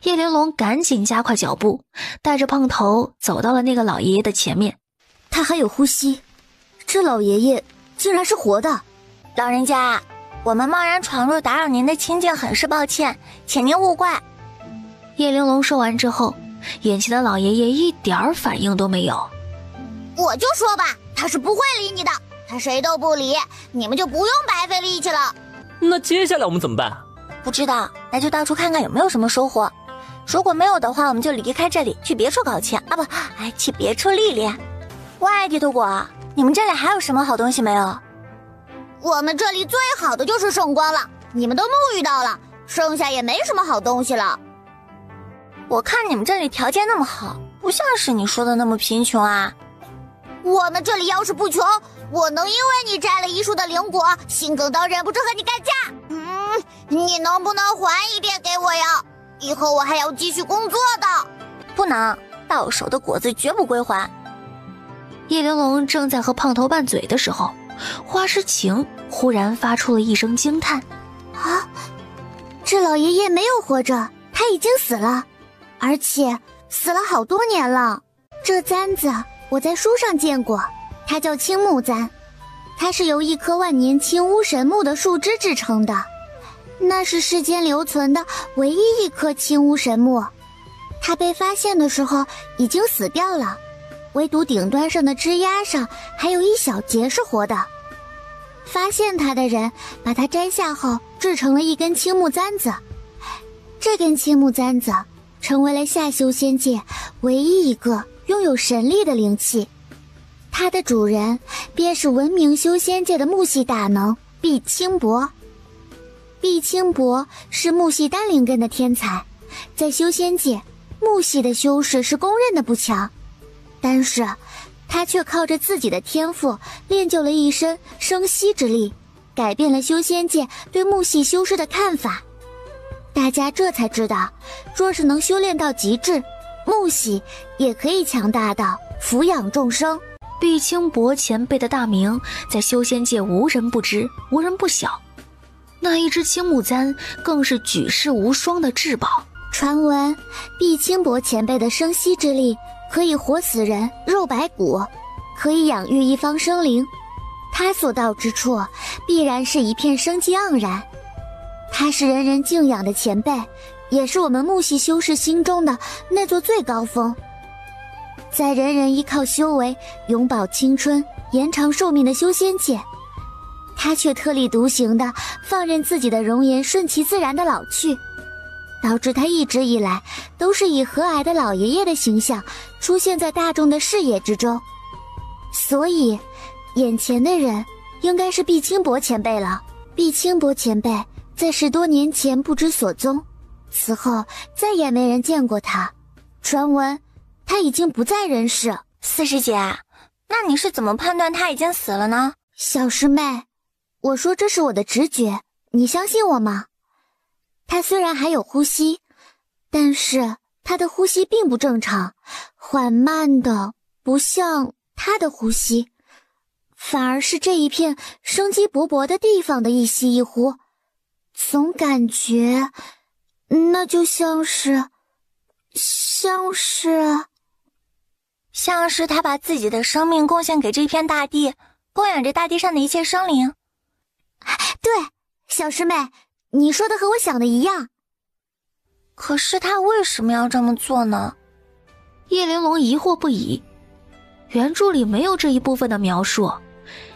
叶玲珑赶紧加快脚步，带着胖头走到了那个老爷爷的前面。他还有呼吸，这老爷爷竟然是活的。老人家，我们贸然闯入打扰您的清静，很是抱歉，请您勿怪。叶玲珑说完之后，眼前的老爷爷一点反应都没有。我就说吧，他是不会理你的，他谁都不理，你们就不用白费力气了。那接下来我们怎么办？不知道，那就到处看看有没有什么收获。如果没有的话，我们就离开这里，去别处搞钱啊，去别处历练。喂，地图果，你们这里还有什么好东西没有？我们这里最好的就是圣光了，你们都沐浴到了，剩下也没什么好东西了。我看你们这里条件那么好，不像是你说的那么贫穷啊。我们这里要是不穷，我能因为你摘了一树的灵果，心梗到忍不住和你干架。你能不能还一点给我呀？以后我还要继续工作的。不能，到手的果子绝不归还。叶玲珑正在和胖头拌嘴的时候，花诗晴忽然发出了一声惊叹：这老爷爷没有活着，他已经死了，而且死了好多年了。这簪子我在书上见过，它叫青木簪，它是由一棵万年青乌神木的树枝制成的，那是世间留存的唯一一棵青乌神木。它被发现的时候已经死掉了，唯独顶端上的枝丫上还有一小节是活的。发现它的人把它摘下后制成了一根青木簪子，这根青木簪子成为了下修仙界唯一一个拥有神力的灵器，它的主人便是闻名修仙界的木系大能毕清博。毕清博是木系单灵根的天才，在修仙界木系的修士是公认的不强，但是他却靠着自己的天赋练就了一身生息之力，改变了修仙界对木系修士的看法。大家这才知道，若是能修炼到极致，木系也可以强大到抚养众生。毕清博前辈的大名在修仙界无人不知，无人不晓，那一支青木簪更是举世无双的至宝。传闻毕清博前辈的生息之力可以活死人肉白骨，可以养育一方生灵，他所到之处必然是一片生机盎然。他是人人敬仰的前辈，也是我们木系修士心中的那座最高峰。在人人依靠修为永葆青春延长寿命的修仙界，他却特立独行地放任自己的容颜顺其自然地老去，导致他一直以来都是以和蔼的老爷爷的形象出现在大众的视野之中。所以眼前的人应该是毕清博前辈了。毕清博前辈在10多年前不知所踪，此后再也没人见过他。传闻他已经不在人世。四师姐，那你是怎么判断他已经死了呢？小师妹，我说这是我的直觉，你相信我吗？他虽然还有呼吸，但是他的呼吸并不正常，缓慢的，不像他的呼吸，反而是这一片生机勃勃的地方的一吸一呼，总感觉那就像是他把自己的生命贡献给这片大地，供养着大地上的一切生灵。对，小师妹，你说的和我想的一样。可是他为什么要这么做呢？叶玲珑疑惑不已。原著里没有这一部分的描述，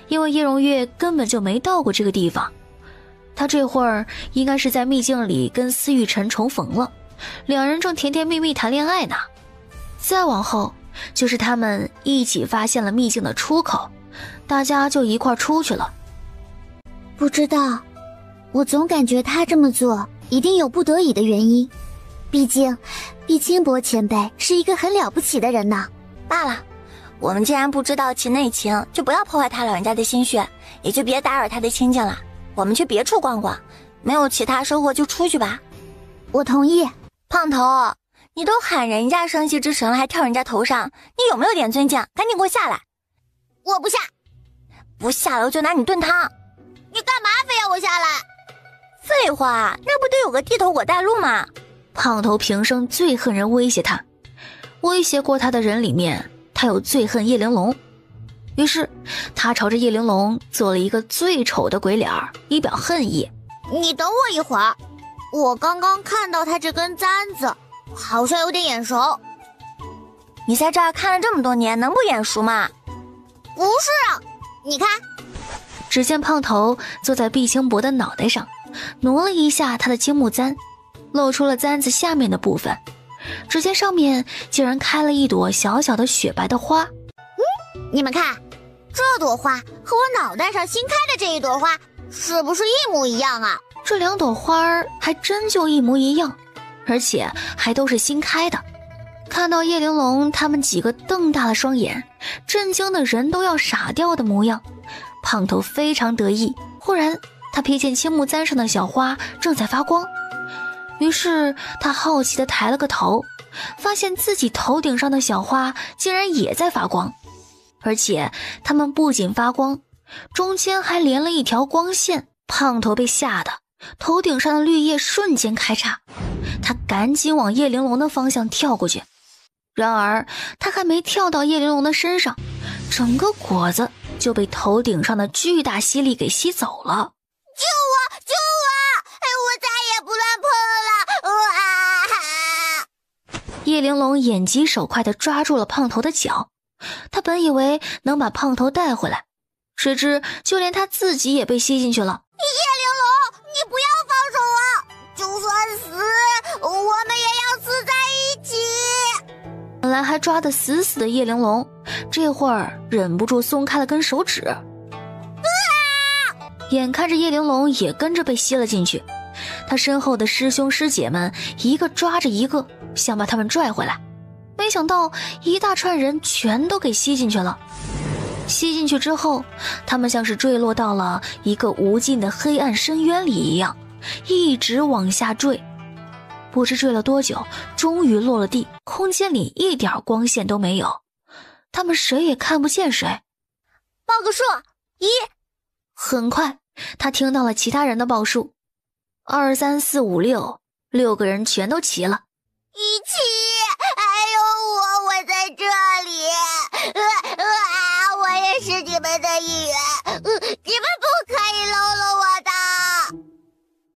因为叶荣月根本就没到过这个地方。他这会儿应该是在秘境里跟司玉晨重逢了，两人正甜甜蜜蜜谈恋爱呢。再往后就是他们一起发现了秘境的出口，大家就一块出去了。不知道，我总感觉他这么做一定有不得已的原因，毕竟毕清博前辈是一个很了不起的人呢。罢了，我们既然不知道其内情，就不要破坏他老人家的心血，也就别打扰他的清静了。我们去别处逛逛，没有其他收获就出去吧。我同意。胖头，你都喊人家生息之神了，还跳人家头上，你有没有点尊敬？赶紧给我下来！我不下，不下来我就拿你炖汤。你干嘛非要我下来？废话，那不得有个地头我带路吗？胖头平生最恨人威胁他，威胁过他的人里面，他有最恨叶玲珑。于是他朝着叶玲珑做了一个最丑的鬼脸，以表恨意。你等我一会儿，我刚刚看到他这根簪子好像有点眼熟。你在这儿看了这么多年，能不眼熟吗？不是啊，你看。只见胖头坐在毕清博的脑袋上，挪了一下他的青木簪，露出了簪子下面的部分。只见上面竟然开了一朵小小的雪白的花。你们看，这朵花和我脑袋上新开的这一朵花是不是一模一样啊？这2朵花还真就一模一样，而且还都是新开的。看到叶玲珑他们几个瞪大了双眼，震惊的人都要傻掉的模样，胖头非常得意。忽然他瞥见青木簪上的小花正在发光，于是他好奇地抬了个头，发现自己头顶上的小花竟然也在发光，而且它们不仅发光，中间还连了一条光线。胖头被吓得头顶上的绿叶瞬间开叉，他赶紧往叶玲珑的方向跳过去。然而他还没跳到叶玲珑的身上，整个果子就被头顶上的巨大吸力给吸走了。救我！救我！我再也不乱碰了！叶玲珑眼疾手快地抓住了胖头的脚，他本以为能把胖头带回来，谁知就连他自己也被吸进去了。叶玲珑，你不要放手啊！就算死，我们也要死在一起。本来还抓得死死的叶玲珑，这会儿忍不住松开了根手指。眼看着叶玲珑也跟着被吸了进去，他身后的师兄师姐们一个抓着一个，想把他们拽回来，没想到一大串人全都给吸进去了。吸进去之后，他们像是坠落到了一个无尽的黑暗深渊里一样，一直往下坠。不知坠了多久，终于落了地，空间里一点光线都没有，他们谁也看不见谁。报个数，1。很快他听到了其他人的报数，2、3、4、5、6，6个人全都齐了。一起，还有我在这里，我也是你们的一